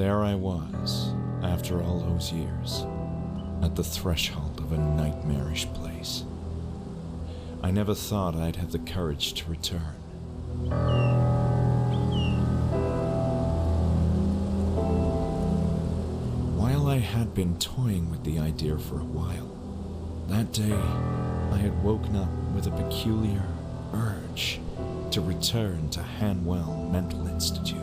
There I was, after all those years, at the threshold of a nightmarish place. I never thought I'd have the courage to return. While I had been toying with the idea for a while, that day I had woken up with a peculiar urge to return to Hanwell Mental Institute.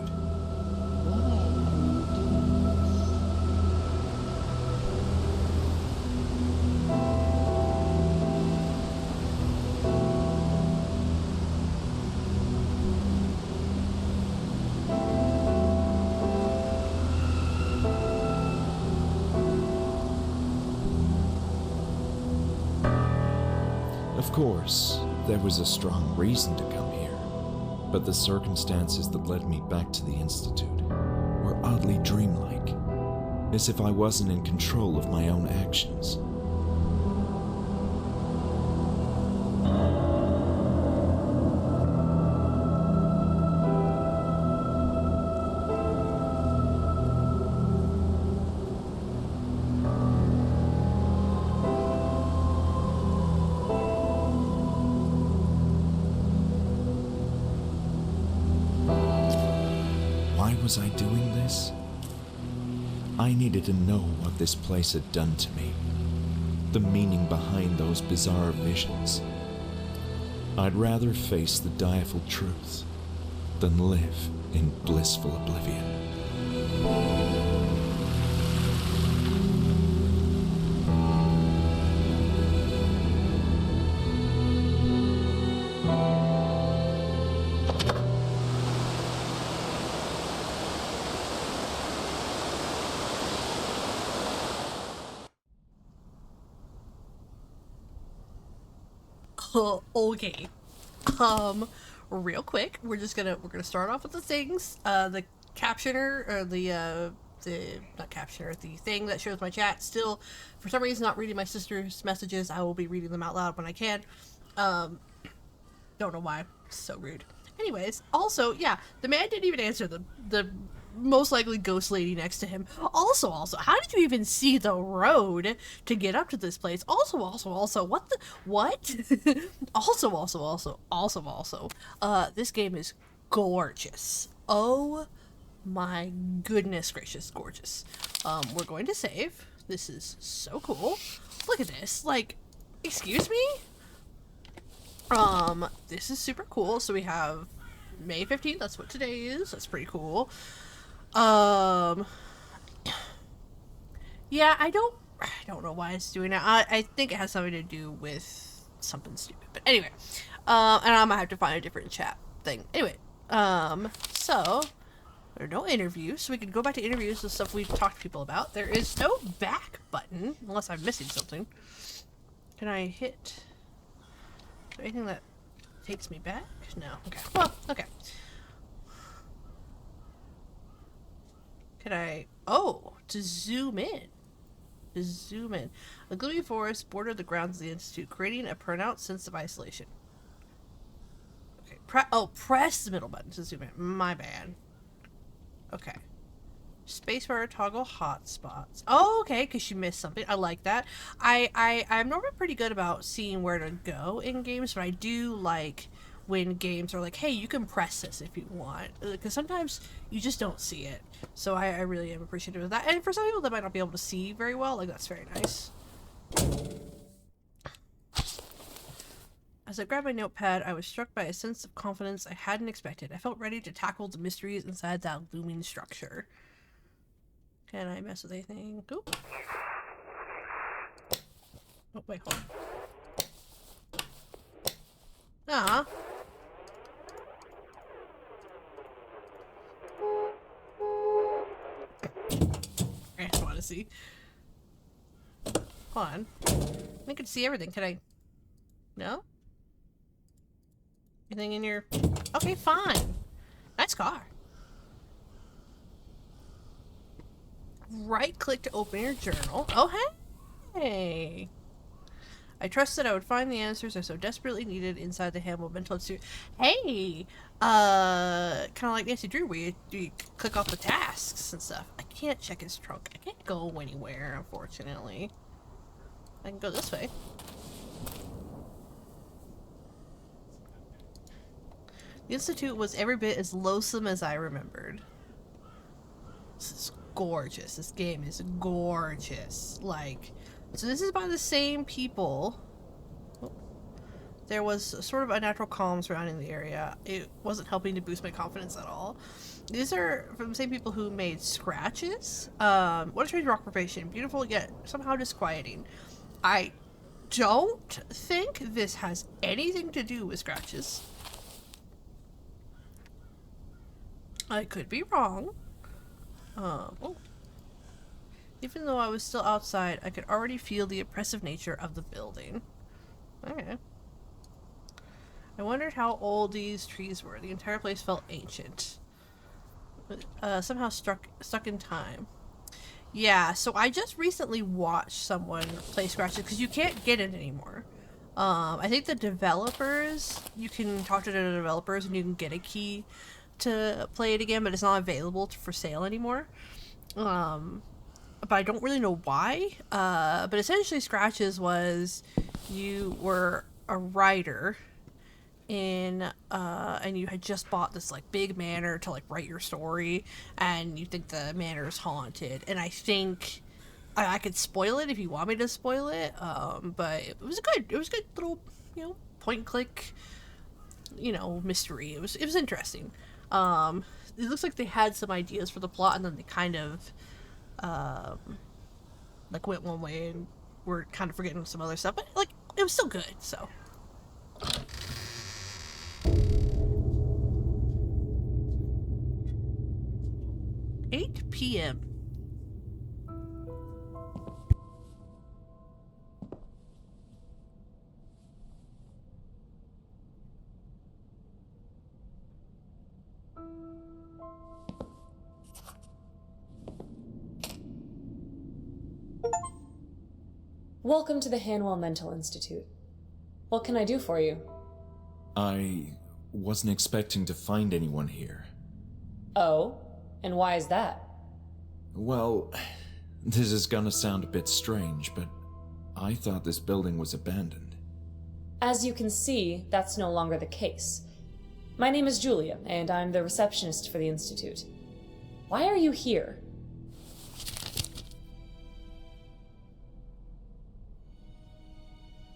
Of course, there was a strong reason to come here, but the circumstances that led me back to the Institute were oddly dreamlike, as if I wasn't in control of my own actions. Why was I doing this? I needed to know what this place had done to me, the meaning behind those bizarre visions. I'd rather face the direful truth than live in blissful oblivion. Okay. Real quick, we're gonna start off with the things. The captioner, or the not captioner, the thing that shows my chat. Still, for some reason, not reading my sister's messages. I will be reading them out loud when I can. Don't know why. So rude. Anyways, also, yeah, the man didn't even answer the most likely ghost lady next to him. Also, how did you even see the road to get up to this place? Also, what? Also, this game is gorgeous. Oh my goodness gracious, gorgeous. We're going to save. This is so cool. Look at this. Like, excuse me? This is super cool. So we have May 15th. That's what today is. That's pretty cool. Yeah, I don't know why it's doing that. I think it has something to do with something stupid. But anyway, and I'm gonna have to find a different chat thing. Anyway, so there are no interviews, so we can go back to interviews and stuff we've talked to people about. There is no back button, unless I'm missing something. Can I hit anything that takes me back? No. Okay. Well, okay. Could I... Oh! To zoom in. To zoom in. The gloomy forest bordered the grounds of the Institute, creating a pronounced sense of isolation. Okay. Press the middle button to zoom in. My bad. Okay. Spacebar toggle hotspots. Oh, okay, because you missed something. I like that. I'm normally pretty good about seeing where to go in games, but I do like when games are like, hey, you can press this if you want. Because sometimes you just don't see it. So I really am appreciative of that. And for some people that might not be able to see very well, like, that's very nice. As I grabbed my notepad, I was struck by a sense of confidence I hadn't expected. I felt ready to tackle the mysteries inside that looming structure. Can I mess with anything? Oop. Oh, wait, hold on. Ah. I just want to see. Hold on. I can see everything. Can I? No? Anything in your... Okay, fine. Nice car. Right click to open your journal. Oh, hey! I trusted I would find the answers I so desperately needed inside the Hamill Mental Institute. Hey! Kind of like Nancy Drew, where you click off the tasks and stuff. can't check his trunk. I can't go anywhere, unfortunately. I can go this way. The Institute was every bit as loathsome as I remembered. This is gorgeous. This game is gorgeous. Like, so this is by the same people. Oh. There was sort of unnatural calm surrounding the area. It wasn't helping to boost my confidence at all. These are from the same people who made Scratches. What a strange rock formation. Beautiful yet somehow disquieting. I don't think this has anything to do with Scratches. I could be wrong. Oh. Even though I was still outside, I could already feel the oppressive nature of the building. Okay. I wondered how old these trees were. The entire place felt ancient. Somehow stuck in time. Yeah, so I just recently watched someone play Scratches because you can't get it anymore. I think the developers, you can talk to the developers and you can get a key to play it again, but it's not available for sale anymore. But I don't really know why. But essentially Scratches was you were a writer in and you had just bought this like big manor to like write your story, and you think the manor is haunted, and I think I could spoil it if you want me to spoil it, but it was a good little, you know, point and click, you know, mystery. It was interesting. It looks like they had some ideas for the plot, and then they kind of like went one way and were kind of forgetting some other stuff, but like it was still good. So 8 p.m. Welcome to the Hanwell Mental Institute. What can I do for you? I wasn't expecting to find anyone here. Oh? And why is that? Well, this is gonna sound a bit strange, but I thought this building was abandoned. As you can see, that's no longer the case. My name is Julia, and I'm the receptionist for the Institute. Why are you here?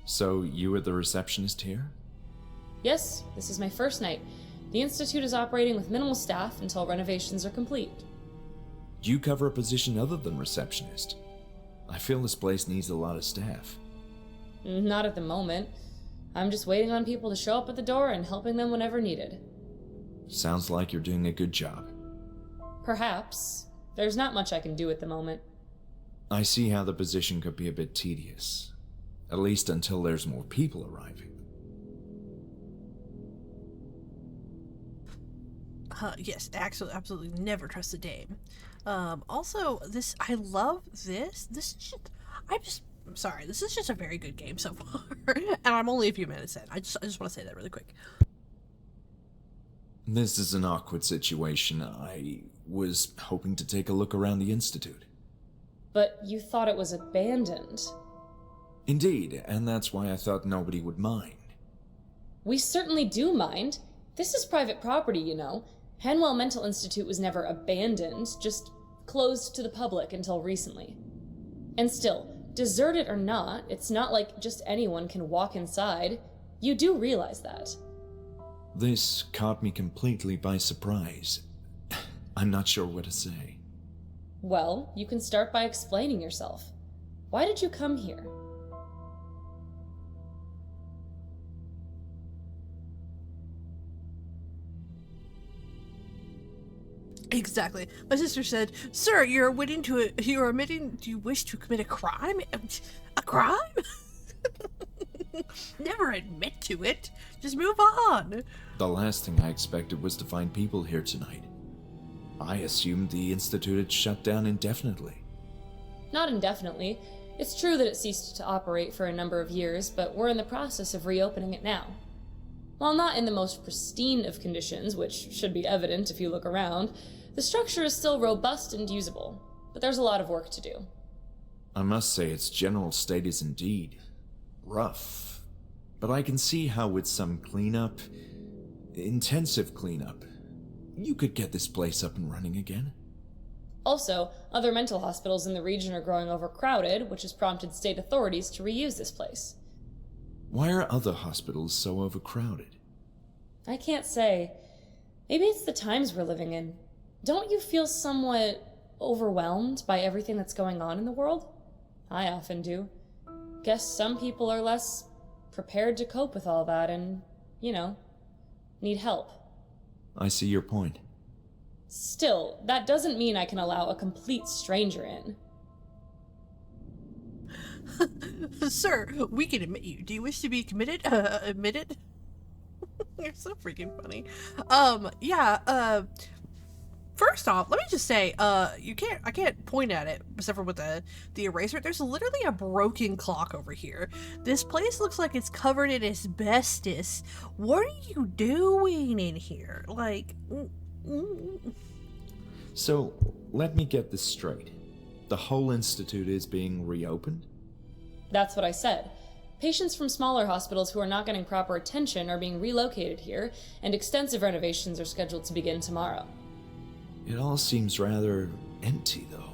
So you were the receptionist here? Yes, this is my first night. The Institute is operating with minimal staff until renovations are complete. Do you cover a position other than receptionist? I feel this place needs a lot of staff. Not at the moment. I'm just waiting on people to show up at the door and helping them whenever needed. Sounds like you're doing a good job. Perhaps. There's not much I can do at the moment. I see how the position could be a bit tedious. At least until there's more people arriving. Yes, absolutely never trust a dame. Also, I love this. I'm sorry, this is just a very good game so far. And I'm only a few minutes in. I just want to say that really quick. This is an awkward situation. I was hoping to take a look around the Institute. But you thought it was abandoned. Indeed, and that's why I thought nobody would mind. We certainly do mind. This is private property, you know. Hanwell Mental Institute was never abandoned, just closed to the public until recently. And still, deserted or not, it's not like just anyone can walk inside. You do realize that. This caught me completely by surprise. I'm not sure what to say. Well, you can start by explaining yourself. Why did you come here? Exactly. My sister said, "Sir, you're admitting do you wish to commit a crime? A crime? Never admit to it. Just move on." The last thing I expected was to find people here tonight. I assumed the Institute had shut down indefinitely. Not indefinitely. It's true that it ceased to operate for a number of years, but we're in the process of reopening it now. While not in the most pristine of conditions, which should be evident if you look around, the structure is still robust and usable. but there's a lot of work to do. I must say its general state is indeed rough, but I can see how with some cleanup, intensive cleanup, you could get this place up and running again. Also, other mental hospitals in the region are growing overcrowded, which has prompted state authorities to reuse this place. Why are other hospitals so overcrowded? I can't say. Maybe it's the times we're living in. Don't you feel somewhat overwhelmed by everything that's going on in the world? I often do. Guess some people are less prepared to cope with all that and, need help. I see your point. Still, that doesn't mean I can allow a complete stranger in. Sir, we can admit you. Do you wish to be committed? Admitted? You're so freaking funny. First off, let me just say, I can't point at it, except for with the eraser. There's literally a broken clock over here. This place looks like it's covered in asbestos. What are you doing in here? So, let me get this straight. The whole institute is being reopened? That's what I said. Patients from smaller hospitals who are not getting proper attention are being relocated here, and extensive renovations are scheduled to begin tomorrow. It all seems rather empty, though.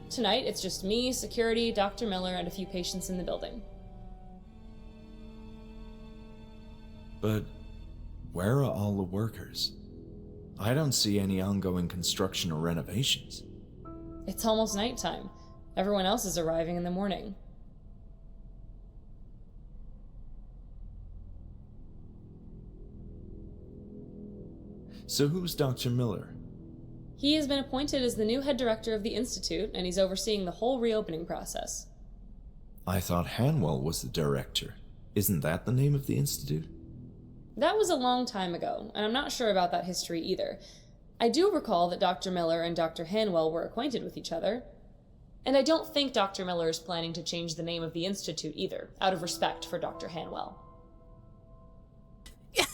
Tonight, it's just me, security, Dr. Miller, and a few patients in the building. But where are all the workers? I don't see any ongoing construction or renovations. It's almost nighttime. Everyone else is arriving in the morning. So who's Dr. Miller? He has been appointed as the new head director of the Institute, and he's overseeing the whole reopening process. I thought Hanwell was the director. Isn't that the name of the institute? That was a long time ago, and I'm not sure about that history either. I do recall that Dr. Miller and Dr. Hanwell were acquainted with each other. And I don't think Dr. Miller is planning to change the name of the Institute either, out of respect for Dr. Hanwell. Yeah,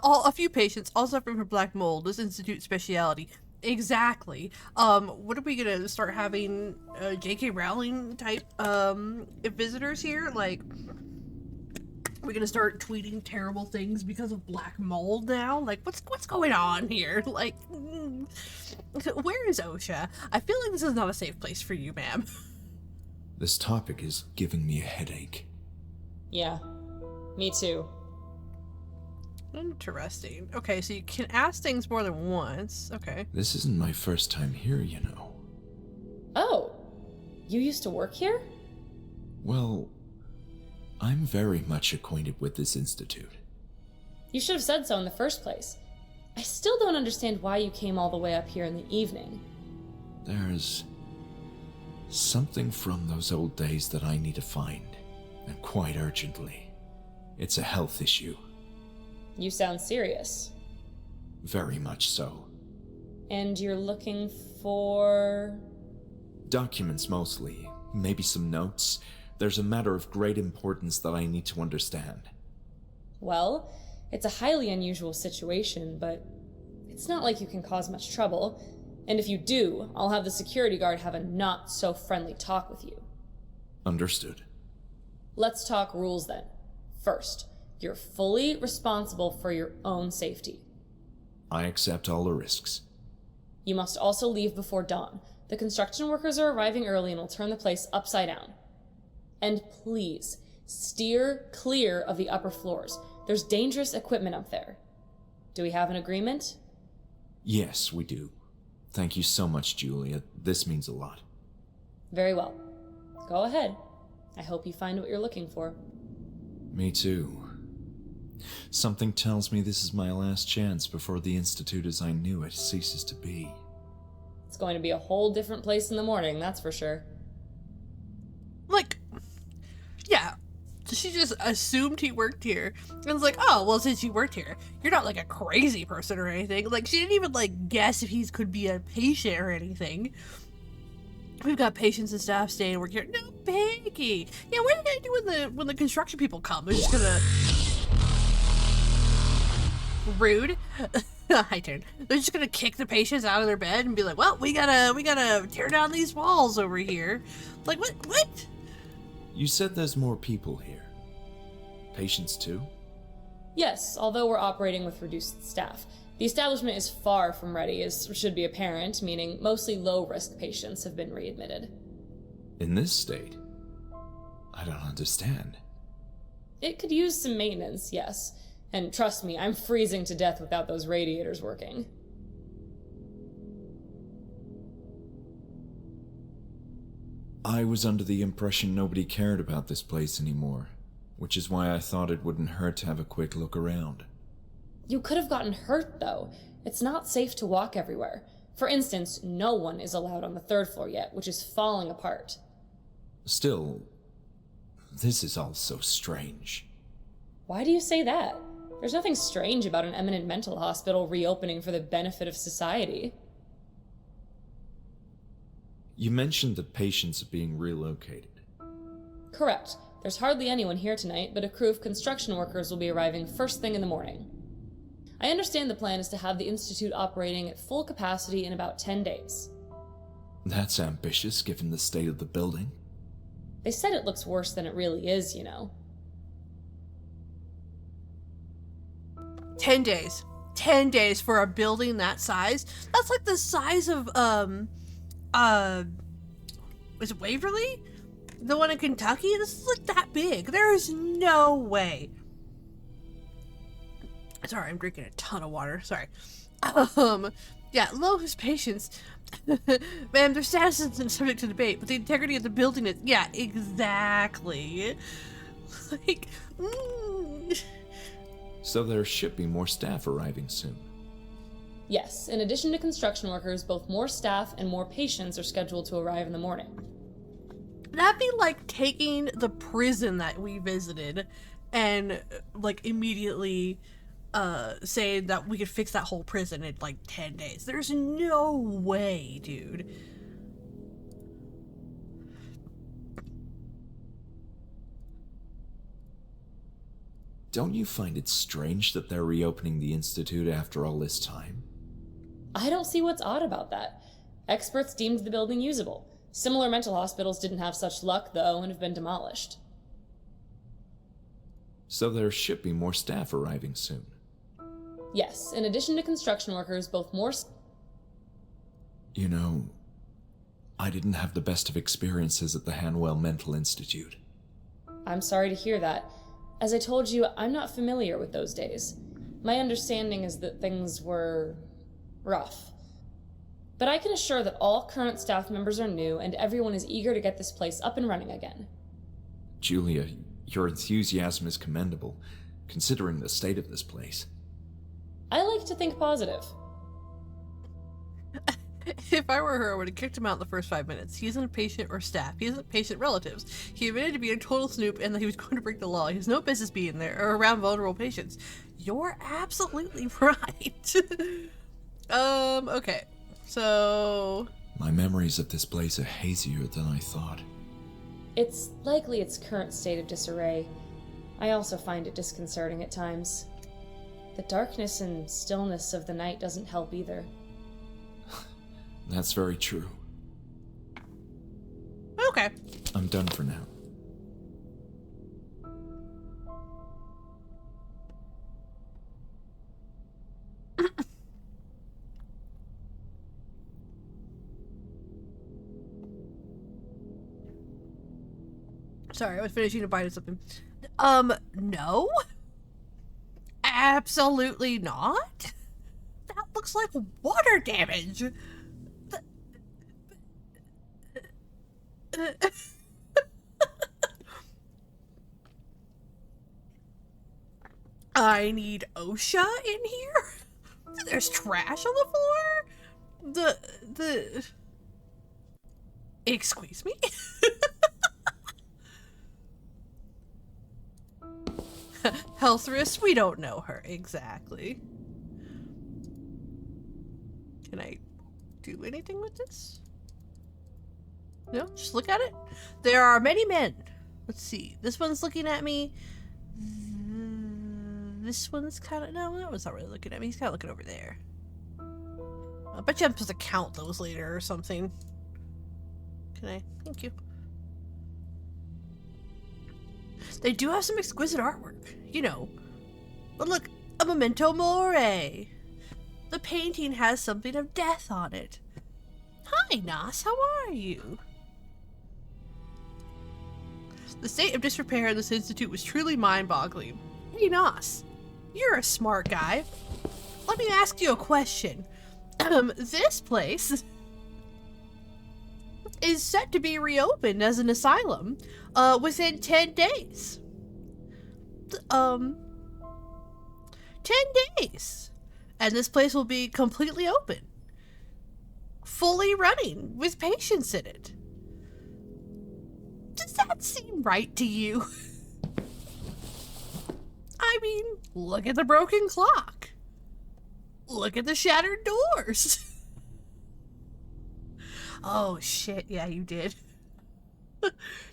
a few patients, all suffering from black mold, this institute speciality. Exactly. What are we gonna start having J.K. Rowling type visitors here? We're gonna start tweeting terrible things because of black mold now? What's going on here? Where is OSHA? I feel like this is not a safe place for you, ma'am. This topic is giving me a headache. Yeah, me too. Interesting. Okay, so you can ask things more than once. Okay. This isn't my first time here, you know. Oh, you used to work here? Well, I'm very much acquainted with this institute. You should have said so in the first place. I still don't understand why you came all the way up here in the evening. There's something from those old days that I need to find, and quite urgently. It's a health issue. You sound serious. Very much so. And you're looking for... Documents mostly, maybe some notes. There's a matter of great importance that I need to understand. Well, it's a highly unusual situation, but it's not like you can cause much trouble. And if you do, I'll have the security guard have a not-so-friendly talk with you. Understood. Let's talk rules then. First, you're fully responsible for your own safety. I accept all the risks. You must also leave before dawn. The construction workers are arriving early and will turn the place upside down. And please, steer clear of the upper floors. There's dangerous equipment up there. Do we have an agreement? Yes, we do. Thank you so much, Julia. This means a lot. Very well. Go ahead. I hope you find what you're looking for. Me too. Something tells me this is my last chance before the Institute as I knew it ceases to be. It's going to be a whole different place in the morning, that's for sure. Yeah. She just assumed he worked here. And was like, oh, well, since you worked here, you're not a crazy person or anything. She didn't even guess if he could be a patient or anything. We've got patients and staff staying and work here. No, Peggy. Yeah, what are you gonna do when the construction people come? They're just gonna... Rude. Hi, turn. They're just gonna kick the patients out of their bed and be like, "Well, we gotta tear down these walls over here." Like, what? What? You said there's more people here. Patients too? Yes, although we're operating with reduced staff. The establishment is far from ready, as should be apparent, meaning mostly low-risk patients have been readmitted. In this state? I don't understand. It could use some maintenance, yes. And trust me, I'm freezing to death without those radiators working. I was under the impression nobody cared about this place anymore, which is why I thought it wouldn't hurt to have a quick look around. You could have gotten hurt, though. It's not safe to walk everywhere. For instance, no one is allowed on the 3rd floor yet, which is falling apart. Still, this is all so strange. Why do you say that? There's nothing strange about an eminent mental hospital reopening for the benefit of society. You mentioned that patients are being relocated. Correct. There's hardly anyone here tonight, but a crew of construction workers will be arriving first thing in the morning. I understand the plan is to have the Institute operating at full capacity in about 10 days. That's ambitious, given the state of the building. They said it looks worse than it really is, you know. 10 days. 10 days for a building that size? That's like the size of, is it Waverly? The one in Kentucky? This is like that big. There is no way. Sorry, I'm drinking a ton of water. Sorry. Yeah, lowest patients. Man, their status isn't subject to debate, but the integrity of the building is... Yeah, exactly. Like, So there should be more staff arriving soon. Yes, in addition to construction workers, both more staff and more patients are scheduled to arrive in the morning. That'd be like taking the prison that we visited and, like, immediately saying that we could fix that whole prison in, like, 10 days. There's no way, dude. Don't you find it strange that they're reopening the Institute after all this time? I don't see what's odd about that. Experts deemed the building usable. Similar mental hospitals didn't have such luck, though, and have been demolished. So there should be more staff arriving soon. Yes, in addition to construction workers, both more... You know, I didn't have the best of experiences at the Hanwell Mental Institute. I'm sorry to hear that. As I told you, I'm not familiar with those days. My understanding is that things were... rough. But I can assure that all current staff members are new, and everyone is eager to get this place up and running again. Julia, your enthusiasm is commendable, considering the state of this place. I like to think positive. If I were her, I would have kicked him out in the first 5 minutes. He isn't a patient or staff. He isn't patient relatives. He admitted to being a total snoop and that he was going to break the law. He has no business being there or around vulnerable patients. You're absolutely right. Okay. So... My memories of this place are hazier than I thought. It's likely its current state of disarray. I also find it disconcerting at times. The darkness and stillness of the night doesn't help either. That's very true. Okay. I'm done for now. Sorry, I was finishing a bite of something. No? Absolutely not? That looks like water damage. I need OSHA in here? There's trash on the floor? Excuse me? Health risk? We don't know her exactly. Can I do anything with this? No, just look at it. There are many men. Let's see. This one's looking at me. this one's kind of... No, that one's not really looking at me. He's kind of looking over there. I bet you I'm supposed to count those later or something. Can I? Thank you. They do have some exquisite artwork, you know. But look, a memento mori. The painting has something of death on it. Hi, Nas, how are you? The state of disrepair in this institute was truly mind-boggling. Hey, Nas, you're a smart guy. Let me ask you a question. This place is set to be reopened as an asylum within 10 days. 10 days. And this place will be completely open. Fully running with patients in it. Does that seem right to you? I mean, look at the broken clock. Look at the shattered doors. Oh shit, yeah, you did.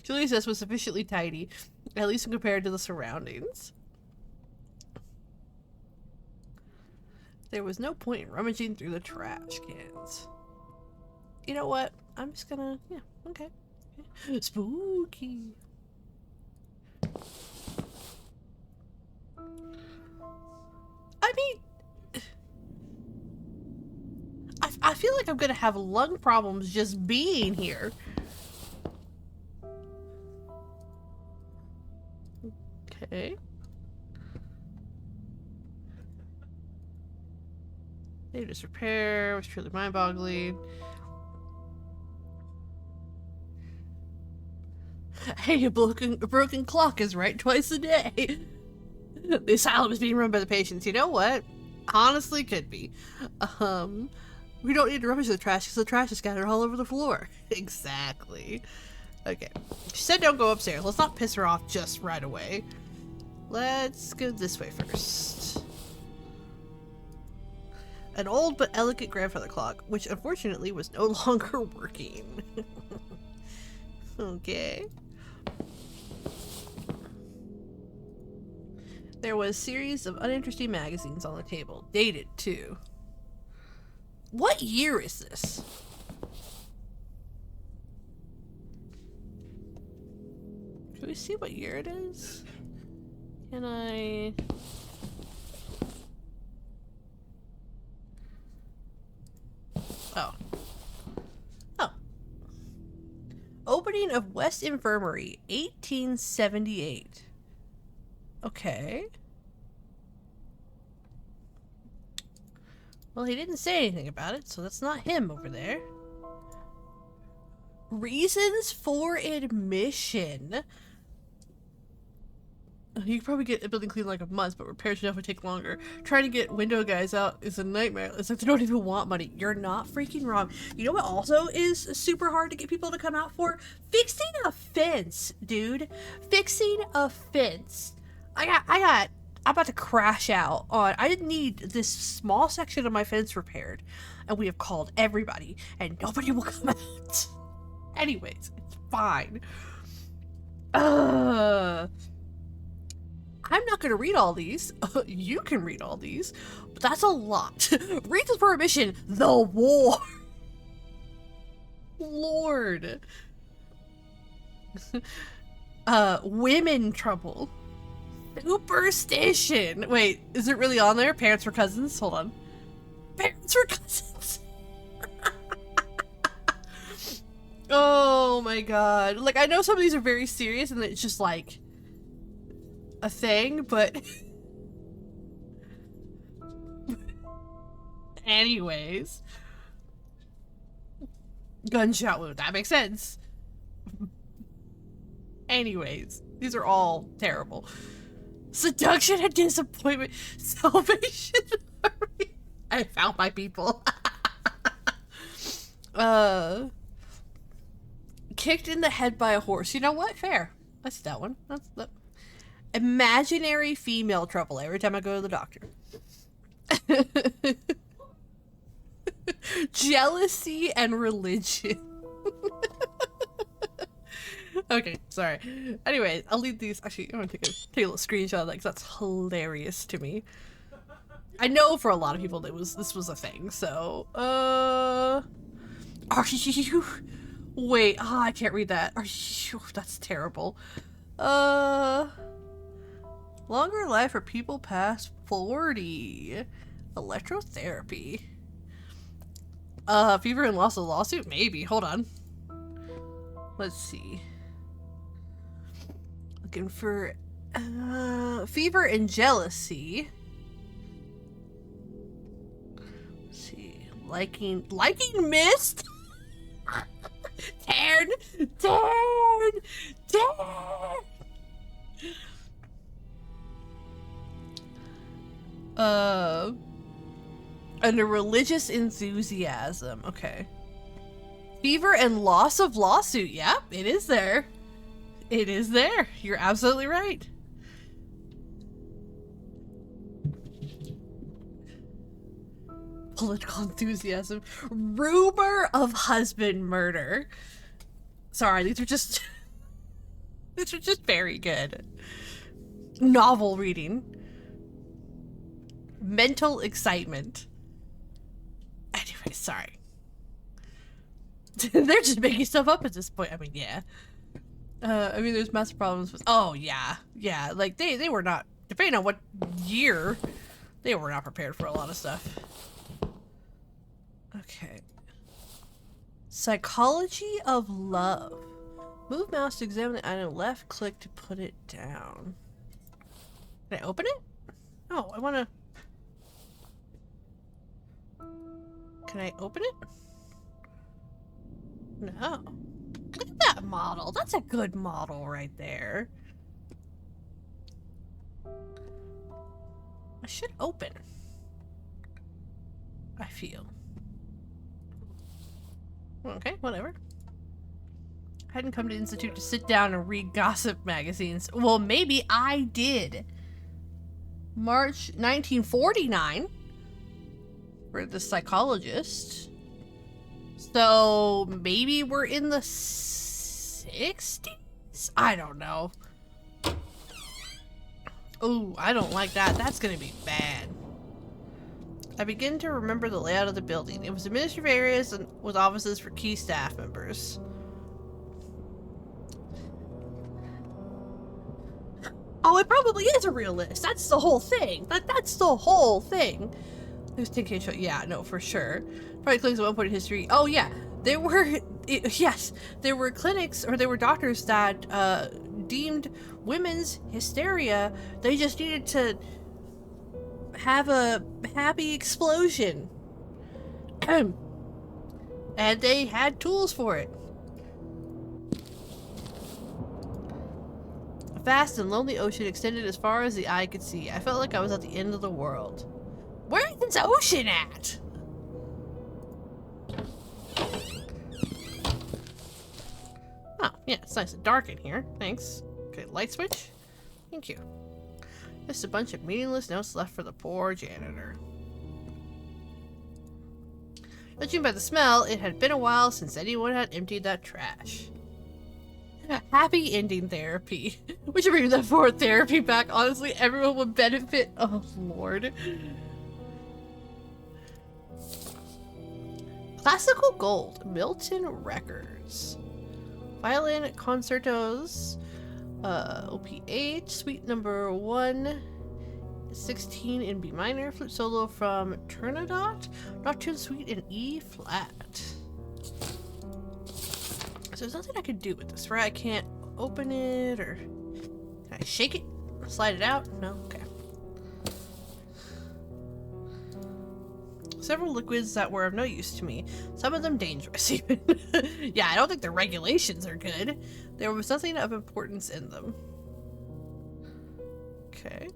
Julius S. was sufficiently tidy, at least when compared to the surroundings. There was no point in rummaging through the trash cans. You know what? I'm just gonna... Yeah, okay. Spooky. I mean... I feel like I'm gonna have lung problems just being here. Okay. They disrepair was truly mind-boggling. Hey, a broken clock is right twice a day. The asylum is being run by the patients. You know what? Honestly, could be. We don't need to rummage the trash because the trash is scattered all over the floor. Exactly. Okay. She said don't go upstairs. Let's not piss her off just right away. Let's go this way first. An old but elegant grandfather clock, which unfortunately was no longer working. Okay. There was a series of uninteresting magazines on the table, dated too. What year is this? Can we see what year it is? Can I... Oh. Oh. Opening of West Infirmary, 1878. Okay. Well, he didn't say anything about it, so that's not him over there. Reasons for admission. You could probably get a building clean in like a month, but repairs would take longer. Trying to get window guys out is a nightmare. It's like they don't even want money. You're not freaking wrong. You know what also is super hard to get people to come out for? Fixing a fence, dude. Fixing a fence. I'm about to crash out on... I didn't need this small section of my fence repaired. And we have called everybody. And nobody will come out. Anyways, it's fine. I'm not going to read all these. You can read all these. But that's a lot. Reasons for admission. The war. Lord. Women trouble. Superstition. Wait, is it really on there? Parents were cousins? Hold on. Parents were cousins. Oh my god. Like, I know some of these are very serious and it's just like a thing, but anyways. Gunshot wound. That makes sense. Anyways, these are all terrible. Seduction and disappointment. Salvation Army. I found my people. Kicked in the head by a horse. You know what? Fair. That's that one. That's the imaginary female trouble every time I go to the doctor. Jealousy and religion. Okay, sorry. Anyway, I'll leave these. Actually, I'm gonna take a little screenshot of that because that's hilarious to me. I know for a lot of people this was a thing. So, are you? Wait, I can't read that. Are you? That's terrible. Longer life for people past 40. Electrotherapy. Fever and loss of lawsuit? Maybe. Hold on. Let's see. Looking for fever and jealousy. Let's see. Liking mist? Turn! Under religious enthusiasm. Okay. Fever and loss of lawsuit. Yep, it is there. It is there. You're absolutely right. Political enthusiasm. Rumor of husband murder. Sorry, these are just very good. Novel reading. Mental excitement. Anyway, sorry. They're just making stuff up at this point. I mean, yeah. I mean, there's massive problems with. Oh yeah, yeah. Like they were not, depending on what year, they were not prepared for a lot of stuff. Okay. Psychology of love. Move mouse to examine the item. Left click to put it down. Can I open it? Oh, I want to. Can I open it? No. Look at that model. That's a good model right there. I should open. I feel. Okay, whatever. I hadn't come to Institute to sit down and read gossip magazines. Well, maybe I did. March 1949. For the psychologist. So maybe we're in the 60s? I don't know. Oh, I don't like that. That's gonna be bad. I begin to remember the layout of the building. It was administrative areas and with offices for key staff members. Oh, it probably is a real list. That's the whole thing. That's the whole thing. There's 10K show. Yeah, no, for sure. Probably clinics at one point in history. Oh, yeah. There were, yes, there were clinics or there were doctors that deemed women's hysteria. They just needed to have a happy explosion. And they had tools for it. A vast and lonely ocean extended as far as the eye could see. I felt like I was at the end of the world. Where is this ocean at? Oh, yeah, it's nice and dark in here. Thanks. Okay, light switch. Thank you. Just a bunch of meaningless notes left for the poor janitor. Judging by the smell, it had been a while since anyone had emptied that trash. Happy ending therapy. We should bring that forward therapy back. Honestly, everyone would benefit. Oh, Lord. Classical Gold, Milton Records. Violin concertos, OP8, suite number 116 in B minor, flute solo from Turandot, Nocturne suite in E flat. So there's nothing I can do with this, right? I can't open it, or can I shake it? Slide it out? No? Okay. Several liquids that were of no use to me. Some of them dangerous, even. Yeah, I don't think the regulations are good. There was nothing of importance in them. Okay.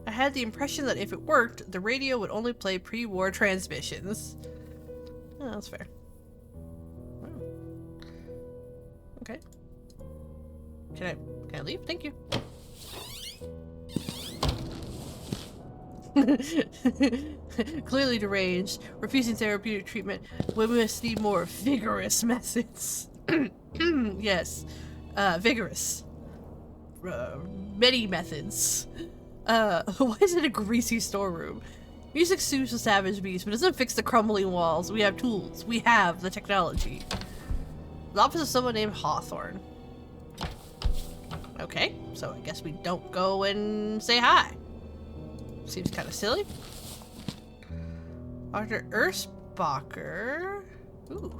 I had the impression that if it worked, the radio would only play pre-war transmissions. Oh, that's fair. Oh. Okay. Can I leave? Thank you. Clearly deranged, refusing therapeutic treatment. Women must need more vigorous methods. Yes. Vigorous. Many methods. Why is it a greasy storeroom? Music soothes the savage beast, but doesn't fix the crumbling walls. We have tools. We have the technology. The office of someone named Hawthorne. Okay, so I guess we don't go and say hi. Seems kind of silly. Dr. Ersbacher. Ooh.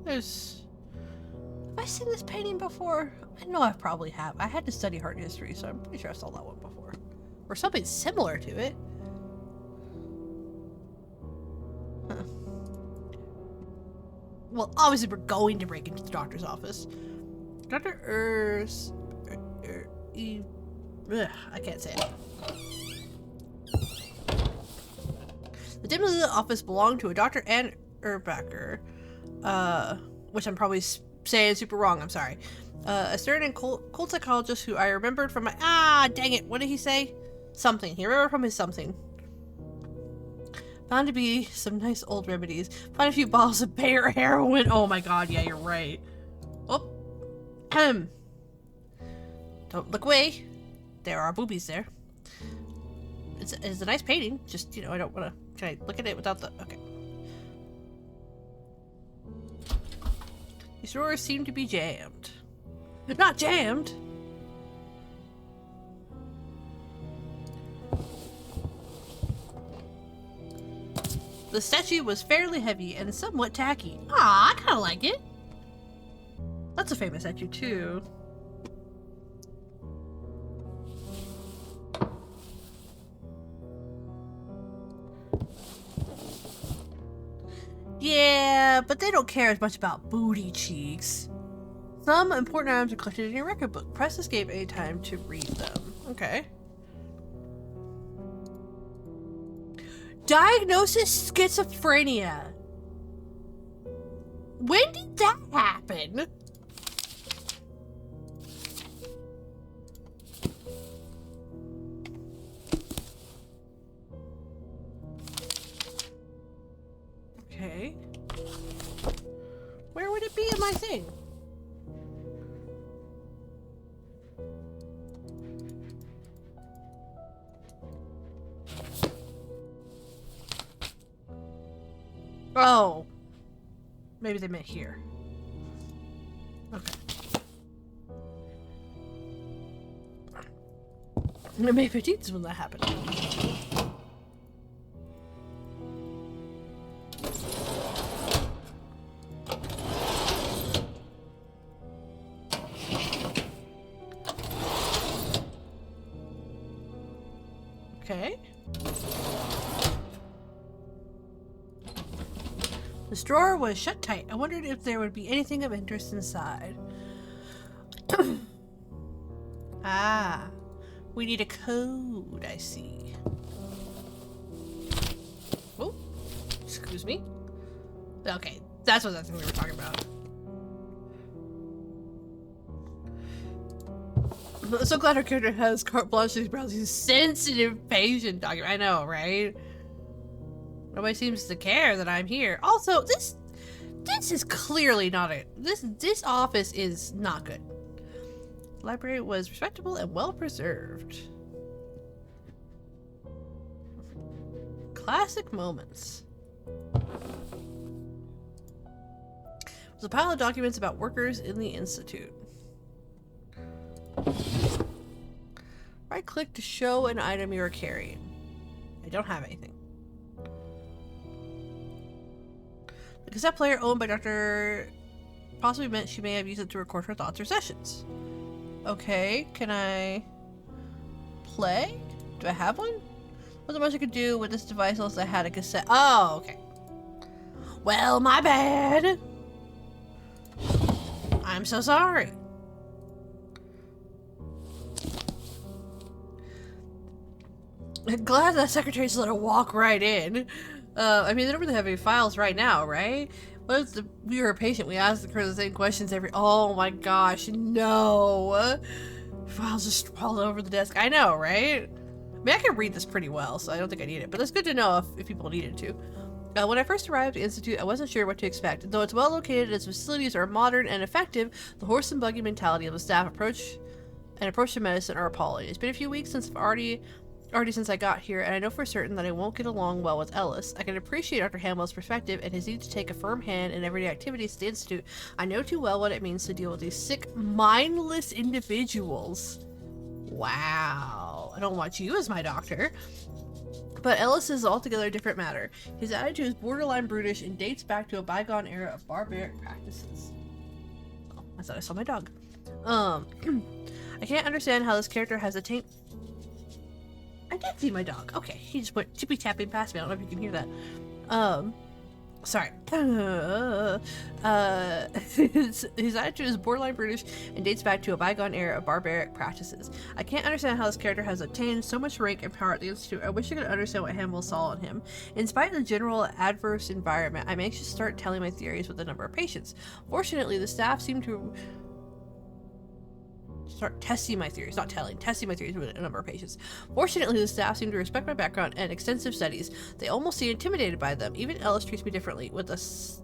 There's... Have I seen this painting before? I know I probably have. I had to study art history, so I'm pretty sure I saw that one before. Or something similar to it. Huh. Well, obviously we're going to break into the doctor's office. Dr. I can't say it. The dimly lit office belonged to a Dr. Ann Ersbacher, which I'm probably saying super wrong, I'm sorry. A stern and cold psychologist who I remembered from my... dang it, what did he say? Something. He remembered from his something. Found to be some nice old remedies. Find a few bottles of Bayer heroin. Oh my god, yeah, you're right. Oh. Don't look away. There are boobies there. It's a nice painting. Just, you know, I don't want to... Can I look at it without the... Okay. These drawers seem to be jammed. Not jammed! The statue was fairly heavy and somewhat tacky. Ah, I kinda like it. That's a famous statue too. Yeah, but they don't care as much about booty cheeks. Some important items are collected in your record book. Press escape anytime to read them. Okay. Diagnosis schizophrenia. When did that happen? Okay. Where would it be in my thing? Oh. Maybe they meant here. Okay. May 15th is when that happened. Okay. This drawer was shut tight. I wondered if there would be anything of interest inside. Ah, we need a code, I see. Oh, excuse me. Okay, that's what I think we were talking about. I'm so glad our character has carte blanche to browse these sensitive patient documents. I know, right? Nobody seems to care that I'm here. Also, this is clearly not it. This office is not good. The library was respectable and well preserved. Classic moments. There's a pile of documents about workers in the institute. Right click to show an item you are carrying. I don't have anything. The cassette player owned by Dr. possibly meant she may have used it to record her thoughts or sessions. Okay, can I play? Do I have one? Wasn't much I could do with this device unless I had a cassette. Oh, okay. Well, my bad. I'm so sorry. I'm glad that secretary's let her walk right in. I mean, they don't really have any files right now, right? What if we were a patient? We asked her the same questions every... Oh my gosh, no. Files just sprawled over the desk. I know, right? I mean, I can read this pretty well, so I don't think I need it. But it's good to know if people need it too. When I first arrived at the Institute, I wasn't sure what to expect. Though it's well located and its facilities are modern and effective, the horse and buggy mentality of the staff approach to medicine are appalling. It's been a few weeks since since I got here, and I know for certain that I won't get along well with Ellis. I can appreciate Dr. Hamwell's perspective and his need to take a firm hand in everyday activities at the Institute. I know too well what it means to deal with these sick, mindless individuals. Wow. I don't want you as my doctor. But Ellis is altogether a different matter. His attitude is borderline brutish and dates back to a bygone era of barbaric practices. Oh, I thought I saw my dog. I can't understand how this character has a taint. I did see my dog. Okay, he just went tippy tapping past me. I don't know if you can hear that. Sorry. His attitude is borderline brutish and dates back to a bygone era of barbaric practices. I can't understand how this character has obtained so much rank and power at the Institute. I wish I could understand what Hamwell saw in him. In spite of the general adverse environment, I'm anxious to start telling my theories with a number of patients. Fortunately, the staff seem to start testing my theories, not telling, testing my theories with a number of patients. Fortunately, the staff seem to respect my background and extensive studies. They almost seem intimidated by them. Even Ellis treats me differently, with a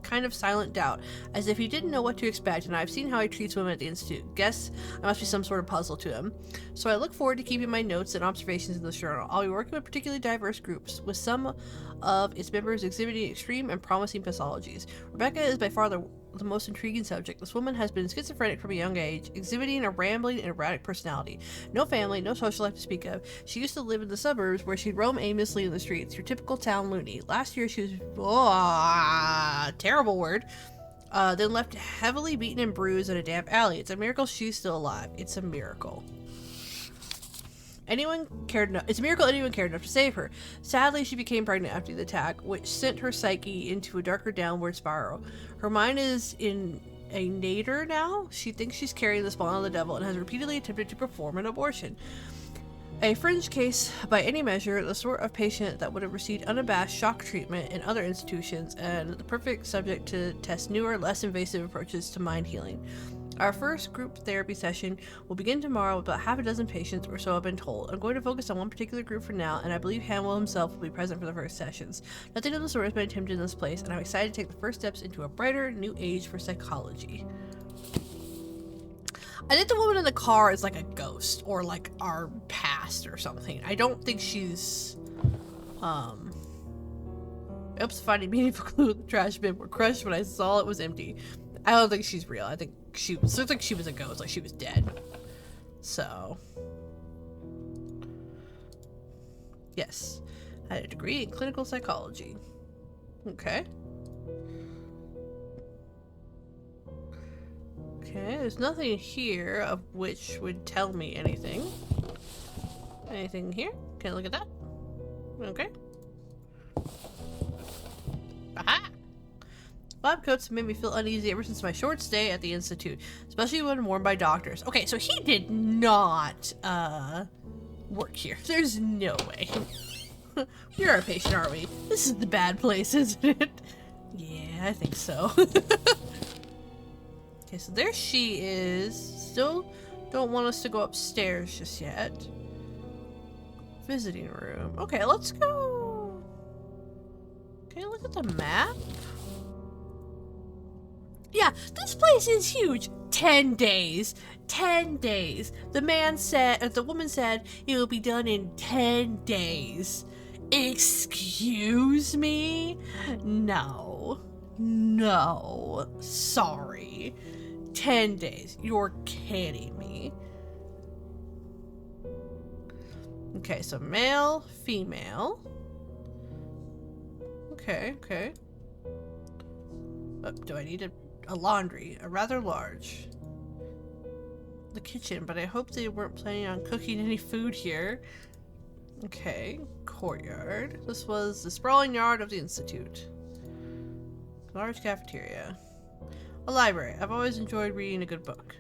kind of silent doubt, as if he didn't know what to expect, and I've seen how he treats women at the Institute. Guess I must be some sort of puzzle to him. So I look forward to keeping my notes and observations in this journal. I'll be working with particularly diverse groups, with some of its members exhibiting extreme and promising pathologies. Rebecca is by far the most intriguing subject. This woman has been schizophrenic from a young age, exhibiting a rambling and erratic personality. No family, no social life to speak of. She used to live in the suburbs where she'd roam aimlessly in the streets, your typical town loony. Last year she was, terrible word, then left heavily beaten and bruised in a damp alley. It's a miracle she's still alive. It's a miracle. It's a miracle anyone cared enough to save her. Sadly, she became pregnant after the attack, which sent her psyche into a darker downward spiral. Her mind is in a nadir now. She thinks she's carrying the spawn of the devil and has repeatedly attempted to perform an abortion. A fringe case by any measure, the sort of patient that would have received unabashed shock treatment in other institutions, and the perfect subject to test newer, less invasive approaches to mind healing. Our first group therapy session will begin tomorrow with about half a dozen patients or so I've been told. I'm going to focus on one particular group for now, and I believe Hamwell himself will be present for the first sessions. Nothing of the sort has been attempted in this place, and I'm excited to take the first steps into a brighter new age for psychology. I think the woman in the car is like a ghost, or like our past or something. I don't think she's, oops, finding meaningful clue in the trash bin were crushed when I saw it was empty. I don't think she's real. I think looks like she was a ghost, like she was dead. So, yes, I had a degree in clinical psychology. Okay. Okay, there's nothing here of which would tell me anything. Anything here? Can I look at that? Okay. Aha! Lab coats made me feel uneasy ever since my short stay at the Institute, especially when worn by doctors. Okay, so he did not, work here. There's no way. You're our patient, aren't we? This is the bad place, isn't it? Yeah, I think so. Okay, so there she is. Still don't want us to go upstairs just yet. Visiting room. Okay, let's go. Okay, look at the map. Yeah, this place is huge. 10 days. 10 days. The woman said it will be done in 10 days. Excuse me? No. No. Sorry. 10 days. You're kidding me. Okay, so male, female. Okay, okay. Oh, do I need a laundry? A rather large. The kitchen, but I hope they weren't planning on cooking any food here. Okay, courtyard. This was the sprawling yard of the Institute. Large cafeteria. A library. I've always enjoyed reading a good book.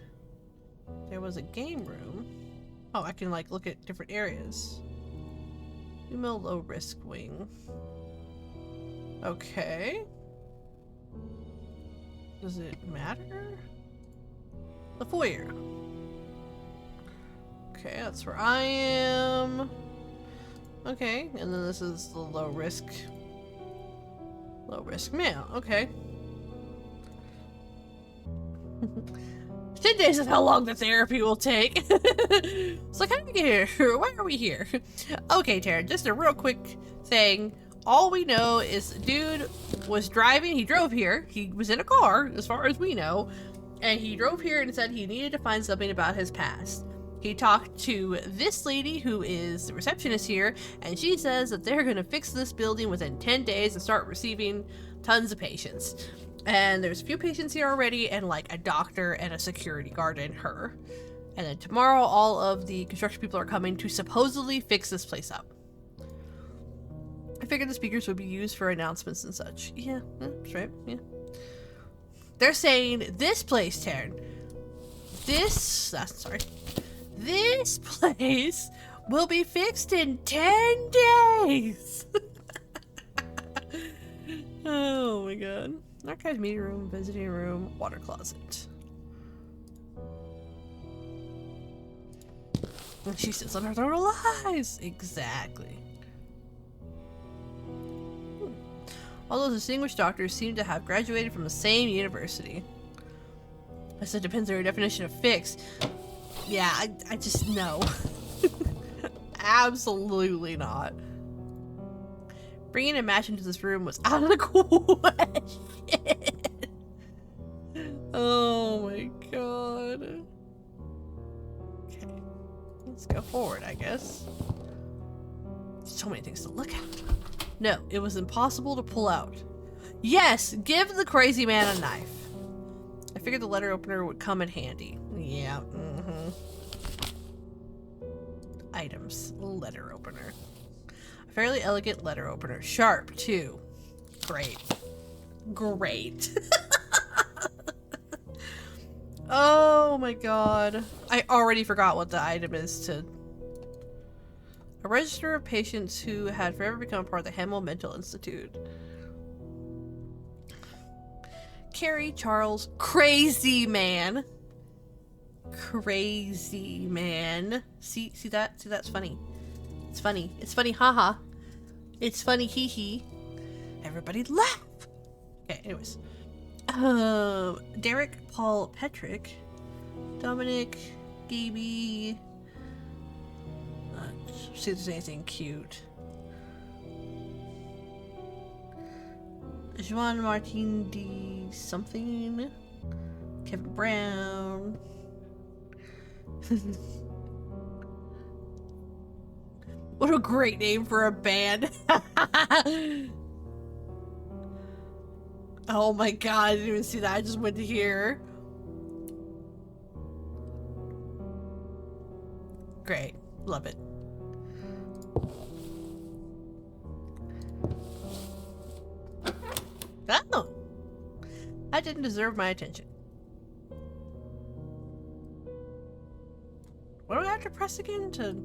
There was a game room. Oh, I can like look at different areas. Female low risk wing. Okay. Does it matter? The foyer. Okay, that's where I am. Okay, and then this is the low risk Low risk male. Okay. 10 days is how long the therapy will take. So how did we get here? Why are we here? Okay, Taryn, just a real quick thing. All we know is dude was driving. He drove here. He was in a car, as far as we know. And he drove here and said he needed to find something about his past. He talked to this lady who is the receptionist here, and she says that they're going to fix this building within 10 days and start receiving tons of patients. And there's a few patients here already, and like a doctor and a security guard and her. And then tomorrow, all of the construction people are coming to supposedly fix this place up. I figured the speakers would be used for announcements and such. Yeah, that's right, yeah. They're saying this place, Taryn. This place will be fixed in 10 days. Oh my god. Archives meeting room, visiting room, water closet. And she sits on her throne of lies. Exactly. All those distinguished doctors seem to have graduated from the same university. I said depends on your definition of fix. Yeah, I just no. Absolutely not. Bringing a match into this room was out of the question. Oh my god. Okay, let's go forward, I guess. So many things to look at. No, it was impossible to pull out. Yes, give the crazy man a knife. I figured the letter opener would come in handy. Yeah, Items. Letter opener. A fairly elegant letter opener. Sharp, too. Great. Great. Oh my god. I already forgot what the item is to... A register of patients who had forever become part of the Hemel Mental Institute. Carrie Charles, crazy man. Crazy man. See that? See, that's funny. It's funny. It's funny, haha. It's funny, hee hee. Everybody laugh. Okay, anyways. Derek Paul Petrick. Dominic Gaby. See if there's anything cute. Juan Martin D. something. Kevin Brown. What a great name for a band. Oh my god, I didn't even see that. I just went to here. Great. Love it. Oh! That didn't deserve my attention. What do I have to press again to...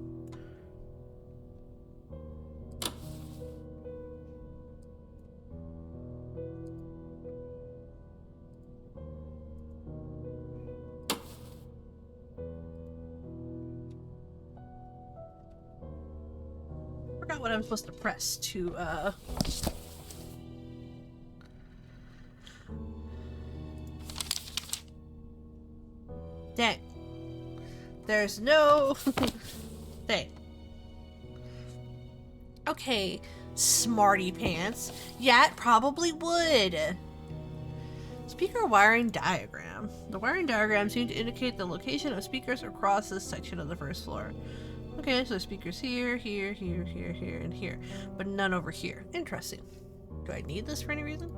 Forgot what I'm supposed to press to, Dang. There's no thing. Okay, smarty pants. Yeah, it probably would. Speaker wiring diagram. The wiring diagram seems to indicate the location of speakers across this section of the first floor. Okay, so speakers here, here, here, here, here, and here. But none over here. Interesting. Do I need this for any reason?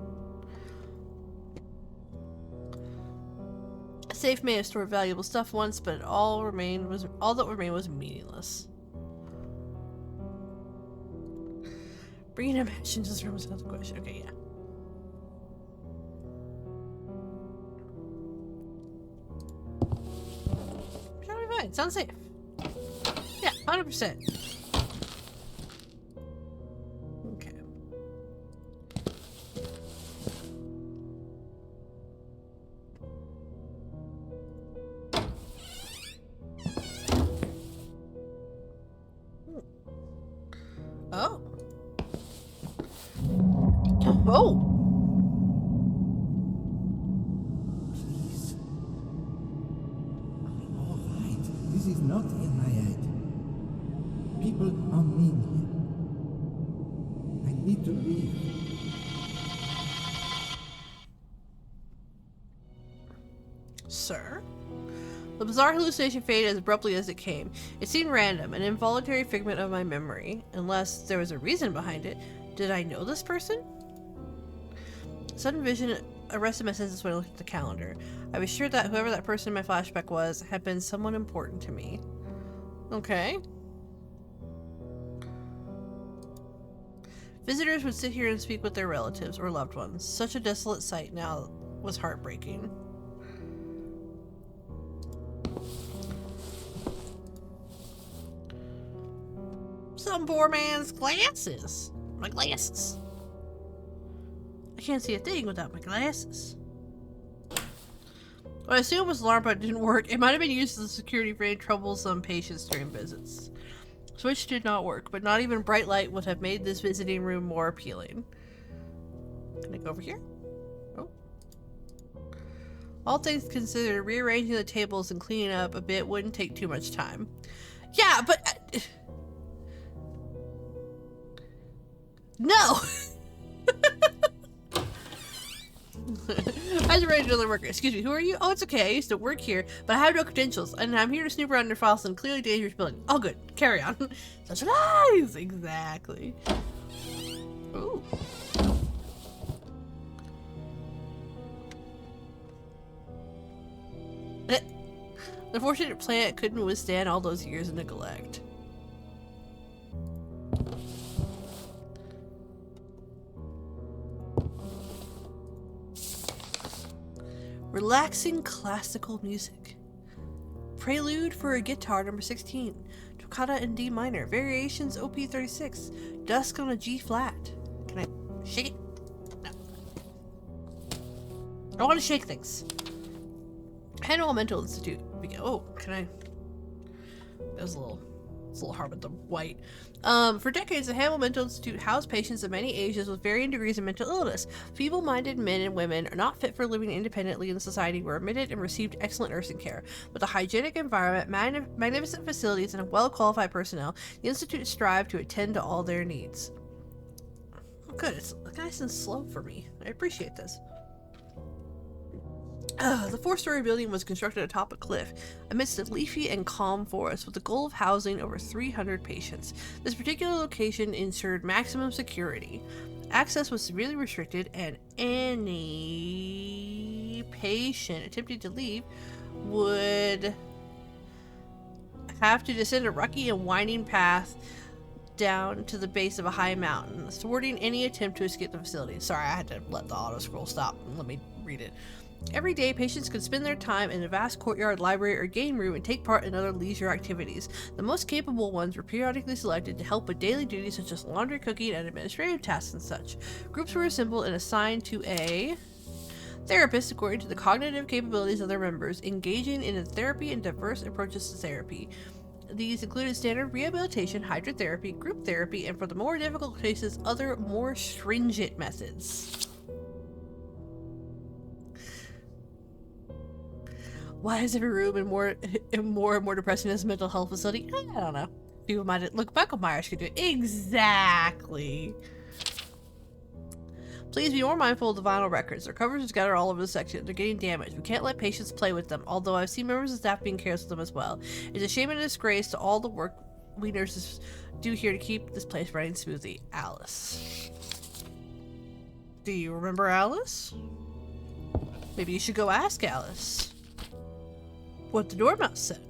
A safe may have stored valuable stuff once, but all that remained was meaningless. Bringing a match into this room is another question. Okay, yeah. Should be fine. Sounds safe. Yeah, 100%. Okay. Oh. Oh. is not in my head. People are mean here. I need to leave. Sir? The bizarre hallucination faded as abruptly as it came. It seemed random, an involuntary figment of my memory. Unless there was a reason behind it. Did I know this person? Sudden vision arrested my senses when I looked at the calendar. I was sure that whoever that person in my flashback was had been someone important to me. Okay. Visitors would sit here and speak with their relatives or loved ones. Such a desolate sight now was heartbreaking. Some poor man's glasses. My glasses. I can't see a thing without my glasses. What I assumed was alarm button didn't work. It might have been used as a security for any troublesome patients during visits. Switch did not work, but not even bright light would have made this visiting room more appealing. Can I go over here? Oh. All things considered, rearranging the tables and cleaning up a bit wouldn't take too much time. Yeah, but... No! As a regular worker, excuse me, who are you? Oh, it's okay, I used to work here, but I have no credentials, and I'm here to snoop around your files in a clearly dangerous building. Oh, good. Carry on. Such lies! Exactly. Ooh. The unfortunate plant couldn't withstand all those years of neglect. Relaxing classical music. Prelude for a guitar number 16. Toccata in D minor. Variations OP 36. Dusk on a G flat. Can I shake it? No. I don't want to shake things. Hannibal Mental Institute. Oh, can I? It's a little hard with the white. For decades, the Hannibal Mental Institute housed patients of many ages with varying degrees of mental illness. Feeble-minded men and women are not fit for living independently in society were admitted and received excellent nursing care. With a hygienic environment, magnificent facilities, and well-qualified personnel, the Institute strived to attend to all their needs. Oh, good. It's nice and slow for me. I appreciate this. The four-story building was constructed atop a cliff amidst a leafy and calm forest with the goal of housing over 300 patients. This particular location ensured maximum security. Access was severely restricted, and any patient attempting to leave would have to descend a rocky and winding path down to the base of a high mountain, thwarting any attempt to escape the facility. Sorry, I had to let the auto scroll stop and let me read it. Every day, patients could spend their time in a vast courtyard, library, or game room and take part in other leisure activities. The most capable ones were periodically selected to help with daily duties such as laundry, cooking, and administrative tasks and such. Groups were assembled and assigned to a therapist according to the cognitive capabilities of their members, engaging in therapy and diverse approaches to therapy. These included standard rehabilitation, hydrotherapy, group therapy, and for the more difficult cases, other more stringent methods. Why is every room in more and more depressing as a mental health facility? I don't know. People might look, Michael Myers could do it. Exactly. Please be more mindful of the vinyl records. Their covers are scattered all over the section. They're getting damaged. We can't let patients play with them, although I've seen members of staff being careless with them as well. It's a shame and a disgrace to all the work we nurses do here to keep this place running smoothly. Alice. Do you remember Alice? Maybe you should go ask Alice what the dormouse said.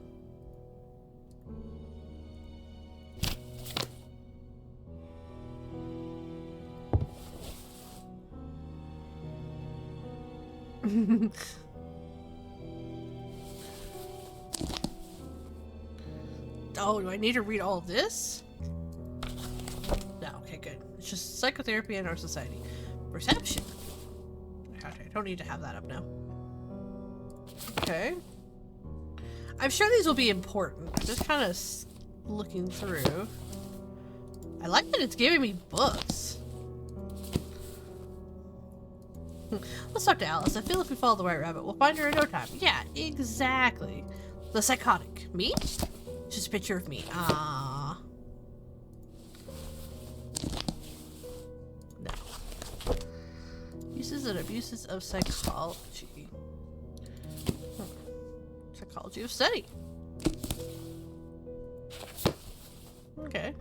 Oh, do I need to read all of this? No, okay, good. It's just psychotherapy and our society. Perception. Okay, I don't need to have that up now. Okay. I'm sure these will be important. I'm just kind of looking through. I like that it's giving me books. Let's talk to Alice. I feel if we follow the right rabbit, we'll find her in no time. Yeah, exactly. The psychotic. Me? Just a picture of me. Ah. No. Uses and abuses of psychology. Psychology of study. Okay.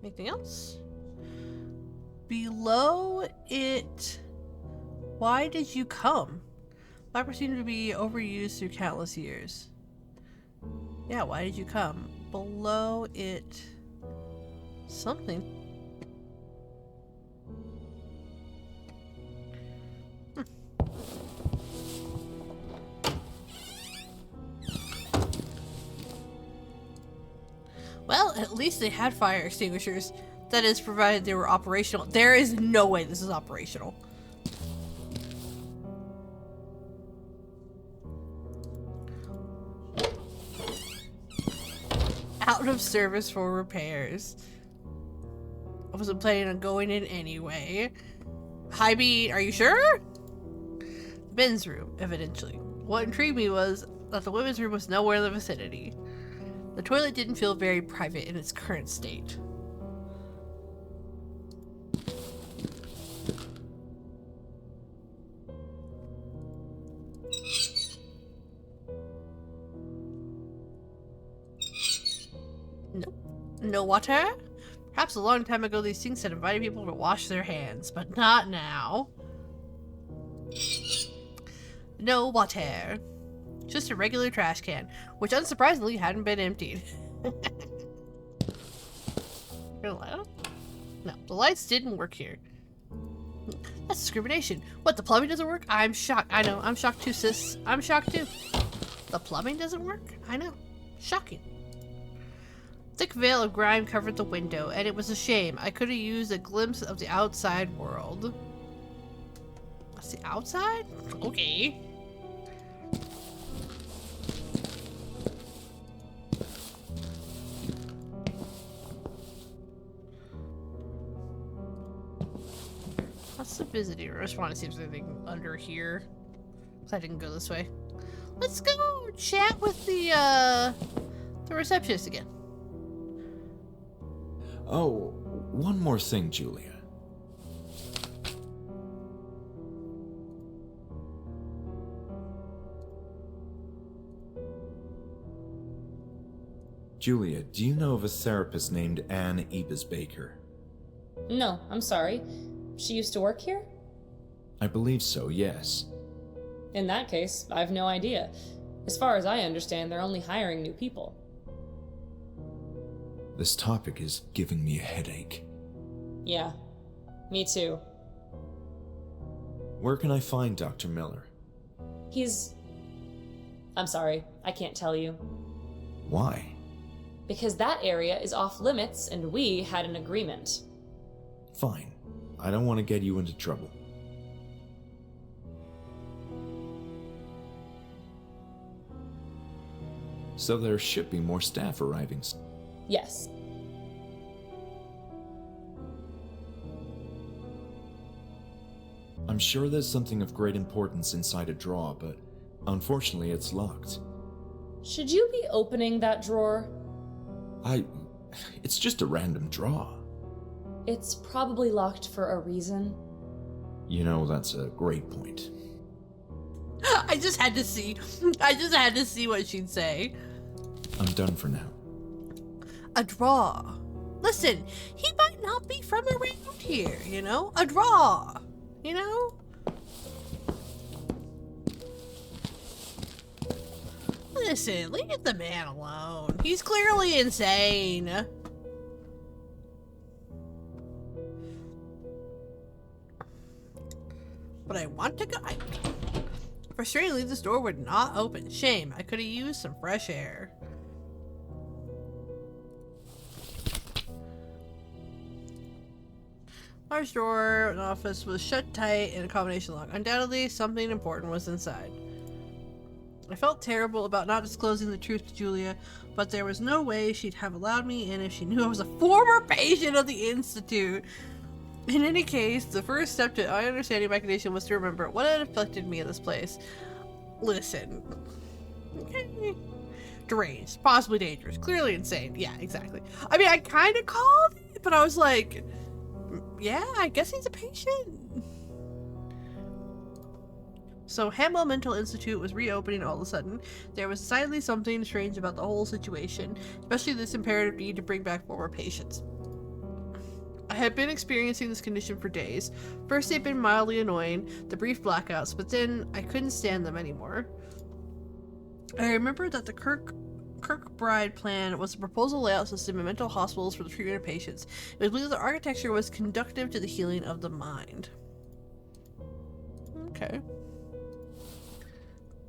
Anything else? Below it. Why did you come? Flapper seemed to be overused through countless years. Yeah, why did you come? Below it. Something. Well, at least they had fire extinguishers. That is, provided they were operational. There is no way this is operational. Out of service for repairs. I wasn't planning on going in anyway. High beat, are you sure? Men's room, evidently. What intrigued me was that the women's room was nowhere in the vicinity. The toilet didn't feel very private in its current state. No water? Perhaps a long time ago these things had invited people to wash their hands, but not now. No water. Just a regular trash can, which unsurprisingly hadn't been emptied. Your light on? No, the lights didn't work here. That's discrimination. What, the plumbing doesn't work? I'm shocked. I know, I'm shocked too, sis. I'm shocked too. The plumbing doesn't work? I know. Shocking. Thick veil of grime covered the window, and it was a shame. I could have used a glimpse of the outside world. What's the outside? Okay. What's the visiting room? I just want to see if there's anything under here. Because I didn't go this way. Let's go chat with the receptionist again. Oh, one more thing, Julia. Julia, do you know of a therapist named Anne Ebis-Baker? No, I'm sorry. She used to work here? I believe so, yes. In that case, I've no idea. As far as I understand, they're only hiring new people. This topic is giving me a headache. Yeah, me too. Where can I find Dr. Miller? I'm sorry, I can't tell you. Why? Because that area is off limits and we had an agreement. Fine. I don't want to get you into trouble. So there should be more staff arriving. Yes. I'm sure there's something of great importance inside a drawer, but unfortunately it's locked. Should you be opening that drawer? It's just a random drawer. It's probably locked for a reason. You know, that's a great point. I just had to see what she'd say. I'm done for now. A draw. Listen, he might not be from around here, you know? A draw, you know? Listen, leave the man alone. He's clearly insane. But I want to go. Frustratingly, this door would not open. Shame. I could have used some fresh air. Large door in the office was shut tight and a combination lock. Undoubtedly, something important was inside. I felt terrible about not disclosing the truth to Julia, but there was no way she'd have allowed me in if she knew I was a former patient of the Institute. In any case, the first step to understanding my condition was to remember what had afflicted me in this place. Listen. Okay. deranged, possibly dangerous, clearly insane. Yeah, exactly. I mean, I kind of called it, but I was like, yeah, I guess he's a patient. So Hamwell Mental Institute was reopening all of a sudden. There was decidedly something strange about the whole situation, especially this imperative need to bring back more patients. I had been experiencing this condition for days. First they'd been mildly annoying, the brief blackouts, but then I couldn't stand them anymore. I remember that the Kirkbride plan was a proposal layout system in mental hospitals for the treatment of patients. It was believed that the architecture was conducive to the healing of the mind. Okay.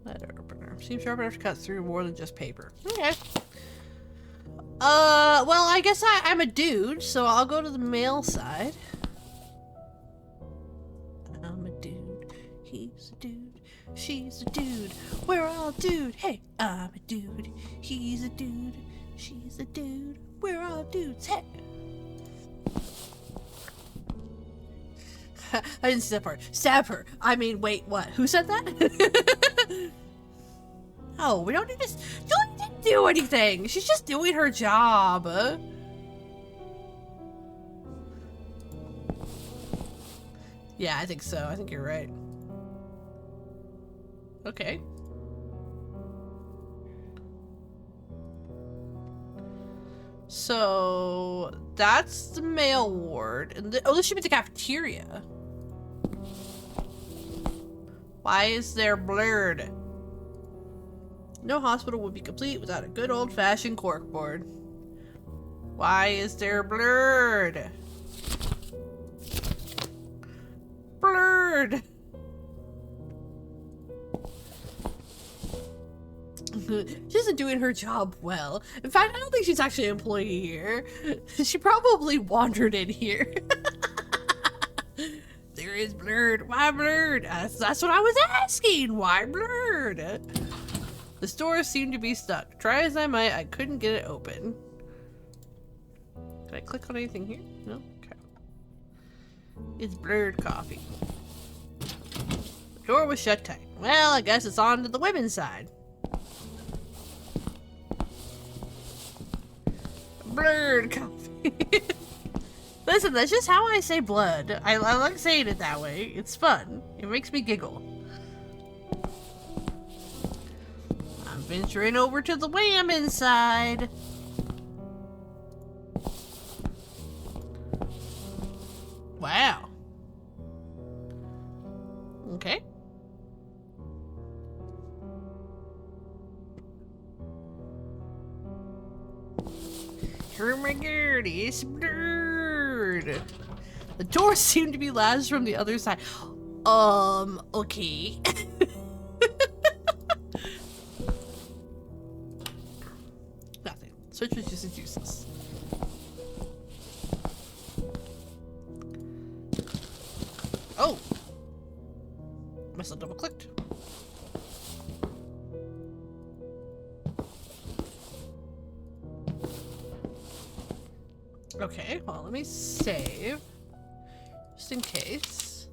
Letter opener. Seems sharp enough to cut through more than just paper. Okay. Well, I guess I'm a dude, so I'll go to the male side. I'm a dude. He's a dude. She's a dude. We're all dude. Hey, I'm a dude. He's a dude. She's a dude. We're all dudes. Hey. I didn't see that part. Stab her. I mean, wait, what? Who said that? Oh, we don't need to. You don't need to do anything. She's just doing her job. Yeah, I think so. I think you're right. Okay. So that's the male ward, and oh, this should be the cafeteria. Why is there blurred? No hospital would be complete without a good old-fashioned corkboard. Why is there blurred? Blurred. She isn't doing her job well. In fact, I don't think she's actually an employee here. She probably wandered in here. There is blurred. Why blurred? That's what I was asking. Why blurred? The store seemed to be stuck. Try as I might, I couldn't get it open. Can I click on anything here? No? Okay. It's blurred coffee. The door was shut tight. Well, I guess it's on to the women's side. Blurred coffee. Listen, that's just how I say blood. I like saying it that way. It's fun. It makes me giggle. I'm venturing over to the wham inside. Wow. Okay. Oh my god, it's blurred. The door seemed to be latched from the other side. Okay. Nothing. Switch was just useless. Oh! Must have double clicked. Okay, well, let me save. Just in case.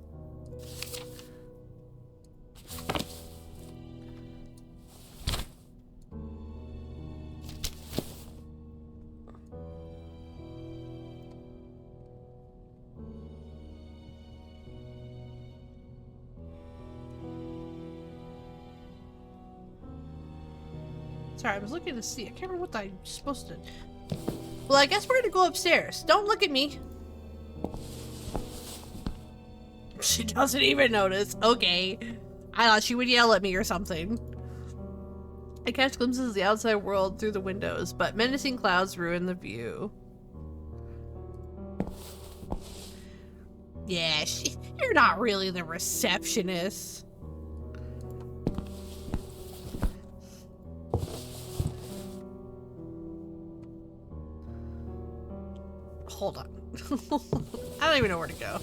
Sorry, I was looking to see. I can't remember what I'm supposed to. Well, I guess we're gonna go upstairs. Don't look at me. She doesn't even notice. Okay. I thought she would yell at me or something. I catch glimpses of the outside world through the windows, but menacing clouds ruin the view. Yeah, you're not really the receptionist. Hold on. I don't even know where to go.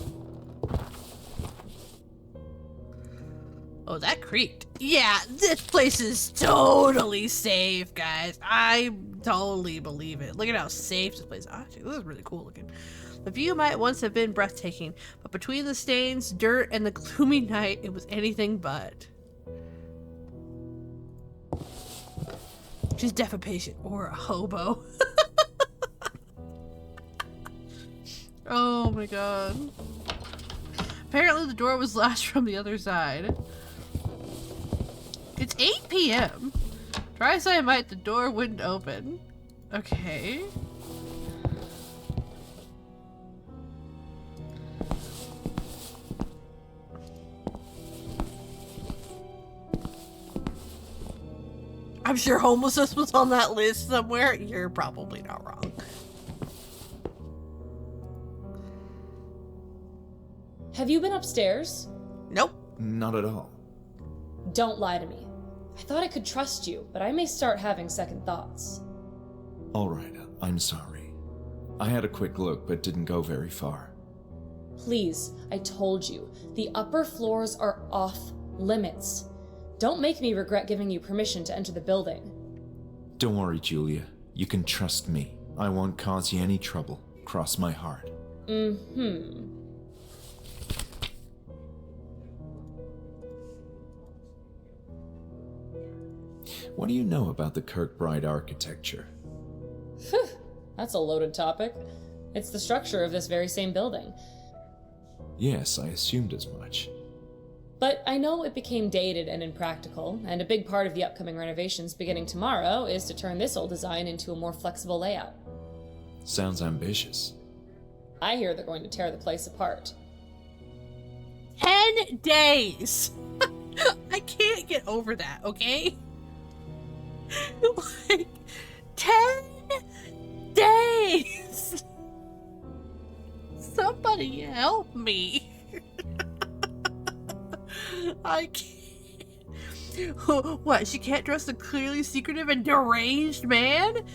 Oh, that creaked. Yeah, this place is totally safe, guys. I totally believe it. Look at how safe this place is. Actually, this is really cool looking. The view might once have been breathtaking, but between the stains, dirt, and the gloomy night, it was anything but. She's deaf and patient, or a hobo. Oh my god. Apparently the door was latched from the other side. It's 8 p.m. Try cyanamide, the door wouldn't open. Okay. I'm sure homelessness was on that list somewhere. You're probably not wrong. Have you been upstairs? Nope. Not at all. Don't lie to me. I thought I could trust you, but I may start having second thoughts. All right, I'm sorry. I had a quick look, but didn't go very far. Please, I told you, the upper floors are off limits. Don't make me regret giving you permission to enter the building. Don't worry, Julia. You can trust me. I won't cause you any trouble. Cross my heart. Mm-hmm. What do you know about the Kirkbride architecture? Phew, that's a loaded topic. It's the structure of this very same building. Yes, I assumed as much. But I know it became dated and impractical, and a big part of the upcoming renovations beginning tomorrow is to turn this old design into a more flexible layout. Sounds ambitious. I hear they're going to tear the place apart. 10 days! I can't get over that, okay? Like, 10 days! Somebody help me. I can't. What, she can't trust a clearly secretive and deranged man?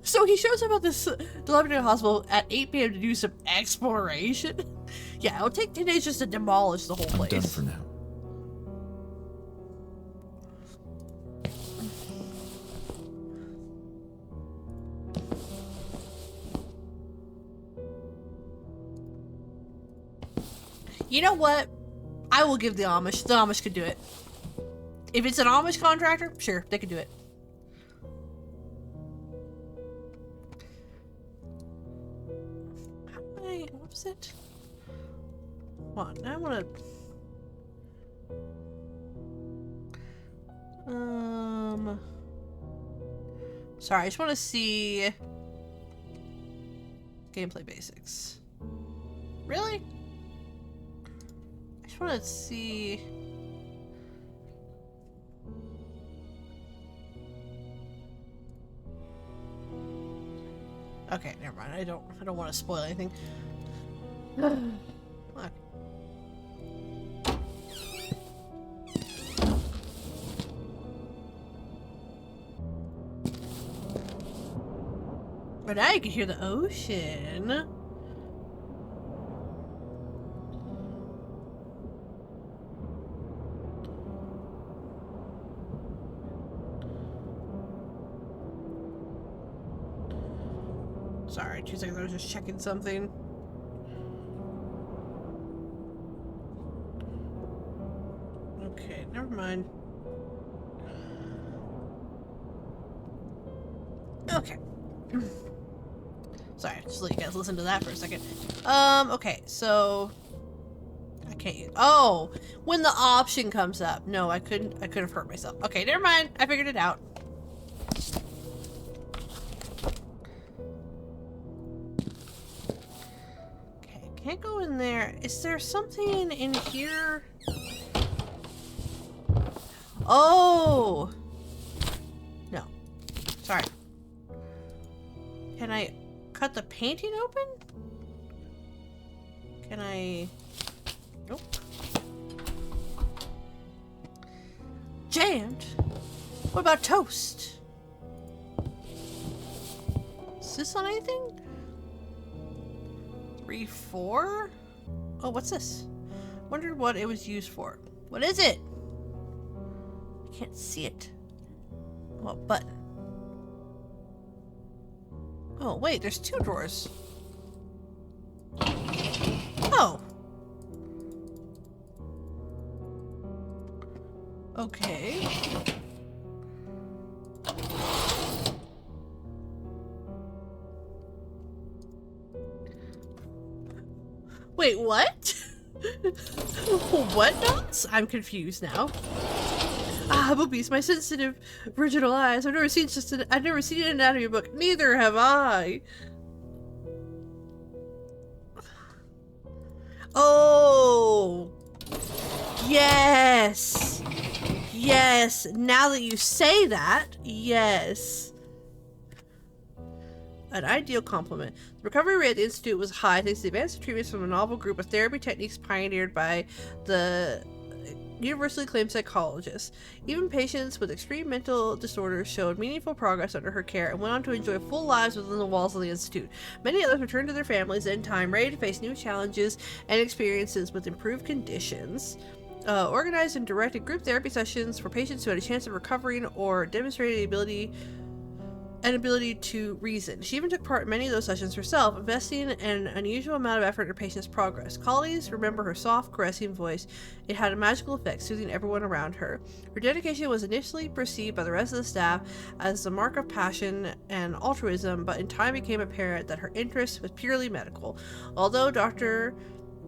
So he shows up at this dilapidated hospital at 8 p.m. to do some exploration? Yeah, it'll take 10 days just to demolish the whole I'm place. done for now. You know what? I will give the Amish. The Amish could do it. If it's an Amish contractor, sure, they could do it. What was it? Hold on, I want to... Sorry, I just want to see... Gameplay basics. Really? I just want to see... Okay, never mind. I don't want to spoil anything. Look. But now you can hear the ocean. Sorry, 2 seconds. I was just checking something. Okay, never mind. Okay. Sorry, just let you guys listen to that for a second. Okay, so I can't use. Oh, when the option comes up. No, I couldn't have hurt myself. Okay, never mind. I figured it out. Okay, can't go in there. Is there something in here? Oh! No. Sorry. Can I cut the painting open? Can I... Nope. Jammed? What about toast? Is this on anything? 3, 4? Oh, what's this? Wondered what it was used for. What is it? I can't see it. What button? Oh, wait, there's 2 drawers. Oh. Okay. Wait, what? What dots? I'm confused now. Ah, boobies, my sensitive, virginal eyes. I've never seen an anatomy book. Neither have I. Oh, yes. Yes, now that you say that, yes. An ideal complement. The recovery rate at the Institute was high thanks to advanced treatments from a novel group of therapy techniques pioneered by the universally acclaimed psychologists. Even patients with extreme mental disorders showed meaningful progress under her care and went on to enjoy full lives within the walls of the Institute. Many others returned to their families in time, ready to face new challenges and experiences with improved conditions. Organized and directed group therapy sessions for patients who had a chance of recovering or demonstrated an ability to reason. She even took part in many of those sessions herself, investing an unusual amount of effort in her patient's progress. Colleagues remember her soft, caressing voice. It had a magical effect, soothing everyone around her. Her dedication was initially perceived by the rest of the staff as a mark of passion and altruism, but in time became apparent that her interest was purely medical. Although Dr.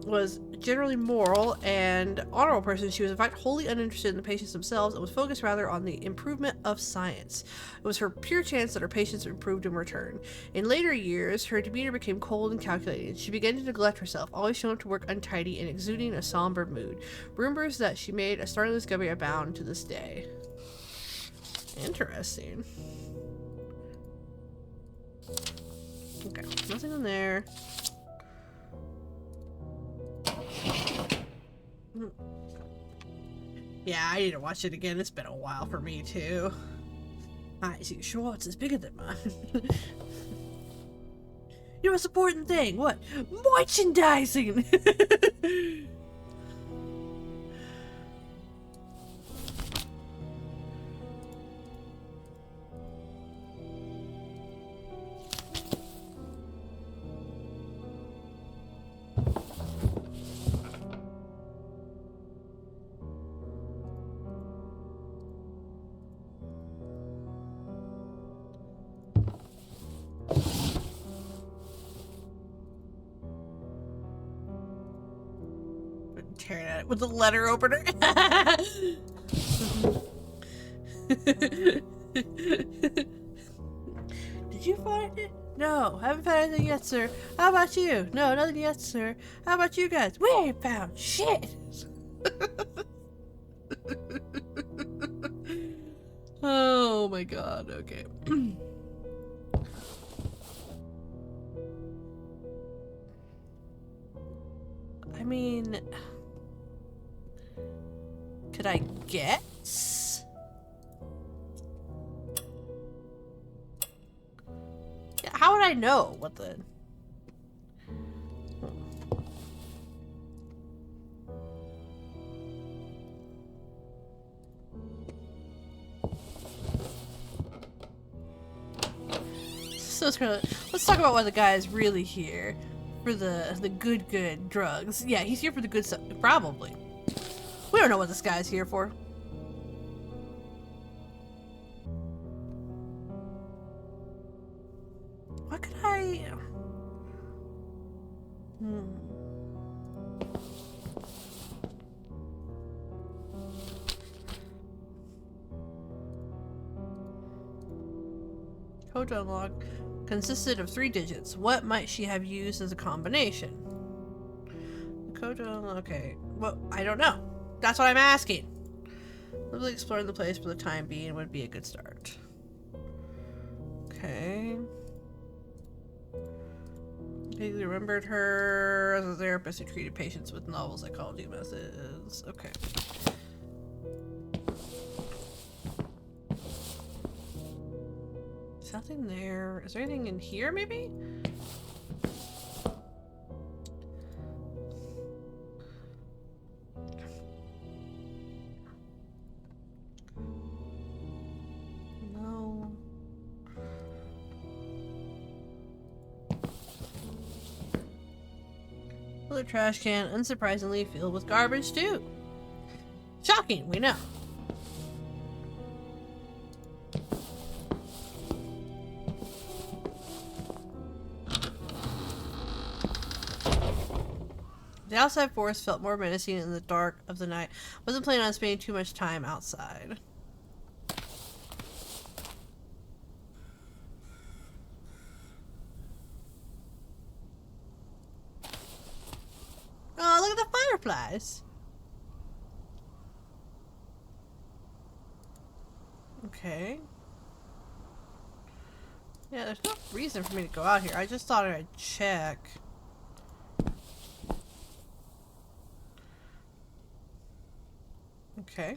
was generally moral and honorable person, she was in fact wholly uninterested in the patients themselves and was focused rather on the improvement of science. It was her pure chance that her patients improved in return. In later years, her demeanor became cold and calculating. She began to neglect herself, always shown up to work untidy and exuding a somber mood. Rumors that she made a startling discovery abound to this day. Interesting. Okay, nothing in there. Yeah, I need to watch it again. It's been a while for me too. I see Schwartz is bigger than mine. You know, most important thing. What? Merchandising. Tearing at it with the letter opener. Did you find it? No, haven't found anything yet, sir. How about you? No, nothing yet, sir. How about you guys? We ain't found shit. Oh my god, okay. I mean, could I guess? Yeah, how would I know what the... So Scarlett, let's talk about why the guy is really here. For the good drugs. Yeah, he's here for the good stuff. Probably. We don't know what this guy's here for. What could I... Code to unlock consisted of 3 digits. What might she have used as a combination? The code to unlock... Okay. Well, I don't know. That's what I'm asking. Simply exploring the place for the time being would be a good start. Okay. Vaguely remembered her as a therapist who treated patients with novel psychology methods. Okay. There's nothing there. Is there anything in here, maybe? No. Another trash can, unsurprisingly filled with garbage too. Shocking, we know. The outside forest felt more menacing in the dark of the night. Wasn't planning on spending too much time outside. Oh, look at the fireflies. Okay. Yeah, there's no reason for me to go out here. I just thought I'd check. Okay.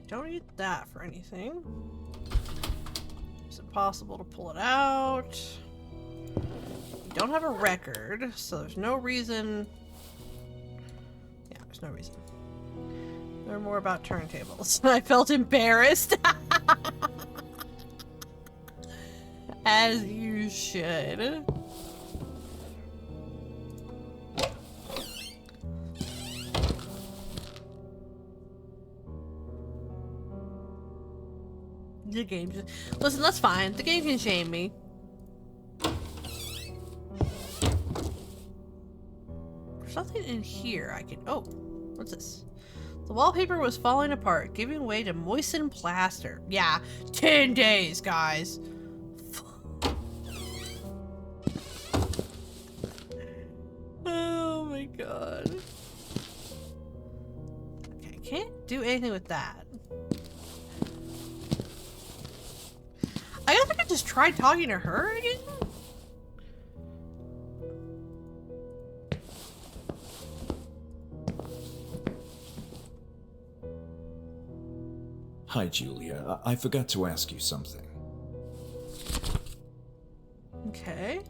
Don't need that for anything. Is it possible to pull it out? We don't have a record, so there's no reason. Yeah, there's no reason. Learn more about turntables. I felt embarrassed. As you should. The game just... Listen, that's fine. The game can shame me. There's nothing in here I can... Oh, what's this? The wallpaper was falling apart, giving way to moistened plaster. Yeah, 10 days, guys. Oh my god. Okay, I can't do anything with that. I guess I could just try talking to her again? Hi, Julia. I forgot to ask you something. Okay.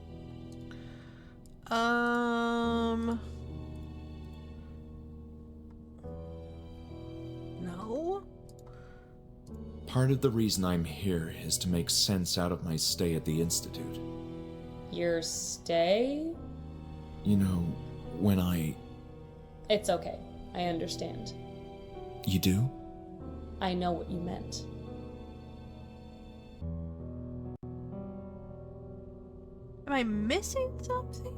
No? Part of the reason I'm here is to make sense out of my stay at the Institute. Your stay? You know, when I... It's okay. I understand. You do? I know what you meant. Am I missing something?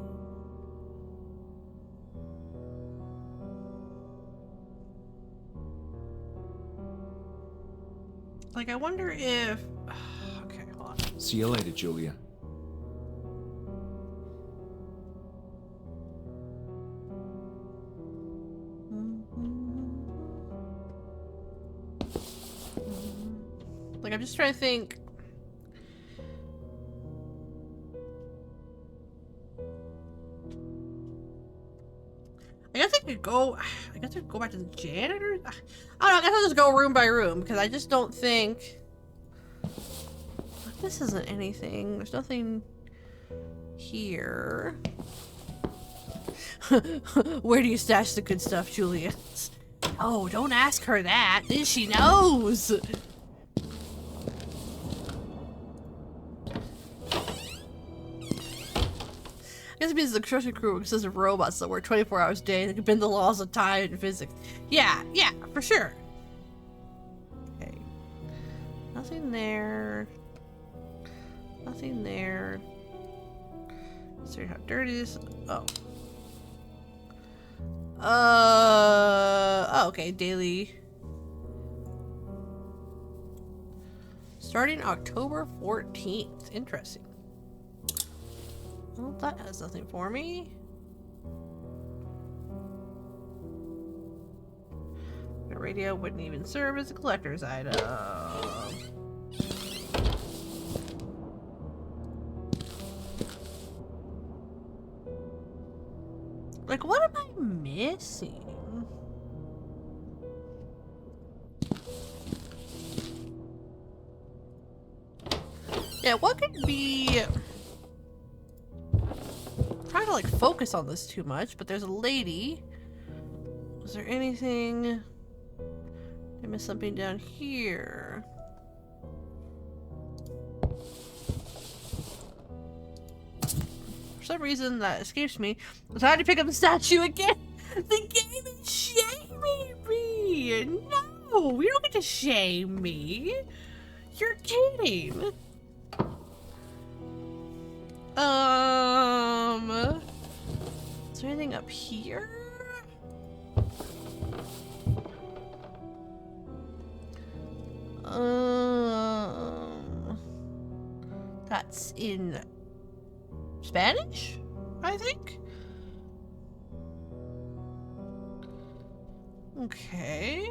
Like, I wonder if... Okay, hold on. See you later, Julia. Like, I'm just trying to think. I guess I could go. I guess I could go back to the janitor. I don't know. I guess I'll just go room by room because I just don't think. This isn't anything. There's nothing here. Where do you stash the good stuff, Julia? Oh, don't ask her that. Then she knows. I guess it means the construction crew consists of robots that work 24 hours a day that can bend the laws of time and physics. Yeah, for sure. Okay. Nothing there. Nothing there. See how dirty this. Oh. Oh, okay. Daily. Starting October 14th. Interesting. Well, that has nothing for me. The radio wouldn't even serve as a collector's item. Like, what am I missing? Yeah, what could be... I'm trying to like focus on this too much, but there's a lady. Was there anything? Did I miss something down here? some reason that escapes me. I tried to pick up the statue again. The game is shaming me. No, we don't get to shame me. You're kidding. Is there anything up here? That's in Spanish, I think. Okay.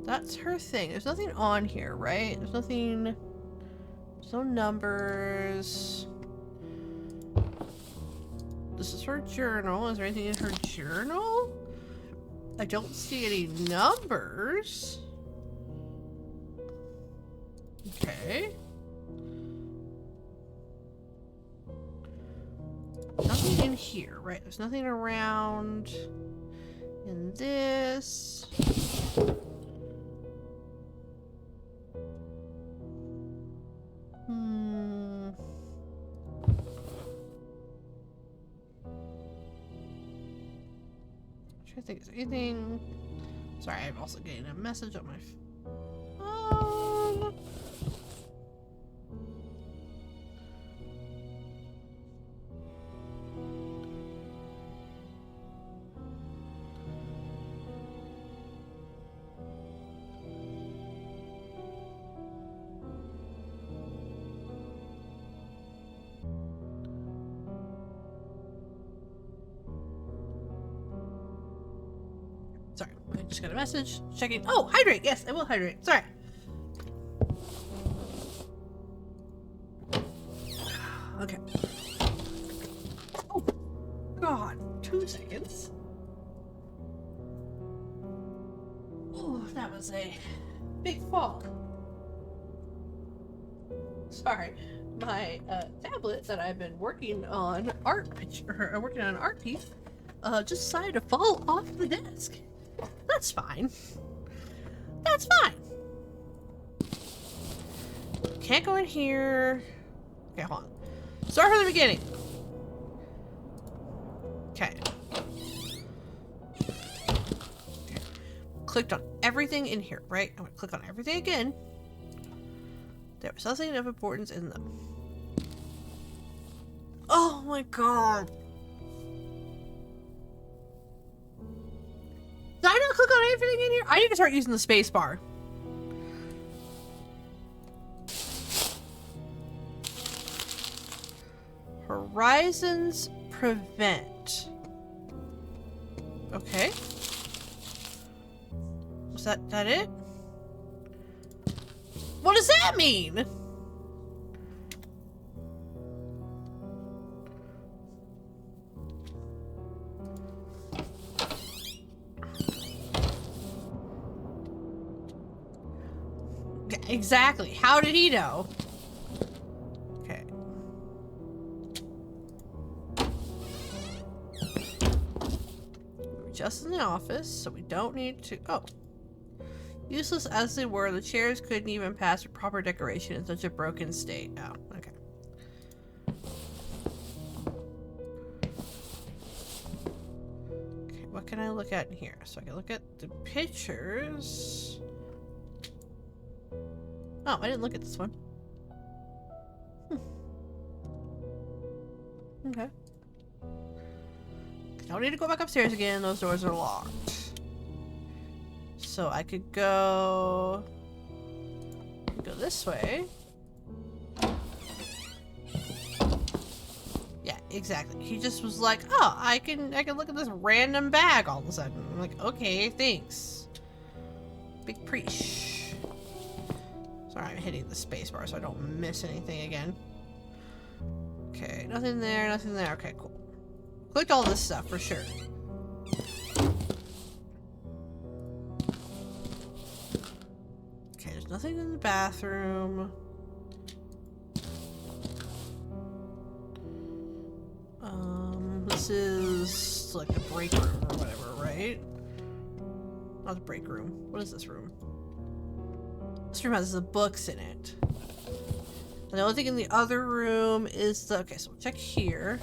That's her thing. There's nothing on here, right? There's nothing. There's no numbers. This is her journal. Is there anything in her journal? I don't see any numbers. Okay. Nothing in here, right? There's nothing around in this. I think it's anything. Sorry, I'm also getting a message on my phone. Sorry, I just got a message. Checking. Oh, hydrate. Yes, I will hydrate. Sorry. Okay. Oh, God. 2 seconds. Oh, that was a big fall. Sorry. My tablet that I've been working on working on an art piece just decided to fall off the desk. That's fine. That's fine. Can't go in here. Okay, hold on. Start from the beginning. Okay. Clicked on everything in here, right? I'm gonna click on everything again. There was nothing of importance in them. Oh my God. Did I not click on anything in here? I need to start using the space bar. Horizons prevent. Okay. Was that it? What does that mean? Exactly. How did he know? Okay. We're just in the office, so we don't need to. Oh. Useless as they were, the chairs couldn't even pass a proper decoration in such a broken state. Oh, okay. Okay, what can I look at in here? So I can look at the pictures. Oh, I didn't look at this one. Okay. Don't need to go back upstairs again. Those doors are locked. So I could go this way. Yeah, exactly. He just was like, "Oh, I can look at this random bag all of a sudden." I'm like, "Okay, thanks." Big preach. Sorry, I'm hitting the space bar so I don't miss anything again. Okay, nothing there, nothing there. Okay, cool. Clicked all this stuff for sure. Okay, there's nothing in the bathroom. This is like the break room or whatever, right? Not the break room. What is this room? This room has the books in it. The only thing in the other room is the... Okay, so we'll check here.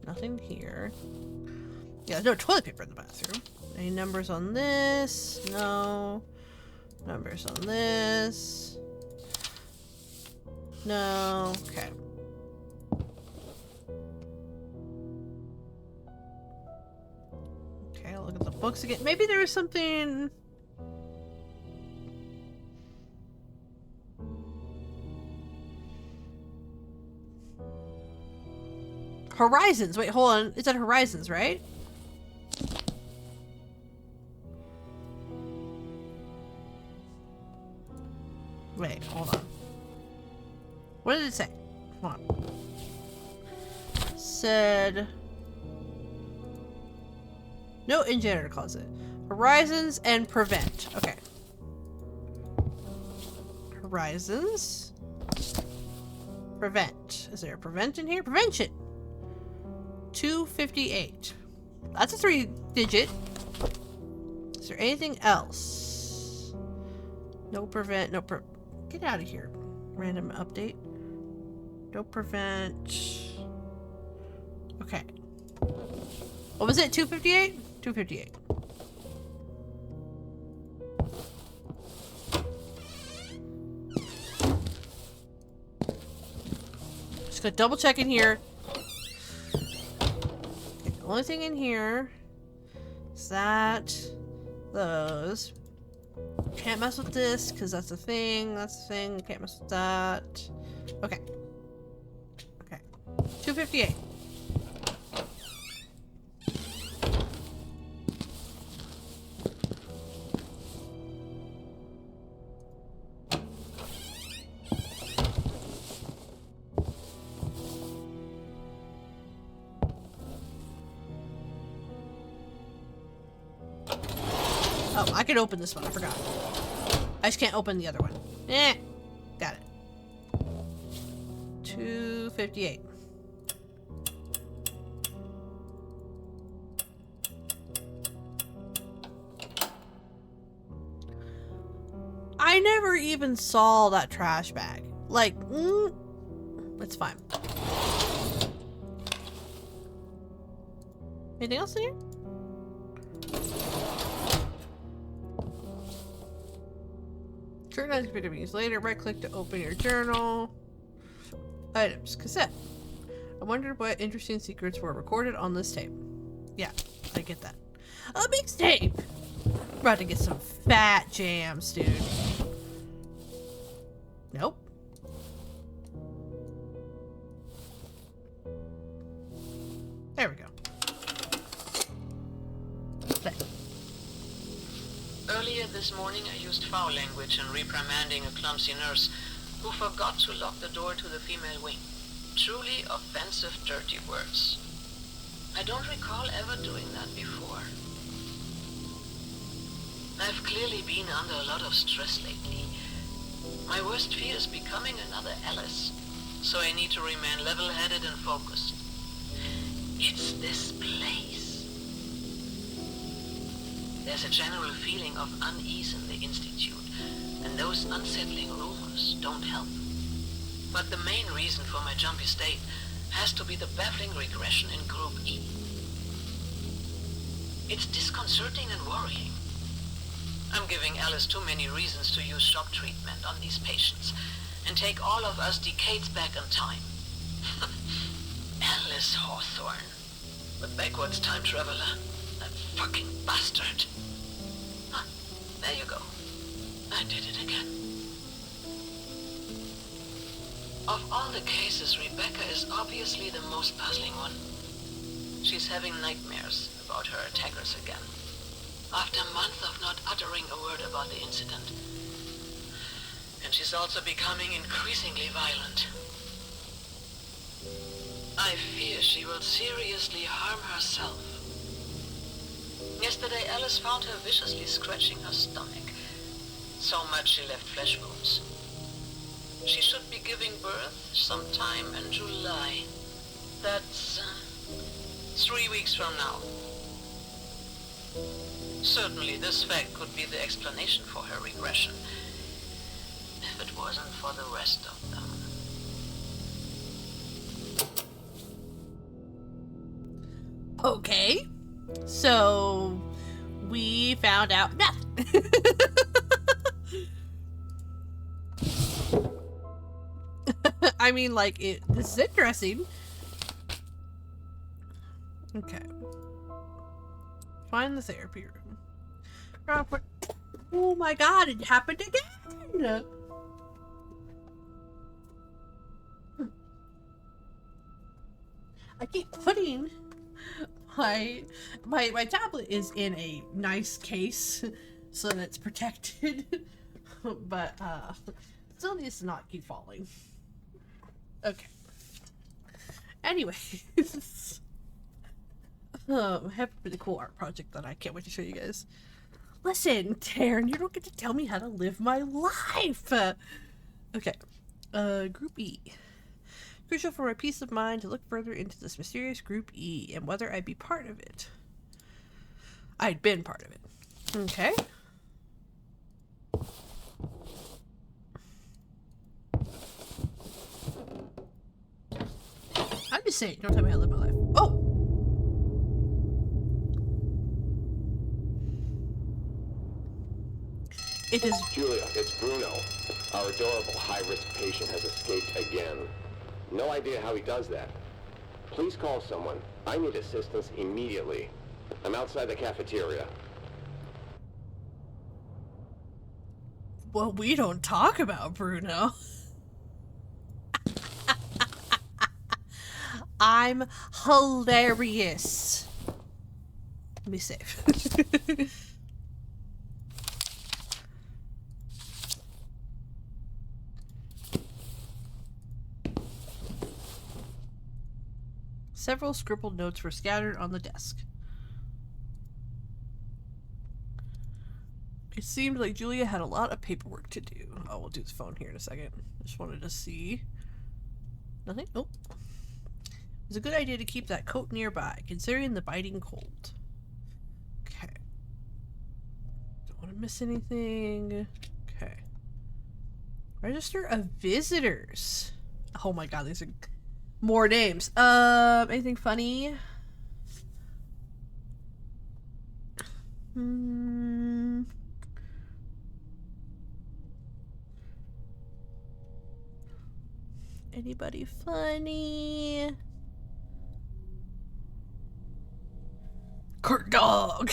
Nothing here. Yeah, there's no toilet paper in the bathroom. Any numbers on this? No. Numbers on this? No. Okay. Okay, I'll look at the books again. Maybe there was something... Horizons! Wait, hold on. It's at Horizons, right? Wait, hold on. What did it say? Come on. Said... No in janitor closet. Horizons and prevent. Okay. Horizons. Prevent. Is there a prevent in here? Prevention! 258. That's a 3-digit. Is there anything else? No prevent. No Get out of here. Random update. No prevent. Okay. What was it? 258? 258. Just gonna double check in here. The only thing in here is that those. Can't mess with this because that's a thing. That's a thing. Can't mess with that. Okay. Okay. 258. Oh, I can open this one. I forgot. I just can't open the other one. Got it. 258. I never even saw that trash bag. Like, it's fine. Anything else in here? Certain items can be used later. Right click to open your journal. Items. Cassette. I wondered what interesting secrets were recorded on this tape. Yeah, I get that. A mixtape! About to get some fat jams, dude. Nope. There we go. Play. Earlier this morning I used foul language in reprimanding a clumsy nurse who forgot to lock the door to the female wing. Truly offensive, dirty words. I don't recall ever doing that before. I've clearly been under a lot of stress lately. My worst fear is becoming another Alice, so I need to remain level-headed and focused. It's this place. There's a general feeling of unease in the Institute, and those unsettling rumors don't help. But the main reason for my jumpy state has to be the baffling regression in Group E. It's disconcerting and worrying. I'm giving Alice too many reasons to use shock treatment on these patients and take all of us decades back in time. Alice Hawthorne, the backwards time traveler. That fucking bastard. Huh, there you go. I did it again. Of all the cases, Rebecca is obviously the most puzzling one. She's having nightmares about her attackers again. After a month of not uttering a word about the incident. And she's also becoming increasingly violent. I fear she will seriously harm herself. Yesterday, Alice found her viciously scratching her stomach. So much she left flesh wounds. She should be giving birth sometime in July. That's 3 weeks from now. Certainly this fact could be the explanation for her regression. If it wasn't for the rest of them. Okay. So we found out nothing. I mean, like, this is interesting. Okay. Find the therapy room. Oh my god, it happened again! I keep putting my tablet is in a nice case so that it's protected. But still needs to not keep falling. Okay. Anyways. I have a really cool art project that I can't wait to show you guys. Listen, Taryn, you don't get to tell me how to live my life. Okay. Group E. Crucial for my peace of mind to look further into this mysterious Group E and whether I'd be part of it. I'd been part of it. Okay. I'm just saying, don't tell me how to live my life. Oh! It is... Julia, it's Bruno. Our adorable high-risk patient has escaped again. No idea how he does that. Please call someone. I need assistance immediately. I'm outside the cafeteria. Well, we don't talk about Bruno. I'm hilarious. Let me save. Several scribbled notes were scattered on the desk. It seemed like Julia had a lot of paperwork to do. Oh, we'll do the phone here in a second. Just wanted to see. Nothing? Nope. It was a good idea to keep that coat nearby, considering the biting cold. Okay. Don't want to miss anything. Okay. Register of visitors. Oh my god, these are more names. Anything funny? Anybody funny? Kurt Dog.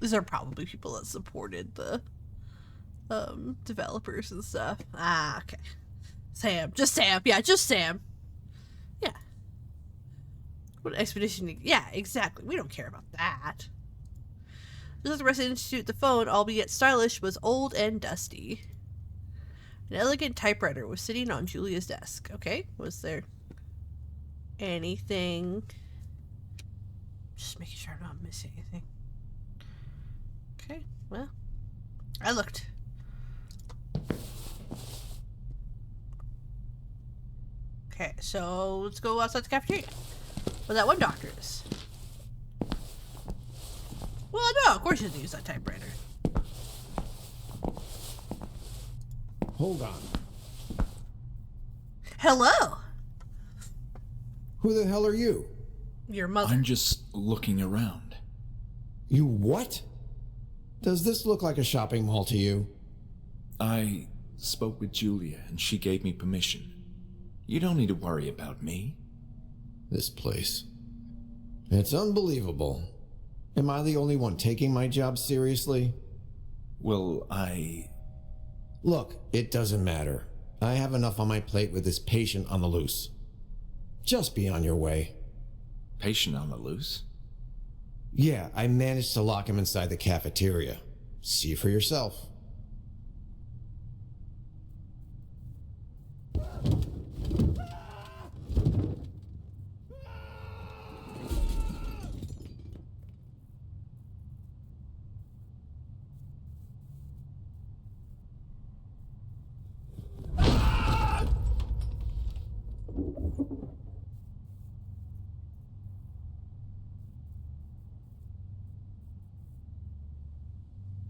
These are probably people that supported the developers and stuff. Ah, okay. Sam. Just Sam. Yeah, just Sam. Yeah. What expedition? Yeah, exactly. We don't care about that. Just like the rest of the Institute, the phone, albeit stylish, was old and dusty. An elegant typewriter was sitting on Julia's desk. Okay, was there anything? Just making sure I'm not missing anything. Okay, well, I looked. Okay, so let's go outside the cafeteria where that one doctor is. Well, no, of course you didn't use that typewriter. Hold on. Hello! Who the hell are you? Your mother. I'm just looking around. You what? Does this look like a shopping mall to you? I spoke with Julia and she gave me permission. You don't need to worry about me. This place. It's unbelievable. Am I the only one taking my job seriously? Well, Look, it doesn't matter. I have enough on my plate with this patient on the loose. Just be on your way. Patient on the loose? Yeah, I managed to lock him inside the cafeteria. See for yourself.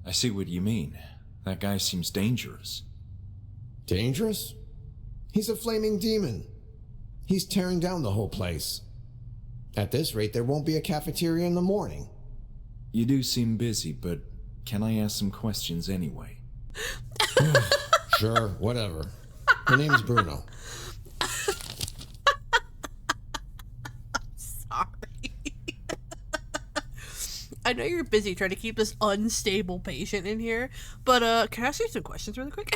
I see what you mean. That guy seems dangerous. Dangerous? He's a flaming demon. He's tearing down the whole place. At this rate, there won't be a cafeteria in the morning. You do seem busy, but can I ask some questions anyway? Sure, whatever. My name's Bruno. Sorry. I know you're busy trying to keep this unstable patient in here, but can I ask you some questions really quick?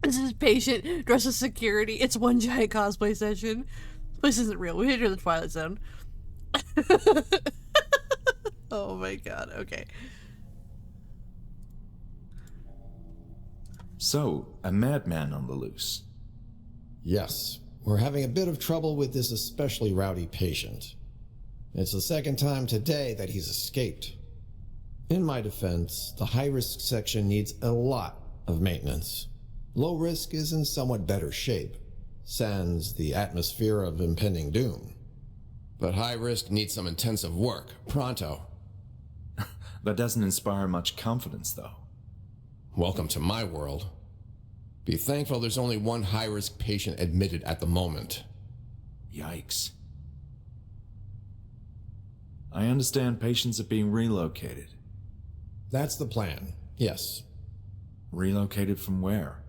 This is patient dressed as security. It's one giant cosplay session. This isn't real. We hit the Twilight Zone. Oh my god, okay. So, a madman on the loose. Yes, we're having a bit of trouble with this especially rowdy patient. It's the second time today that he's escaped. In my defense, the high-risk section needs a lot of maintenance. Low risk is in somewhat better shape, sans the atmosphere of impending doom. But high risk needs some intensive work, pronto. That doesn't inspire much confidence, though. Welcome to my world. Be thankful there's only one high-risk patient admitted at the moment. Yikes. I understand patients are being relocated. That's the plan, yes. Relocated from where?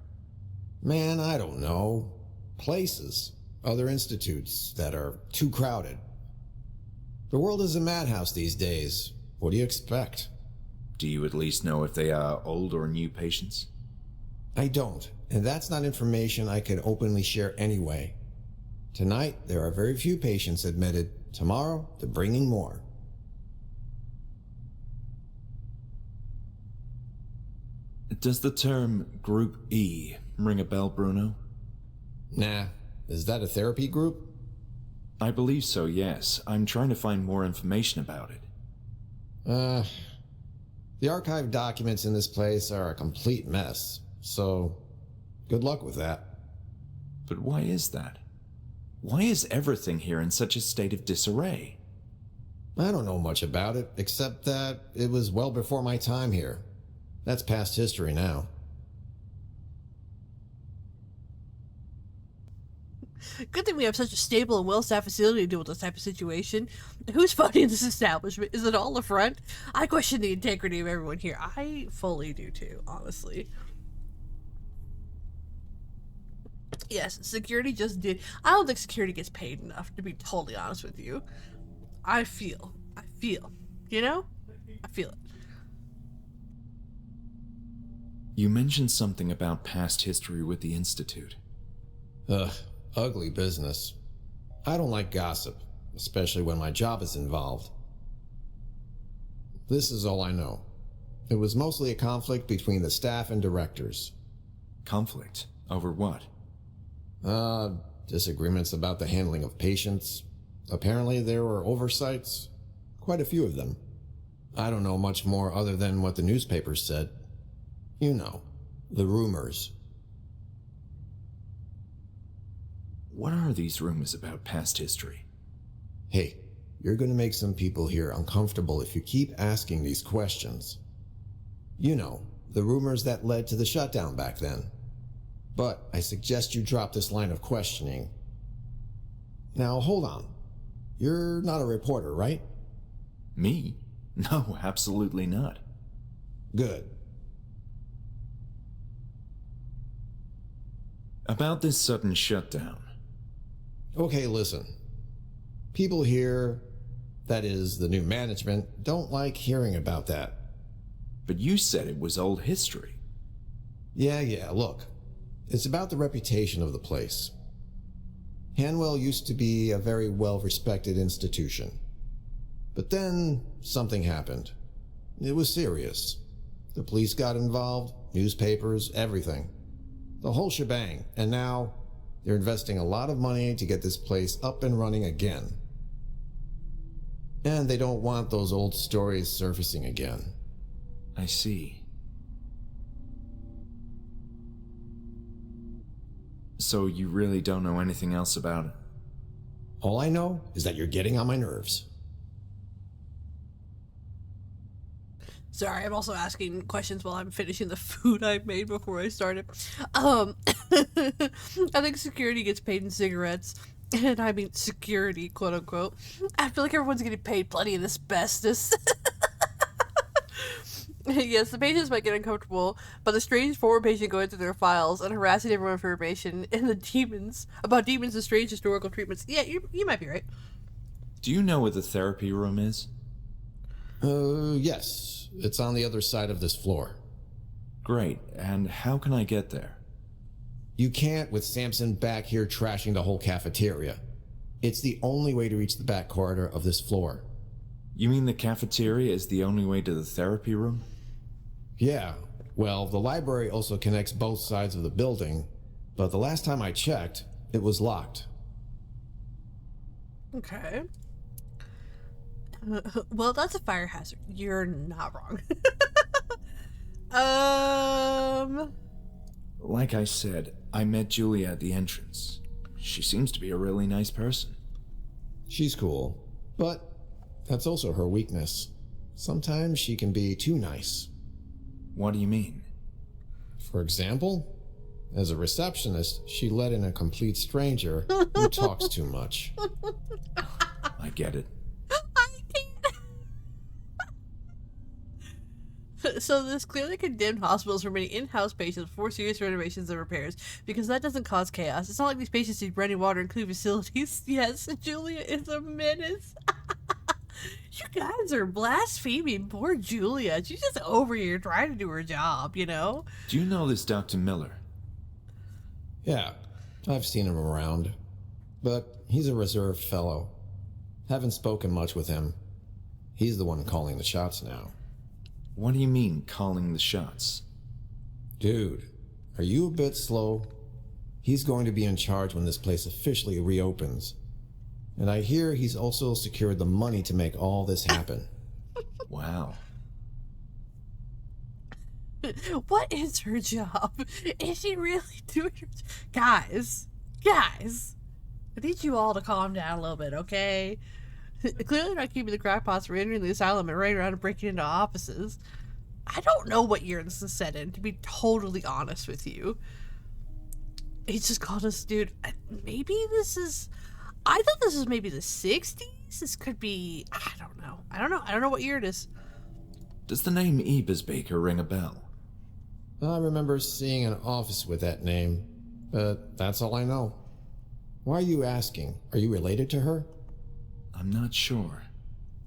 Man, I don't know. Places. Other institutes that are too crowded. The world is a madhouse these days. What do you expect? Do you at least know if they are old or new patients? I don't, and that's not information I can openly share anyway. Tonight, there are very few patients admitted. Tomorrow, they're bringing more. Does the term Group E ring a bell, Bruno? Nah, is that a therapy group? I believe so, yes. I'm trying to find more information about it. The archived documents in this place are a complete mess, so good luck with that. But why is that? Why is everything here in such a state of disarray? I don't know much about it, except that it was well before my time here. That's past history now. Good thing we have such a stable and well-staffed facility to deal with this type of situation. Who's funding this establishment? Is it all the front? I question the integrity of everyone here. I fully do too, honestly. Yes, security just did. I don't think security gets paid enough, to be totally honest with you. I feel. You know? I feel it. You mentioned something about past history with the Institute. Ugly business. I don't like gossip, especially when my job is involved. This is all I know. It was mostly a conflict between the staff and directors. Conflict? Over what? Disagreements about the handling of patients. Apparently there were oversights. Quite a few of them. I don't know much more other than what the newspapers said. You know, the rumors. What are these rumors about past history? Hey, you're gonna make some people here uncomfortable if you keep asking these questions. You know, the rumors that led to the shutdown back then. But I suggest you drop this line of questioning. Now, hold on. You're not a reporter, right? Me? No, absolutely not. Good. About this sudden shutdown. Okay, listen. People here, that is, the new management, don't like hearing about that. But you said it was old history. Yeah, look. It's about the reputation of the place. Hanwell used to be a very well-respected institution. But then, something happened. It was serious. The police got involved, newspapers, everything. The whole shebang, and now they're investing a lot of money to get this place up and running again. And they don't want those old stories surfacing again. I see. So you really don't know anything else about it? All I know is that you're getting on my nerves. Sorry, I'm also asking questions while I'm finishing the food I made before I started. I think security gets paid in cigarettes. And I mean security, quote unquote. I feel like everyone's getting paid plenty in asbestos. Yes, the patients might get uncomfortable, but the strange former patient going through their files and harassing everyone for information and the demons about demons and strange historical treatments. Yeah, you might be right. Do you know where the therapy room is? Yes. It's on the other side of this floor. Great, and how can I get there? You can't with Samson back here trashing the whole cafeteria. It's the only way to reach the back corridor of this floor. You mean the cafeteria is the only way to the therapy room? Yeah, well, the library also connects both sides of the building, but the last time I checked, it was locked. Okay. Well, that's a fire hazard. You're not wrong. Like I said, I met Julia at the entrance. She seems to be a really nice person. She's cool, but that's also her weakness. Sometimes she can be too nice. What do you mean? For example, as a receptionist, she let in a complete stranger who talks too much. I get it. So this clearly condemned hospital is permitting in-house patients for serious renovations and repairs because that doesn't cause chaos. It's not like these patients need running water and clean facilities. Yes, Julia is a menace. You guys are blaspheming poor Julia. She's just over here trying to do her job, you know? Do you know this Dr. Miller? Yeah, I've seen him around, but he's a reserved fellow. Haven't spoken much with him. He's the one calling the shots now. What do you mean, calling the shots? Dude, are you a bit slow? He's going to be in charge when this place officially reopens. And I hear he's also secured the money to make all this happen. Wow. What is her job? Is she really doing her Guys, I need you all to calm down a little bit, okay? Clearly not keeping the crackpots from entering the asylum and running around and breaking into offices. I don't know what year this is set in, to be totally honest with you. He just called us, dude. Maybe this is... I thought this was maybe the 60s? This could be... I don't know. I don't know what year it is. Does the name Ebersbaker ring a bell? I remember seeing an office with that name, but that's all I know. Why are you asking? Are you related to her? I'm not sure.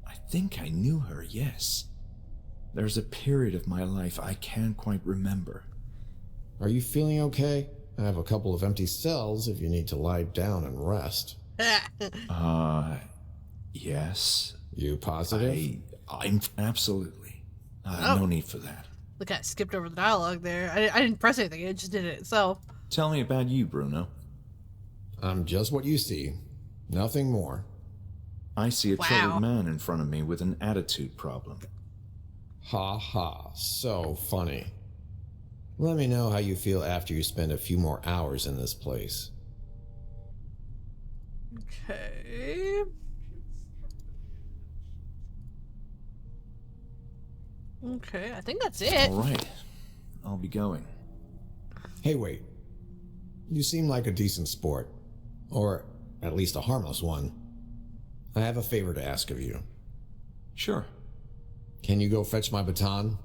I think I knew her, yes. There's a period of my life I can't quite remember. Are you feeling okay? I have a couple of empty cells if you need to lie down and rest. Yes. You positive? I'm absolutely. No need for that. Look, I skipped over the dialogue there. I didn't press anything, I just did it itself. Tell me about you, Bruno. I'm just what you see. Nothing more. I see a Wow. troubled man in front of me with an attitude problem. Ha ha, so funny. Let me know how you feel after you spend a few more hours in this place. Okay. Okay, I think that's it. All right. I'll be going. Hey, wait. You seem like a decent sport. Or at least a harmless one. I have a favor to ask of you. Sure. Can you go fetch my baton?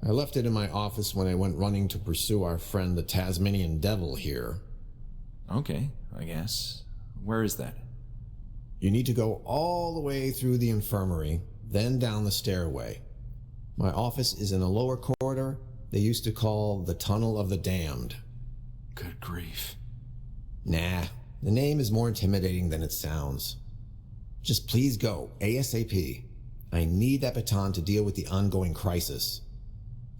I left it in my office when I went running to pursue our friend the Tasmanian Devil here. Okay, I guess. Where is that? You need to go all the way through the infirmary, then down the stairway. My office is in a lower corridor they used to call the Tunnel of the Damned. Good grief. Nah, the name is more intimidating than it sounds. Just please go, ASAP. I need that baton to deal with the ongoing crisis.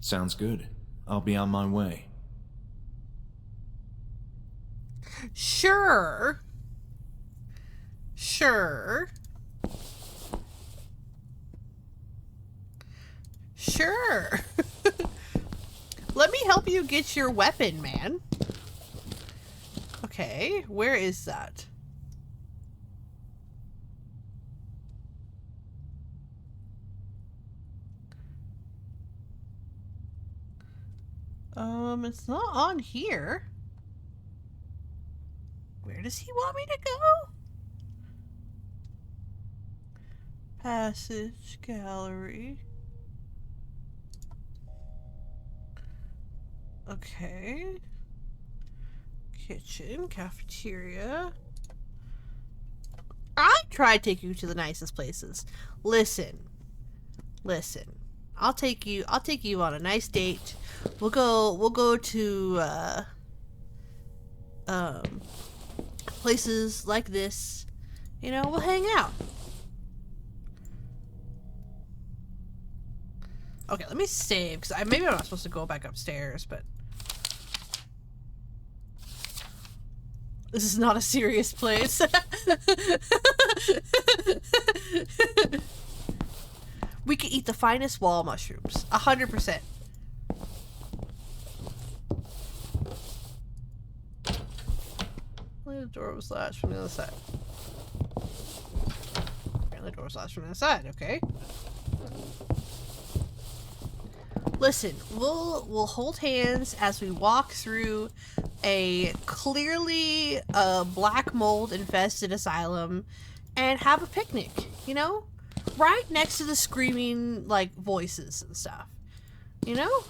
Sounds good. I'll be on my way. Sure. Sure. Sure. Let me help you get your weapon, man. Okay, where is that? It's not on here. Where does he want me to go? Passage, gallery. Okay. Kitchen, cafeteria. I try to take you to the nicest places. Listen. I'll take you on a nice date. We'll go to places like this. You know, we'll hang out. Okay, let me save, because maybe I'm not supposed to go back upstairs, but this is not a serious place. We could eat the finest wall mushrooms. 100%. The door was latched from the other side. Apparently the door was latched from the other side, okay. Listen, we'll hold hands as we walk through a clearly black mold infested asylum and have a picnic, you know? Right next to the screaming, like, voices and stuff. You know?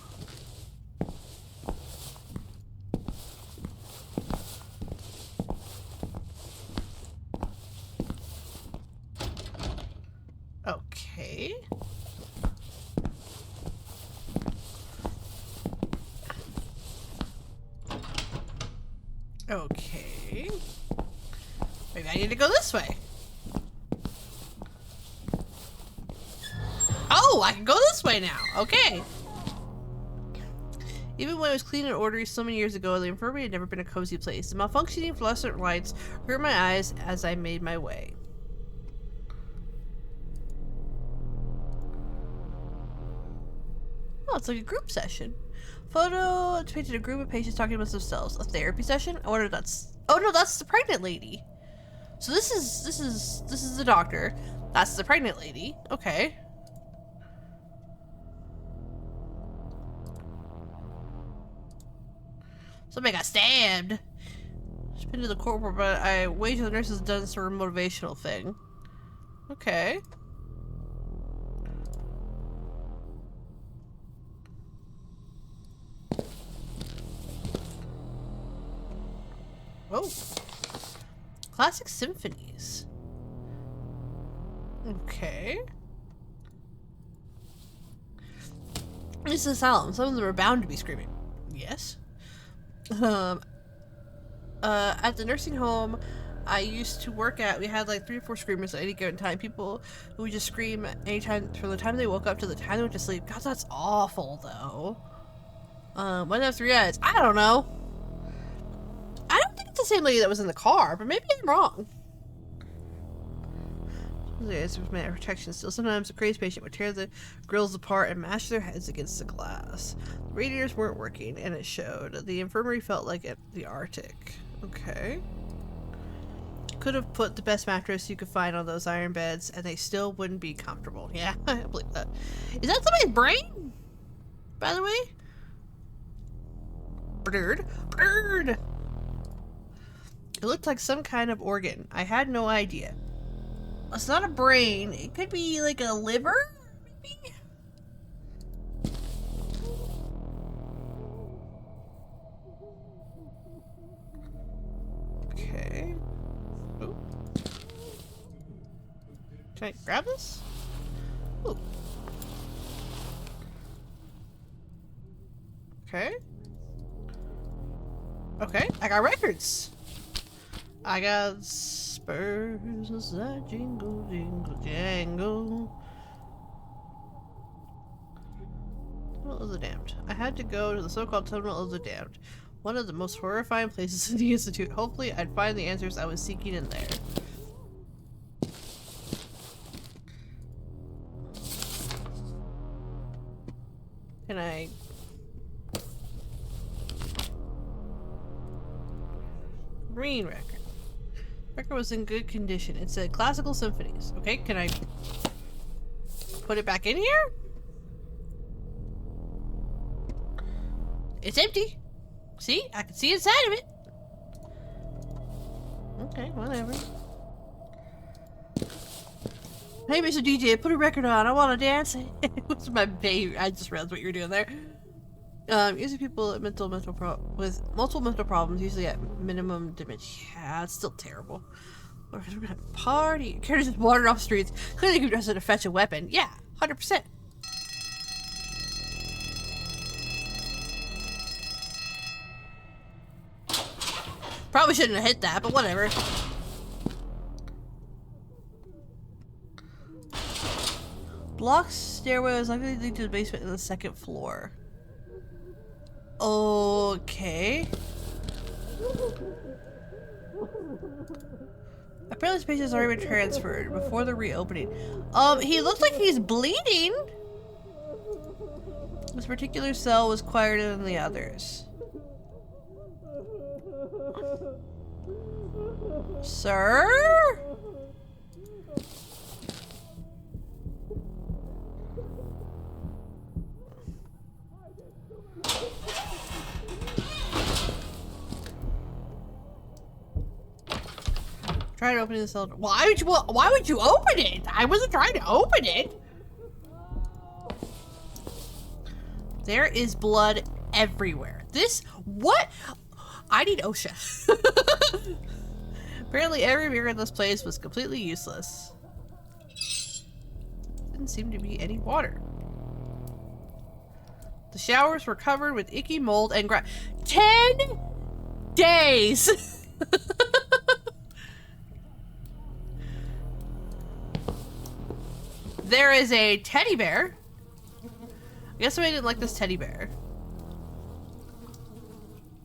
Okay. Okay. Maybe I need to go this way. Oh, I can go this way now. Okay. Even when it was clean and orderly so many years ago, the infirmary had never been a cozy place. The malfunctioning fluorescent lights hurt my eyes as I made my way. Oh, it's like a group session. Photo depicted a group of patients talking amongst themselves. A therapy session? I wonder if that's... Oh no, that's the pregnant lady. So this is the doctor. That's the pregnant lady. Okay. Somebody got stabbed. She's been to the corporal, but I wager the nurse has done some motivational thing. Okay. Oh. Classic symphonies. Okay. This is Asylum. Some of them are bound to be screaming. Yes. At the nursing home I used to work at, we had like 3 or 4 screamers at any given time. People who would just scream anytime from the time they woke up to the time they went to sleep. God, that's awful though. Why do they have 3 eyes? I don't know. I don't think it's the same lady that was in the car, but maybe I'm wrong. It's with my protection still. Sometimes a crazy patient would tear the grills apart and mash their heads against the glass. The radiators weren't working, and it showed. The infirmary felt like the Arctic. Okay. Could have put the best mattress you could find on those iron beds, and they still wouldn't be comfortable. Yeah, I believe that. Is that somebody's brain? By the way? Bird. Bird! It looked like some kind of organ. I had no idea. It's not a brain. It could be like a liver, maybe? Okay. Ooh. Can I grab this? Ooh. Okay. Okay, I got records. I got spurs that jingle, jingle, jangle. Terminal of the Damned. I had to go to the so-called Terminal of the Damned, one of the most horrifying places in the Institute. Hopefully, I'd find the answers I was seeking in there. Can I... Green record. Record was in good condition. It said classical symphonies. Okay, can I put it back in here? It's empty. See? I can see inside of it. Okay, whatever. Hey, Mr. DJ, put a record on. I want to dance. What's my baby? I just realized what you were doing there. Usually people with multiple mental problems, usually at minimum dementia. Yeah, it's still terrible. We're gonna have a party. Carries just wandered off streets. Clearly, he was to fetch a weapon. Yeah, 100%. Probably shouldn't have hit that, but whatever. Blocked stairway is likely to lead to the basement in the second floor. Okay. Apparently this patient has already been transferred before the reopening. He looks like he's bleeding. This particular cell was quieter than the others. Sir? Try to open the cell door. Why would you open it? I wasn't trying to open it. There is blood everywhere. What? I need OSHA. Apparently every mirror in this place was completely useless. Didn't seem to be any water. The showers were covered with icky mold and 10 days! There is a teddy bear. I guess somebody didn't like this teddy bear.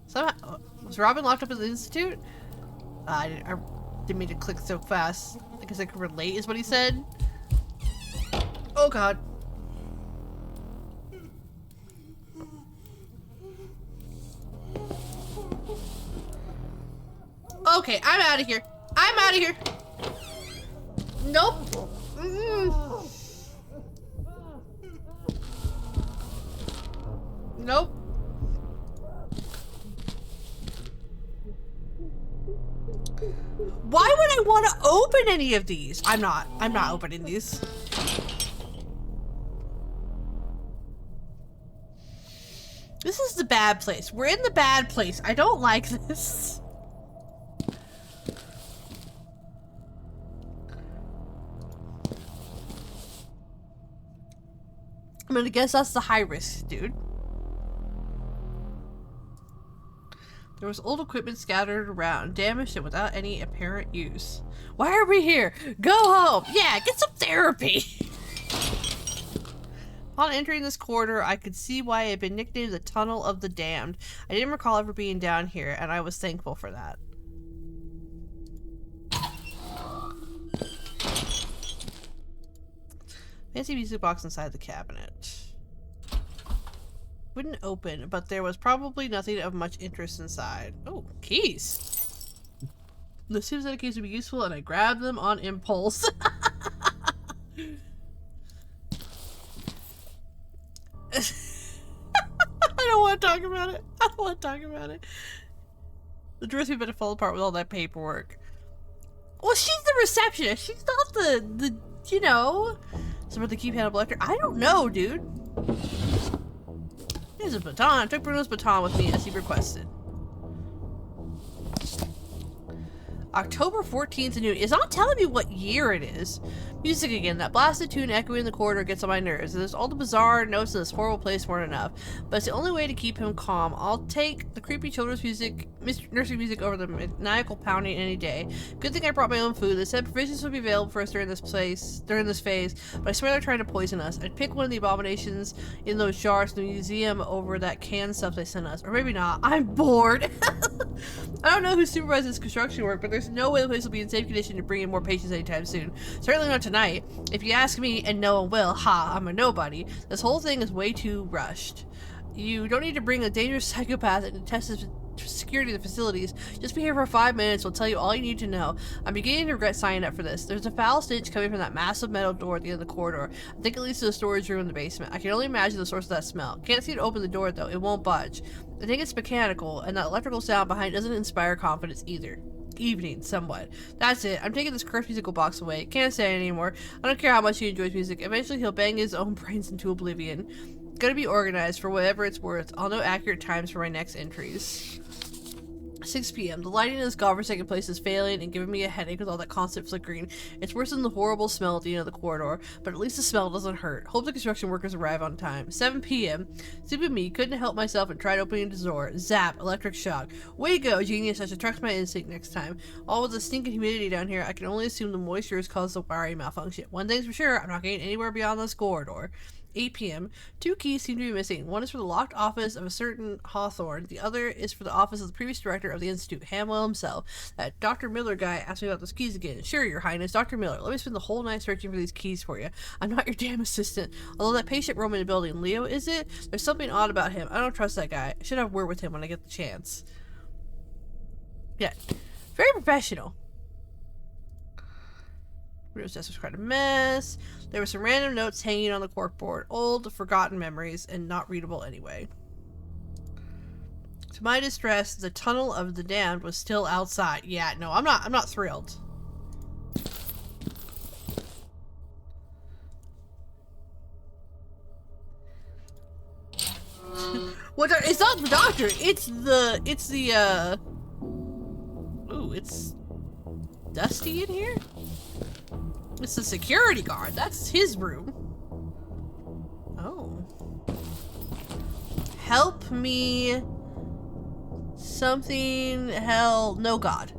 Somehow, was Robin locked up at the Institute? I didn't mean to click so fast. I guess I could relate is what he said. Oh god. Okay, I'm out of here. I'm out of here. Nope. Nope. Why would I want to open any of these? I'm not opening these. This is the bad place. We're in the bad place. I don't like this. I'm gonna guess that's the high risk, dude. There was old equipment scattered around, damaged and without any apparent use. Why are we here? Go home! Yeah, get some therapy! Upon entering this corridor, I could see why it had been nicknamed the Tunnel of the Damned. I didn't recall ever being down here, and I was thankful for that. Fancy music box inside the cabinet. Wouldn't open, but there was probably nothing of much interest inside. Oh, keys. The seems that the keys would be useful, and I grabbed them on impulse. I don't want to talk about it. I don't want to talk about it. The dress better fall apart with all that paperwork. Well, she's the receptionist. She's not the you know. Somewhere the key panel collector. I don't know, dude. Here's a baton. I took Bruno's baton with me as he requested. October 14th at noon. It's not telling me what year it is. Music again. That blasted tune echoing in the corridor gets on my nerves. There's all the bizarre notes in this horrible place weren't enough. But it's the only way to keep him calm. I'll take the creepy children's music, nursery music over the maniacal pounding any day. Good thing I brought my own food. They said provisions would be available for us during this phase. But I swear they're trying to poison us. I'd pick one of the abominations in those jars in the museum over that canned stuff they sent us. Or maybe not. I'm bored. I don't know who supervises this construction work, but there's no way the place will be in safe condition to bring in more patients anytime soon. Certainly not tonight. If you ask me, and no one will, I'm a nobody. This whole thing is way too rushed. You don't need to bring a dangerous psychopath and test the security of the facilities. Just be here for 5 minutes. We'll tell you all you need to know. I'm beginning to regret signing up for this. There's a foul stench coming from that massive metal door at the end of the corridor. I think it leads to the storage room in the basement. I can only imagine the source of that smell. Can't see it open the door though. It won't budge. I think it's mechanical, and that electrical sound behind doesn't inspire confidence either. Evening, somewhat. That's it. I'm taking this cursed musical box away. Can't say it anymore. I don't care how much he enjoys music. Eventually he'll bang his own brains into oblivion. Gotta be organized for whatever it's worth. I'll know accurate times for my next entries. 6 p.m. The lighting in this godforsaken place is failing and giving me a headache with all that constant flickering. It's worse than the horrible smell at the end of the corridor, but at least the smell doesn't hurt. Hope the construction workers arrive on time. 7 p.m. Stupid me couldn't help myself and tried opening the door. Zap! Electric shock. Way to go, genius. I should trust my instinct next time. All with the stinking humidity down here, I can only assume the moisture has caused the wiring malfunction. One thing's for sure, I'm not getting anywhere beyond this corridor. 8 p.m. 2 keys seem to be missing. One is for the locked office of a certain Hawthorne. The other is for the office of the previous director of the Institute, Hamwell himself. That Dr. Miller guy asked me about those keys again. Sure, Your Highness, Dr. Miller. Let me spend the whole night searching for these keys for you. I'm not your damn assistant. Although that patient roaming the building, Leo, is it? There's something odd about him. I don't trust that guy. I should have a word with him when I get the chance. Yeah. Very professional. Windows desk was quite a mess. There were some random notes hanging on the corkboard. Old, forgotten memories, and not readable anyway. To my distress, the tunnel of the damned was still outside. Yeah, no, I'm not thrilled. What? It's not the doctor. It's the ooh, it's dusty in here. It's the security guard. That's his room. Oh. Help me. Something. Hell. No God.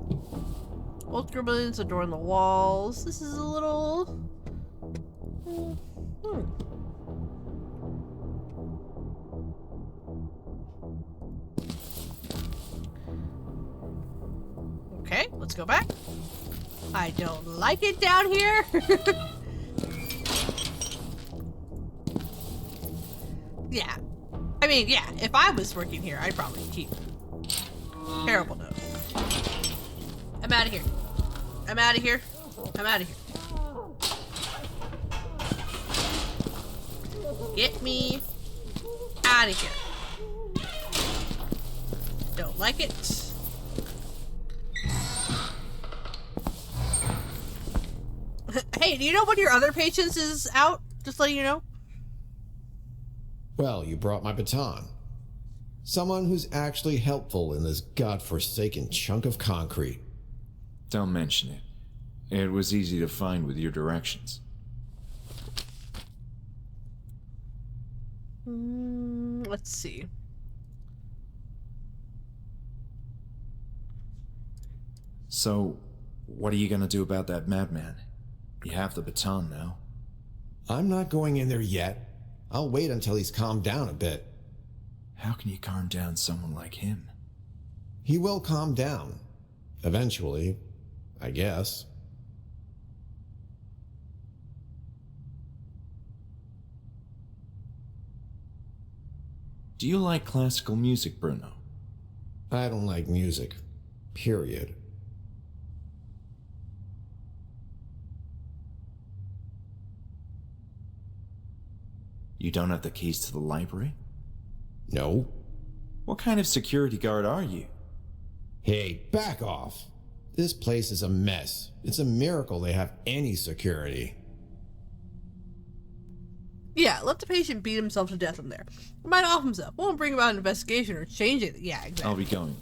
Old scribblings adorn the walls. This is a little. Okay, let's go back. I don't like it down here. Yeah. I mean, yeah, if I was working here, I'd probably keep. Terrible note. I'm out of here. I'm out of here. I'm out of here. Get me out of here. Don't like it. Hey, do you know one of your other patients is out? Just letting you know. Well, you brought my baton. Someone who's actually helpful in this godforsaken chunk of concrete. Don't mention it. It was easy to find with your directions. Let's see. So, what are you gonna do about that madman? You have the baton now. I'm not going in there yet. I'll wait until he's calmed down a bit. How can you calm down someone like him? He will calm down. Eventually, I guess. Do you like classical music, Bruno? I don't like music. Period. You don't have the keys to the library? No. What kind of security guard are you? Hey, back off. This place is a mess. It's a miracle they have any security. Yeah, let the patient beat himself to death in there. He might off himself. Won't bring about an investigation or change it. Yeah, exactly. I'll be going.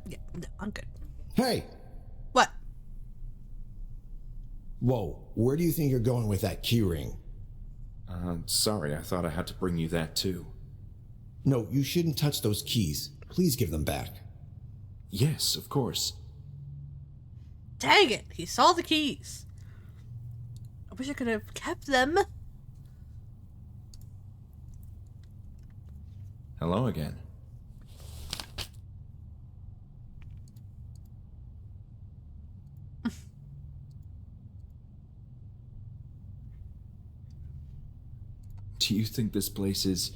Yeah, no, I'm good. Hey! What? Whoa, where do you think you're going with that keyring? Sorry, I thought I had to bring you that too. No, you shouldn't touch those keys. Please give them back. Yes, of course. Dang it, he saw the keys. I wish I could have kept them. Hello again. Do you think this place is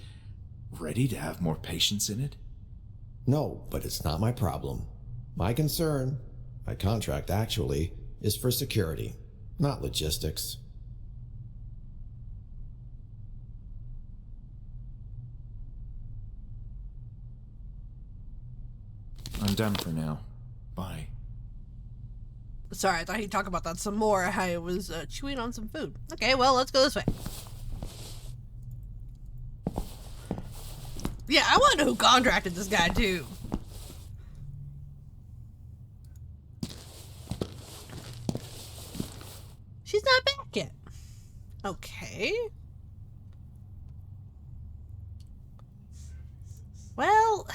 ready to have more patients in it? No, but it's not my problem. My concern, my contract actually, is for security, not logistics. I'm done for now. Bye. Sorry, I thought he'd talk about that some more. I was chewing on some food. Okay, well, let's go this way. Yeah, I want to know who contracted this guy, too. She's not back yet. Okay. Well...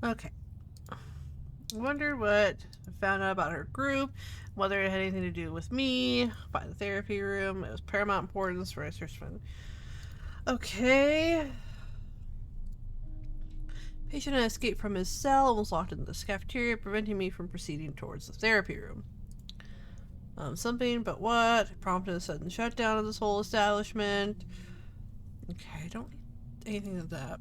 Okay. I wonder what I found out about her group, whether it had anything to do with me, by the therapy room. It was paramount importance for a search fund. Okay. Patient had escaped from his cell and was locked in the cafeteria, preventing me from proceeding towards the therapy room. Something, but what? Prompted a sudden shutdown of this whole establishment. Okay, I don't need anything of that.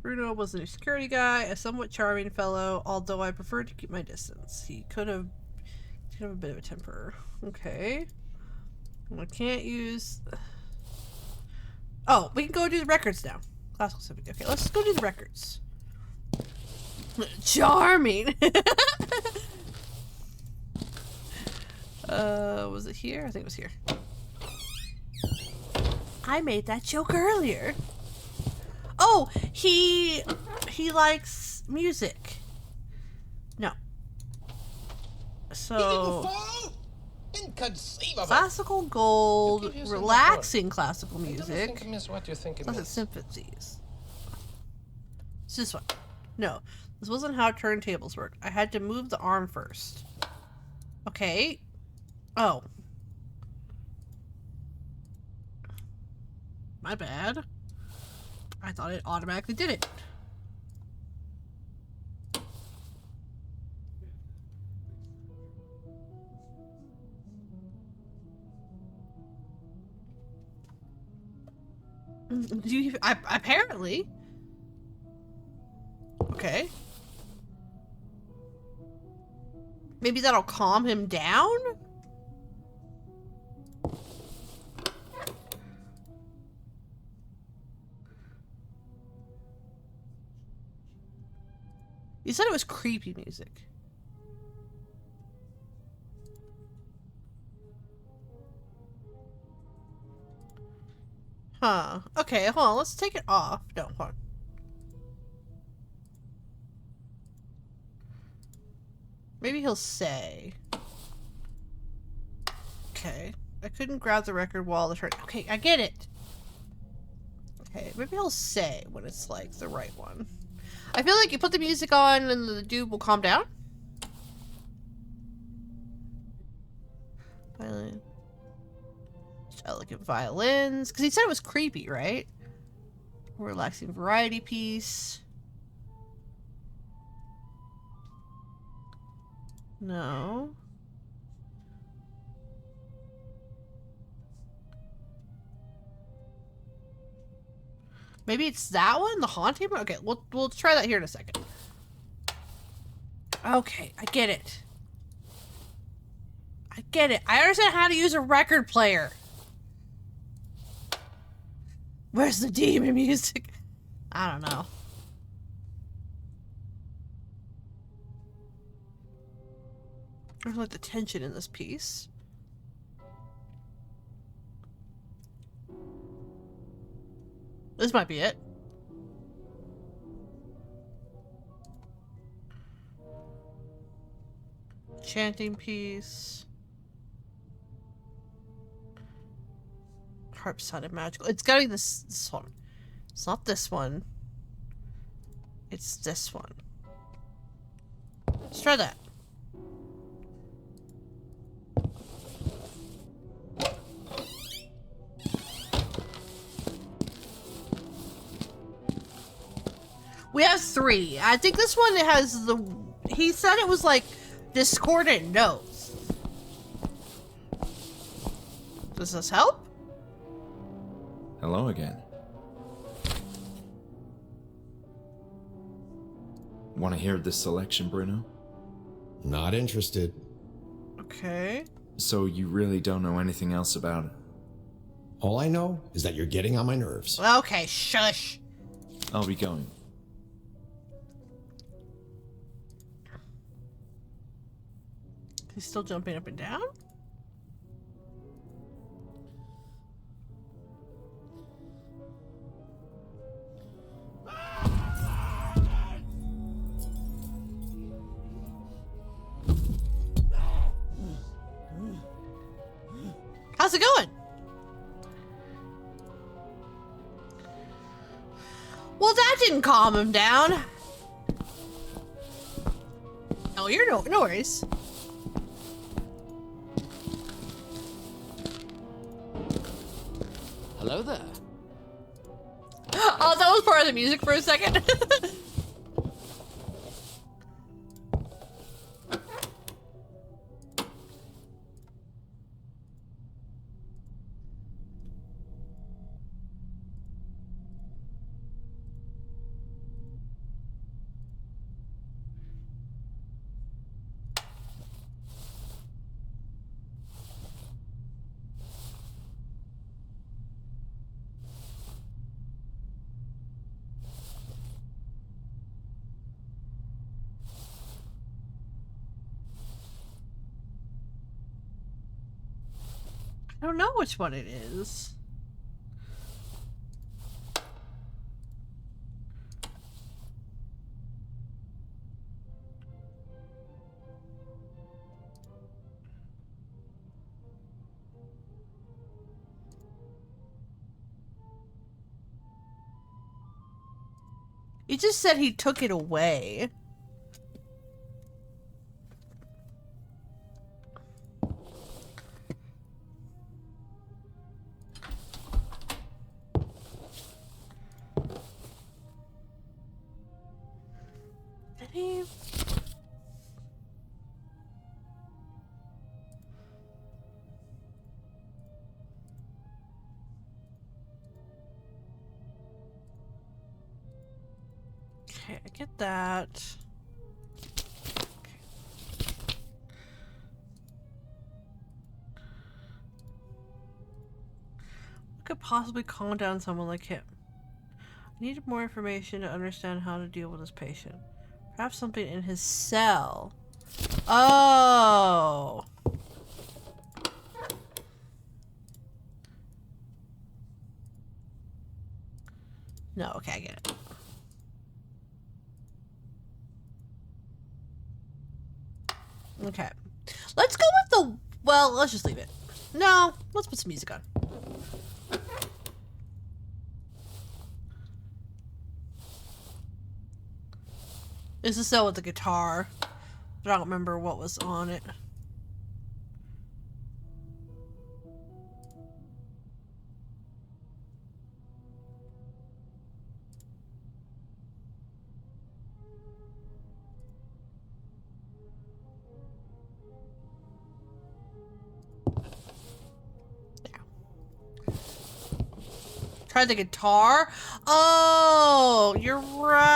Bruno was a new security guy, a somewhat charming fellow, although I preferred to keep my distance. He could have a bit of a temper. Okay. I can't use... Oh, we can go do the records now. Classical symphony. Okay, let's go do the records. Charming! Was it here? I think it was here. I made that joke earlier. Oh, he likes music. No. So inconceivable. Classical gold, relaxing classical music. What you think it Classic is. symphonies. It's this one. No, this wasn't how turntables worked. I had to move the arm first. Okay. Oh. My bad. I thought it automatically did it. Apparently. Okay. Maybe that'll calm him down? You said it was creepy music. Huh. Okay, hold on. Let's take it off. No, hold on. Maybe he'll say. Okay. I couldn't grab the record while the turn. Okay, I get it. Okay, maybe he'll say when it's like the right one. I feel like you put the music on and the dude will calm down. Violin. Elegant violins. Because he said it was creepy, right? Relaxing variety piece. No. Maybe it's that one? The haunting one? Okay, we'll try that here in a second. Okay, I get it. I get it. I understand how to use a record player. Where's the demon music? I don't know. I like the tension in this piece. This might be it. Chanting piece. Harp sounded magical. It's gotta be this one. It's not this one. It's this one. Let's try that. We have 3. I think this one has the... He said it was like discordant notes. Does this help? Hello again. Want to hear this selection, Bruno? Not interested. Okay. So you really don't know anything else about All I know is that you're getting on my nerves. Okay, shush. I'll be going. He's still jumping up and down? How's it going? Well, that didn't calm him down. Oh, you're no worries. Hello there. Oh, that was part of the music for a second. I don't know which one it is. He just said he took it away. Did he? Okay, I get that. What could possibly calm down someone like him? I needed more information to understand how to deal with this patient. Perhaps something in his cell. Oh. No, okay, I get it. Okay. Let's go with the... Well, let's just leave it. No, let's put some music on. It's a cell with the guitar. But I don't remember what was on it. Try the guitar? Oh, you're right.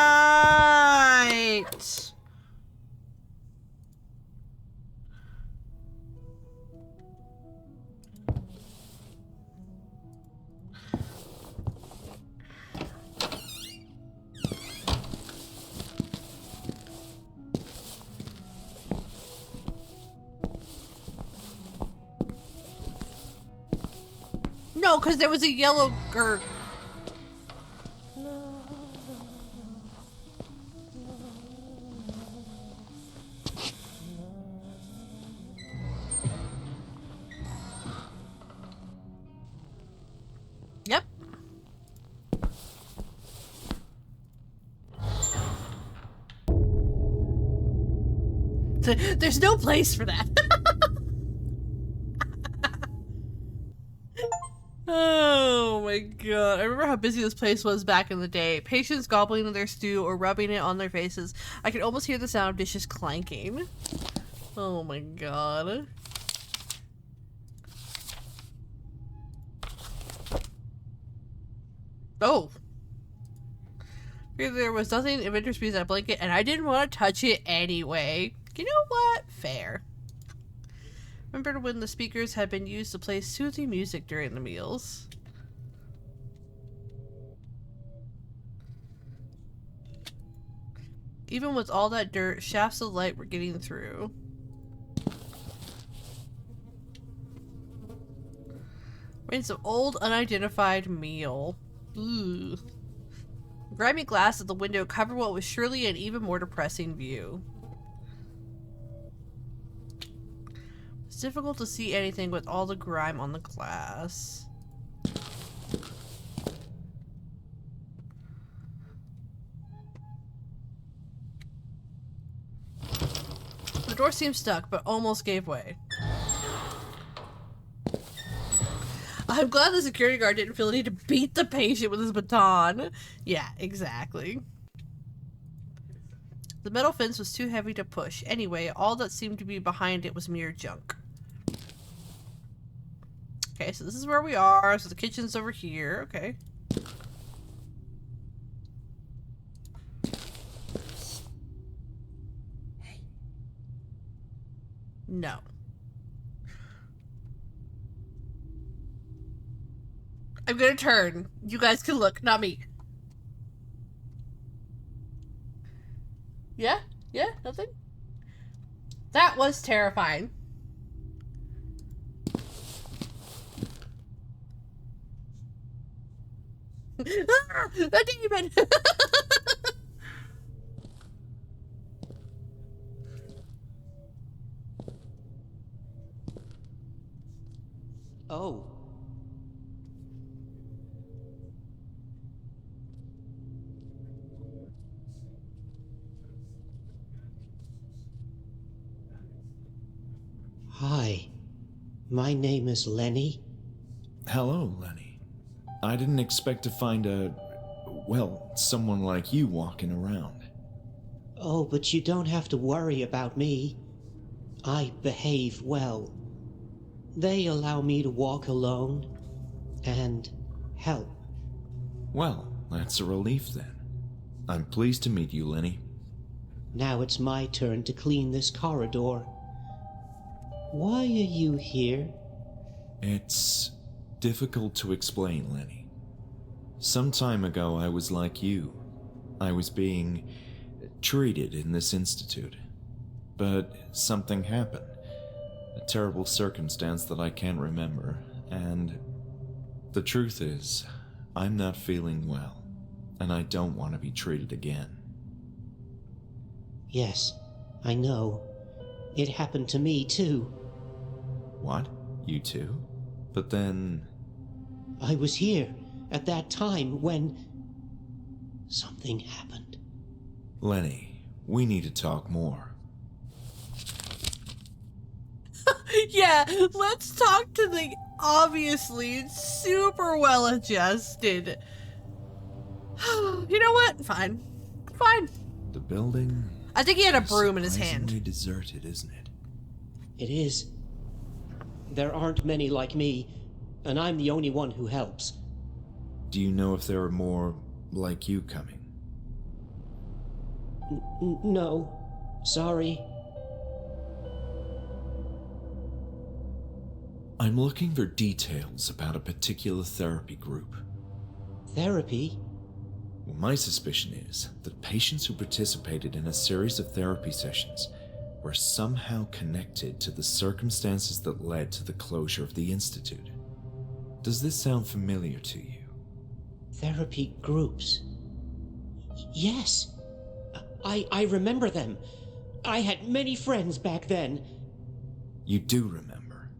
No, because there was a yellow girl. Yep. So, there's no place for that. Oh my god. I remember how busy this place was back in the day. Patients gobbling their stew or rubbing it on their faces. I could almost hear the sound of dishes clanking. Oh my god. Oh. There was nothing of interest besides that blanket, and I didn't want to touch it anyway. You know what? Fair. Remember when the speakers had been used to play soothing music during the meals? Even with all that dirt, shafts of light were getting through. Remains of old, unidentified meal. Ooh. Grimy glass at the window covered what was surely an even more depressing view. It's difficult to see anything with all the grime on the glass. The door seemed stuck, but almost gave way. I'm glad the security guard didn't feel the need to beat the patient with his baton. Yeah, exactly. The metal fence was too heavy to push. Anyway, all that seemed to be behind it was mere junk. Okay, so this is where we are. So the kitchen's over here. Okay. No. I'm gonna turn. You guys can look, not me. Yeah? Yeah? Nothing? That was terrifying. Ah, a demon! Oh. Hi. My name is Lenny. Hello, Lenny. I didn't expect to find someone like you walking around. Oh, but you don't have to worry about me. I behave well. They allow me to walk alone and help. Well, that's a relief then. I'm pleased to meet you, Lenny. Now it's my turn to clean this corridor. Why are you here? It's difficult to explain, Lenny. Some time ago, I was like you. I was being treated in this institute. But something happened. A terrible circumstance that I can't remember, and the truth is, I'm not feeling well, and I don't want to be treated again. Yes, I know. It happened to me, too. What? You too? But then... I was here at that time when something happened. Lenny, we need to talk more. Yeah, let's talk to the obviously super well adjusted. You know what? Fine. Fine. The building... I think he had a is broom in his surprisingly hand. deserted, isn't it? It is. There aren't many like me, and I'm the only one who helps. Do you know if there are more like you coming? No. Sorry. I'm looking for details about a particular therapy group. Therapy? Well, my suspicion is that patients who participated in a series of therapy sessions were somehow connected to the circumstances that led to the closure of the Institute. Does this sound familiar to you? Therapy groups? Yes. I remember them. I had many friends back then. You do remember?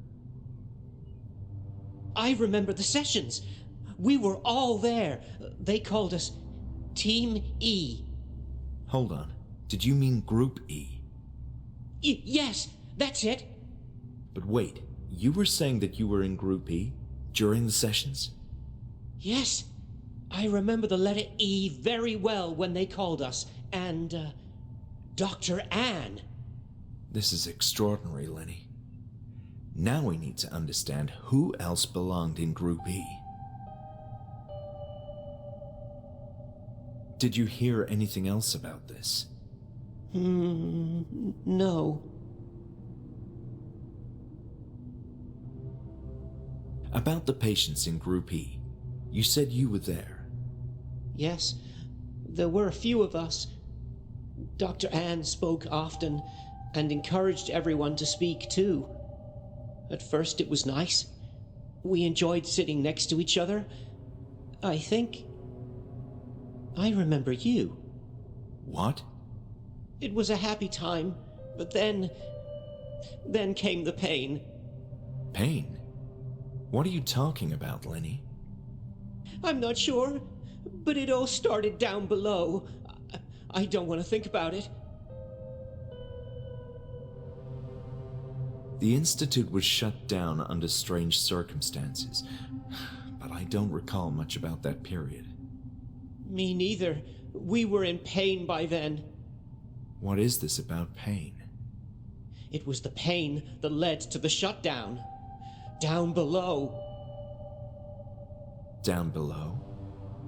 I remember the sessions. We were all there. They called us Team E. Hold on. Did you mean Group E? Yes, that's it. But wait, you were saying that you were in Group E during the sessions? Yes. I remember the letter E very well when they called us. And, Dr. Anne. This is extraordinary, Lenny. Now we need to understand who else belonged in Group E. Did you hear anything else about this? No. About the patients in Group E. You said you were there. Yes, there were a few of us. Dr. Ann spoke often and encouraged everyone to speak too. At first it was nice. We enjoyed sitting next to each other. I think I remember you. What? It was a happy time, but then came the pain. Pain? What are you talking about, Lenny? I'm not sure, but it all started down below. I don't want to think about it. The Institute was shut down under strange circumstances, but I don't recall much about that period. Me neither. We were in pain by then. What is this about pain? It was the pain that led to the shutdown. Down below. Down below?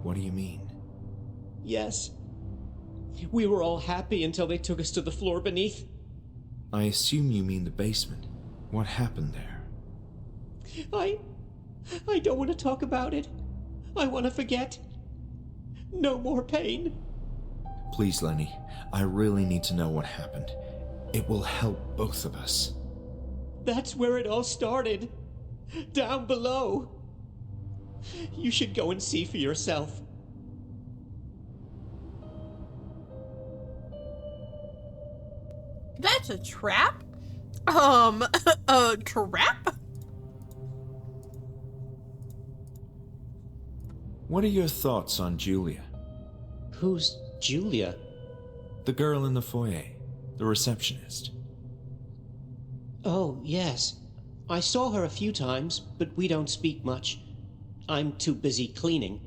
What do you mean? Yes. We were all happy until they took us to the floor beneath. I assume you mean the basement. What happened there? I don't want to talk about it. I want to forget. No more pain. Please, Lenny, I really need to know what happened. It will help both of us. That's where it all started. Down below. You should go and see for yourself. That's a trap? A trap? What are your thoughts on Julia? Who's Julia? The girl in the foyer, the receptionist. Oh, yes. I saw her a few times, but we don't speak much. I'm too busy cleaning.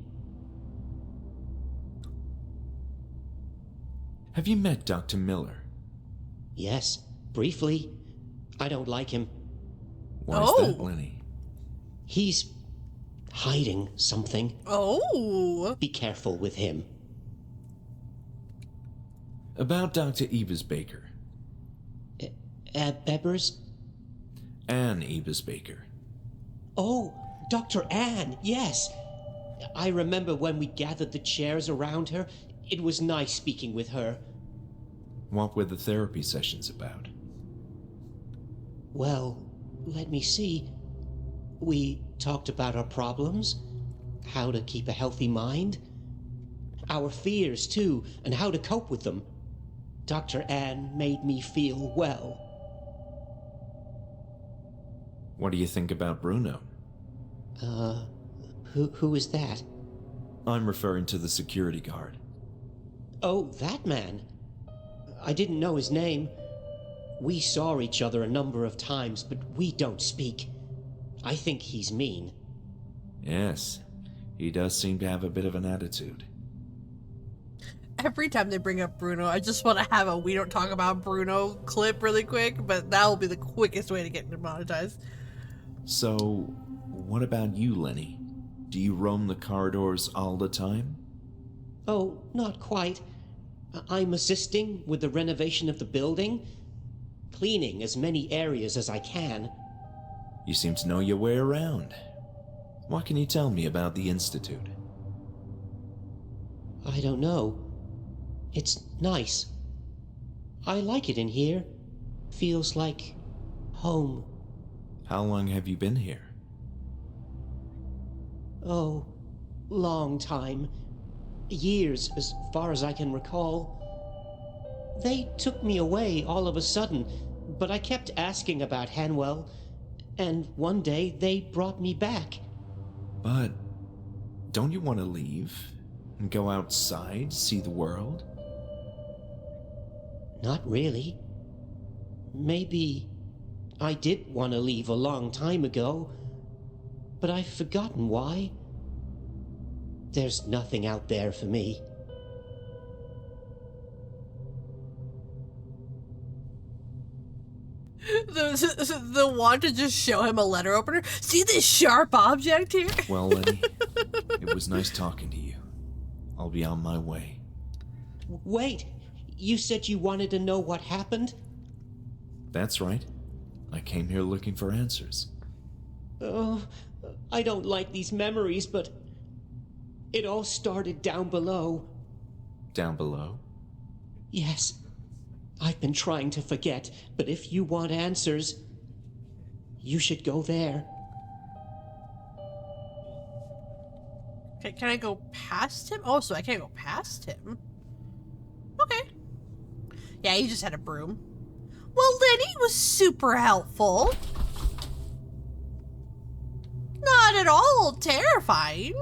Have you met Dr. Miller? Yes, briefly. I don't like him. Why is that, Lenny? He's hiding something. Oh. Be careful with him. About Dr. Ebers-Baker. Bebbers? Ann Ebers-Baker. Oh, Dr. Ann, yes. I remember when we gathered the chairs around her. It was nice speaking with her. What were the therapy sessions about? Well, let me see. We talked about our problems, how to keep a healthy mind, our fears too, and how to cope with them. Dr. Ann made me feel well. What do you think about Bruno? Who is that? I'm referring to the security guard. Oh, that man. I didn't know his name. We saw each other a number of times, but we don't speak. I think he's mean. Yes, he does seem to have a bit of an attitude. Every time they bring up Bruno, I just want to have a "we don't talk about Bruno" clip really quick, but that will be the quickest way to get demonetized. So, what about you, Lenny? Do you roam the corridors all the time? Oh, not quite. I'm assisting with the renovation of the building, cleaning as many areas as I can. You seem to know your way around. What can you tell me about the Institute? I don't know. It's nice. I like it in here. Feels like home. How long have you been here? Oh, long time. Years, as far as I can recall. They took me away all of a sudden, but I kept asking about Hanwell, and one day they brought me back. But don't you want to leave and go outside, see the world? Not really. Maybe I did want to leave a long time ago, but I've forgotten why. There's nothing out there for me. The want to just show him a letter opener. See this sharp object here? Well, Lenny, it was nice talking to you. I'll be on my way. Wait, you said you wanted to know what happened? That's right. I came here looking for answers. Oh, I don't like these memories, but it all started down below. Down below? Yes. I've been trying to forget, but if you want answers, you should go there. Okay, can I go past him? Oh, so I can't go past him. Okay. Yeah, he just had a broom. Well, Lenny was super helpful. Not at all terrifying.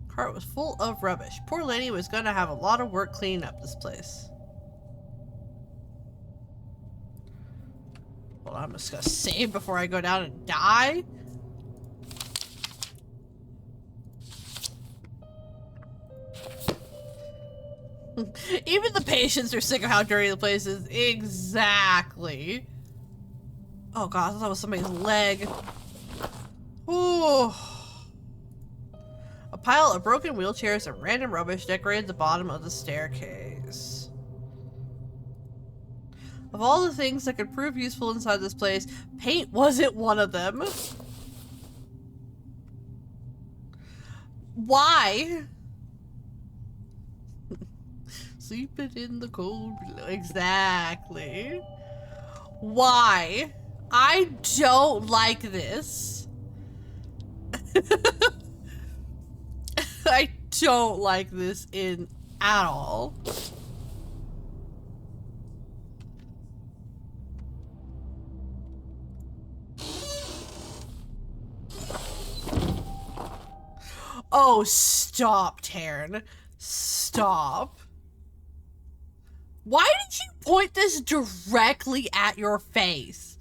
Cart was full of rubbish. Poor Lenny was gonna have a lot of work cleaning up this place. Hold on, I'm just gonna save before I go down and die. Even the patients are sick of how dirty the place is. Exactly. Oh god, I thought that was somebody's leg. Ooh. A pile of broken wheelchairs and random rubbish decorated the bottom of the staircase. Of all the things that could prove useful inside this place, paint wasn't one of them. Why? Sleeping in the cold below. Exactly. Why? I don't like this. I don't like this at all. Oh, stop, Taryn. Stop. Why did you point this directly at your face?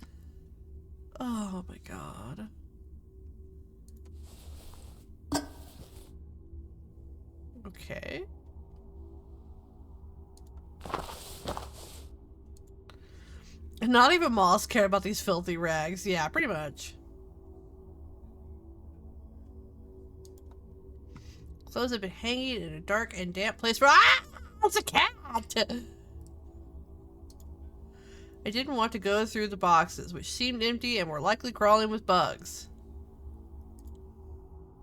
Oh my god. Okay. And not even moths care about these filthy rags. Yeah, pretty much. Clothes have been hanging in a dark and damp place for— ah! It's a cat! I didn't want to go through the boxes, which seemed empty and were likely crawling with bugs.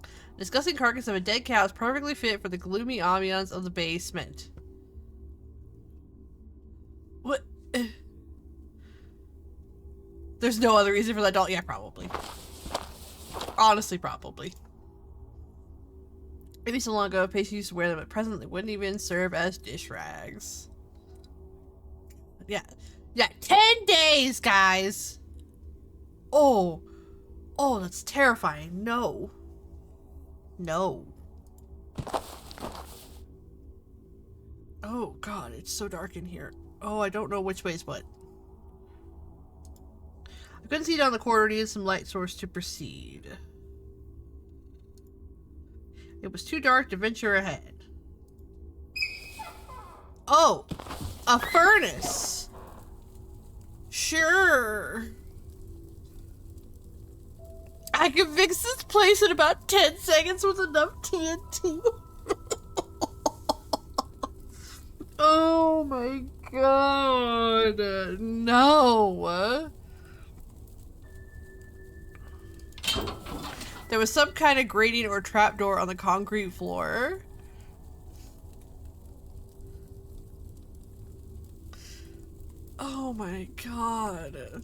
The disgusting carcass of a dead cow is perfectly fit for the gloomy ambiance of the basement. What? There's no other reason for that doll. Yeah, probably. Honestly, probably. Maybe so long ago, a patient used to wear them, but presently they wouldn't even serve as dish rags. Yeah. Yeah, 10 days, guys! Oh. Oh, that's terrifying. No. No. Oh, God, it's so dark in here. Oh, I don't know which way is what. I couldn't see down the corridor, needed some light source to proceed. It was too dark to venture ahead. Oh! A furnace! Sure. I can fix this place in about 10 seconds with enough TNT. Oh my god. No. There was some kind of grating or trapdoor on the concrete floor. Oh my god.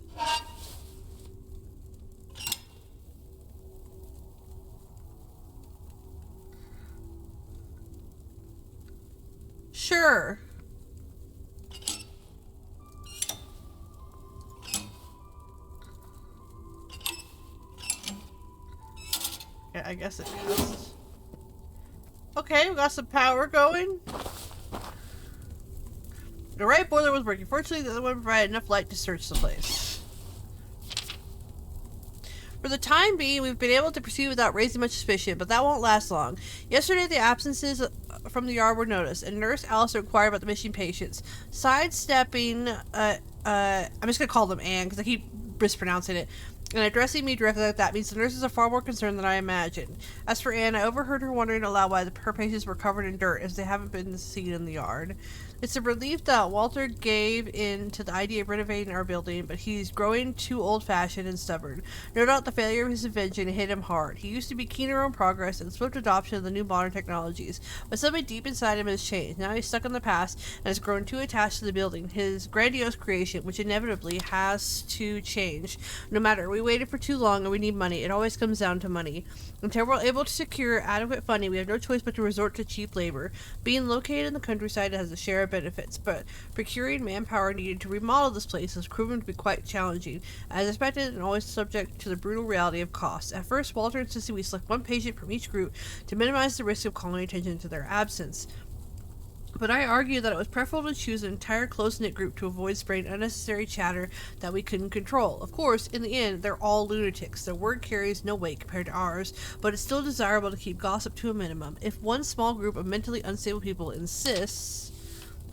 Sure. Yeah, I guess it is. Okay, we got some power going. The right boiler was working. Fortunately, the other one provided enough light to search the place. For the time being, we've been able to proceed without raising much suspicion, but that won't last long. Yesterday, the absences from the yard were noticed, and Nurse Alice inquired about the missing patients. Sidestepping, I'm just gonna call them Anne, because I keep mispronouncing it. And addressing me directly like that means the nurses are far more concerned than I imagined. As for Anne, I overheard her wondering aloud why her patients were covered in dirt, as they haven't been seen in the yard. It's a relief that Walter gave in to the idea of renovating our building, but he's growing too old-fashioned and stubborn. No doubt the failure of his invention hit him hard. He used to be keener on progress and swift adoption of the new modern technologies, but something deep inside him has changed. Now he's stuck in the past and has grown too attached to the building, his grandiose creation, which inevitably has to change. No matter, we waited for too long and we need money. It always comes down to money. Until we're able to secure adequate funding, we have no choice but to resort to cheap labor. Being located in the countryside has a share of benefits, but procuring manpower needed to remodel this place has proven to be quite challenging, as expected and always subject to the brutal reality of costs. At first, Walter insisted we select one patient from each group to minimize the risk of calling attention to their absence. But I argued that it was preferable to choose an entire close-knit group to avoid spreading unnecessary chatter that we couldn't control. Of course, in the end, they're all lunatics. Their word carries no weight compared to ours, but it's still desirable to keep gossip to a minimum. If one small group of mentally unstable people insists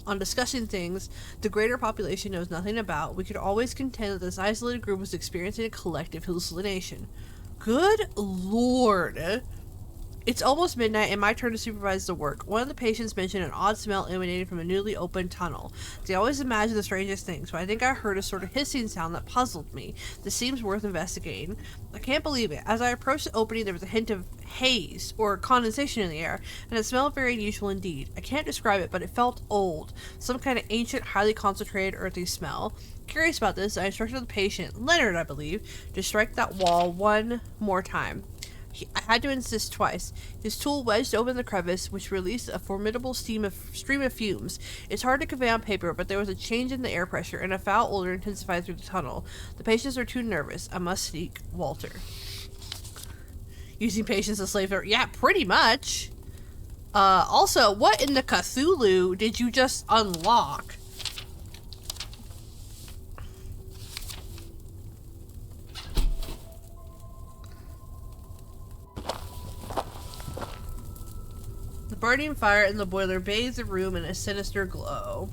on discussing things the greater population knows nothing about, we could always contend that this isolated group was experiencing a collective hallucination. Good Lord! It's almost midnight and my turn to supervise the work. One of the patients mentioned an odd smell emanating from a newly opened tunnel. They always imagine the strangest things, but I think I heard a sort of hissing sound that puzzled me. This seems worth investigating. I can't believe it. As I approached the opening, there was a hint of haze, or condensation in the air, and it smelled very unusual indeed. I can't describe it, but it felt old. Some kind of ancient, highly concentrated, earthy smell. Curious about this, I instructed the patient, Leonard I believe, to strike that wall one more time. I had to insist twice. His tool wedged open the crevice, which released a formidable stream of fumes. It's hard to convey on paper, but there was a change in the air pressure, and a foul odor intensified through the tunnel. The patients are too nervous. I must seek Walter. Using patients as slave labor. Yeah, pretty much. Also, what in the Cthulhu did you just unlock? The burning fire in the boiler bathes the room in a sinister glow.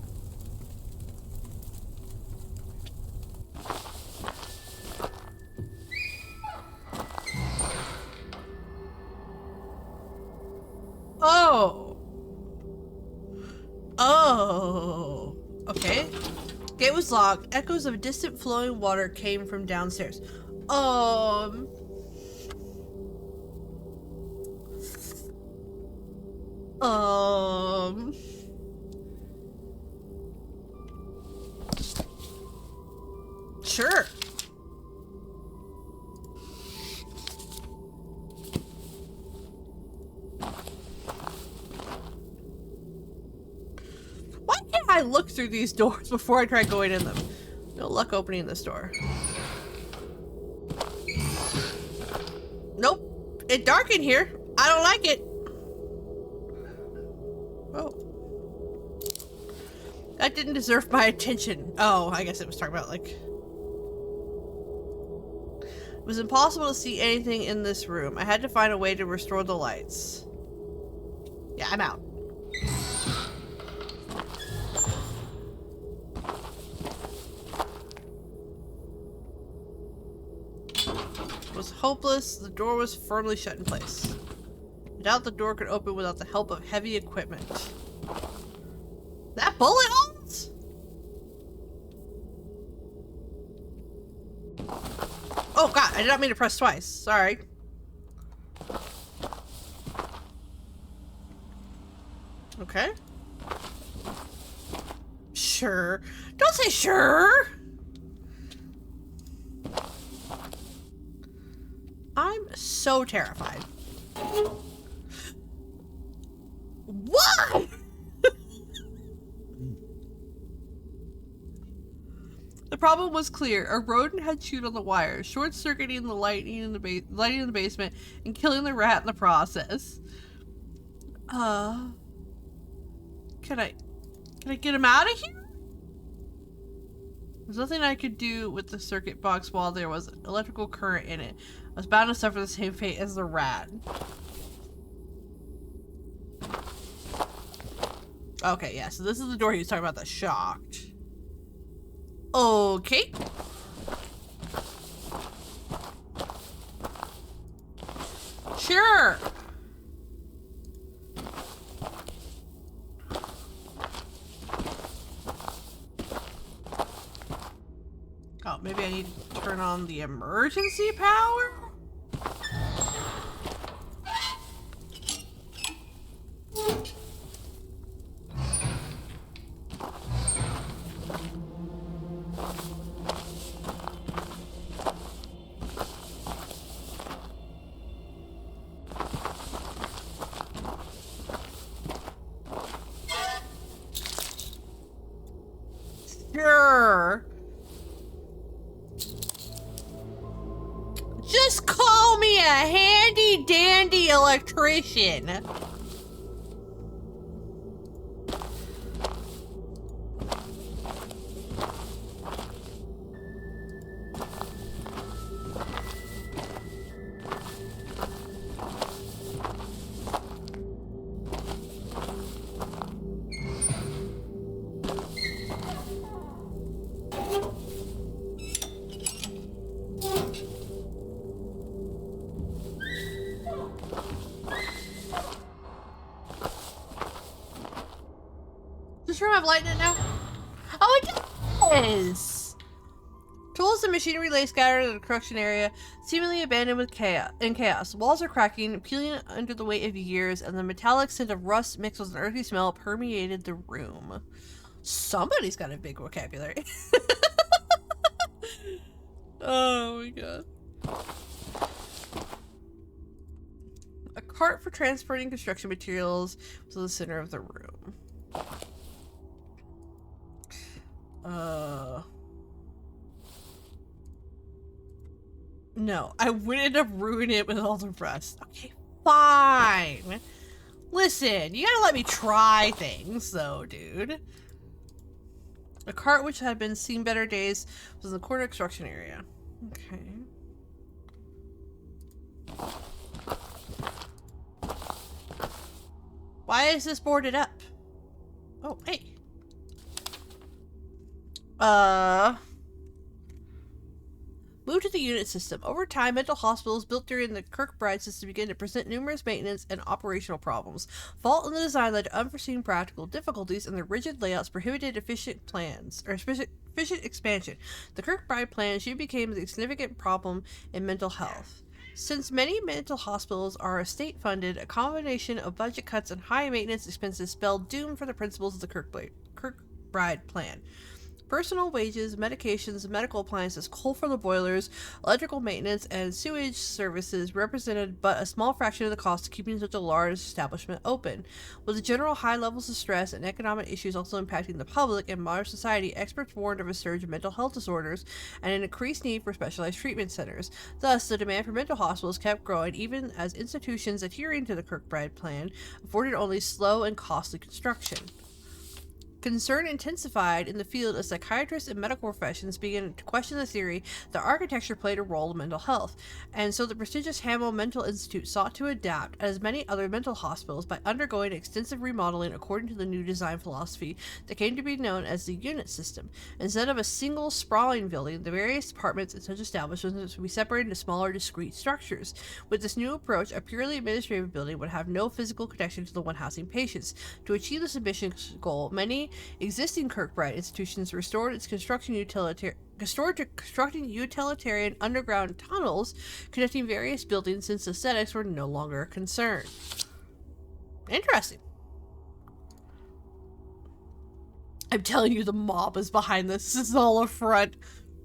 Oh. Oh. Okay. Gate was locked. Echoes of distant flowing water came from downstairs. Sure. Why can't I look through these doors before I try going in them? No luck opening this door. Nope. It's dark in here. I don't like it. Oh. That didn't deserve my attention. Oh, I guess it was talking about, like... It was impossible to see anything in this room. I had to find a way to restore the lights. Yeah, I'm out. It was hopeless. The door was firmly shut in place. I doubt the door could open without the help of heavy equipment. That bullet holes? Oh god, I did not mean to press twice. Sorry. Okay. Sure. Don't say sure! I'm so terrified. What? The problem was clear. A rodent had chewed on the wires, short-circuiting the lighting in the basement and killing the rat in the process. Can I get him out of here? There's nothing I could do with the circuit box while there was electrical current in it. I was bound to suffer the same fate as the rat. Okay, yeah, so this is the door he was talking about that shocked. Okay. Sure. Oh, maybe I need to turn on the emergency power? Sure. Just call me a handy dandy electrician. Does this room have light in it now? Oh, it does! Tools and machinery lay scattered in the construction area, seemingly abandoned with chaos. Walls are cracking, peeling under the weight of years, and the metallic scent of rust mixed with an earthy smell permeated the room. Somebody's got a big vocabulary. Oh my god. A cart for transporting construction materials was in the center of the room. No, I wouldn't have ruined it with all the rest. Okay, fine. Listen, you gotta let me try things, though, dude. A cart which had been seen better days was in the corner construction area. Okay. Why is this boarded up? Oh, hey. Move to the unit system. Over time, mental hospitals built during the Kirkbride system began to present numerous maintenance and operational problems. Fault in the design led to unforeseen practical difficulties, and the rigid layouts prohibited efficient expansion. The Kirkbride plan soon became a significant problem in mental health. Since many mental hospitals are state-funded, a combination of budget cuts and high maintenance expenses spelled doom for the principles of the Kirkbride plan. Personal wages, medications, medical appliances, coal for the boilers, electrical maintenance, and sewage services represented but a small fraction of the cost of keeping such a large establishment open. With the general high levels of stress and economic issues also impacting the public and modern society, experts warned of a surge of mental health disorders and an increased need for specialized treatment centers. Thus, the demand for mental hospitals kept growing even as institutions adhering to the Kirkbride plan afforded only slow and costly construction. Concern intensified in the field as psychiatrists and medical professions began to question the theory that architecture played a role in mental health, and so the prestigious Hamill Mental Institute sought to adapt, as many other mental hospitals, by undergoing extensive remodeling according to the new design philosophy that came to be known as the unit system. Instead of a single sprawling building, the various departments in such establishments would be separated into smaller, discrete structures. With this new approach, a purely administrative building would have no physical connection to the one housing patients. To achieve this ambitious goal, many existing Kirkbride institutions restored to constructing utilitarian underground tunnels connecting various buildings since aesthetics were no longer a concern. Interesting. I'm telling you, the mob is behind this. This is all a front.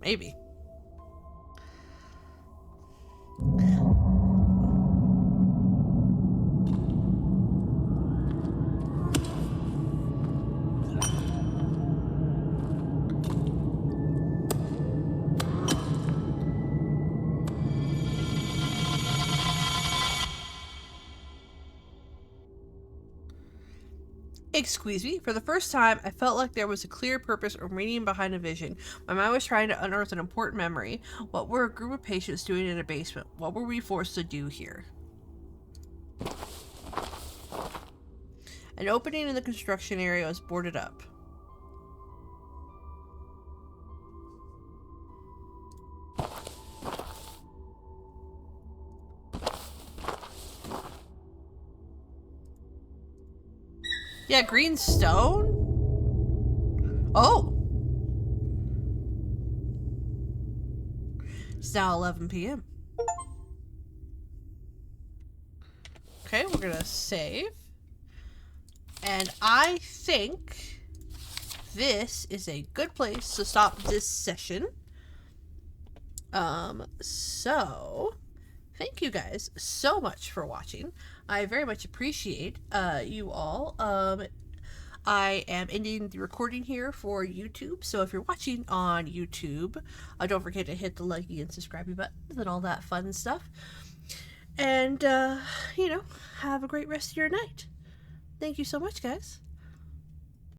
Maybe. Excuse me, for the first time, I felt like there was a clear purpose or meaning behind a vision. My mind was trying to unearth an important memory. What were a group of patients doing in a basement? What were we forced to do here? An opening in the construction area was boarded up. Yeah, green stone? Oh! It's now 11 p.m. Okay, we're gonna save. And I think this is a good place to stop this session. So thank you guys so much for watching. I very much appreciate you all. I am ending the recording here for YouTube, so if you're watching on YouTube, don't forget to hit the likey and subscribe buttons and all that fun stuff. And, you know, have a great rest of your night. Thank you so much, guys.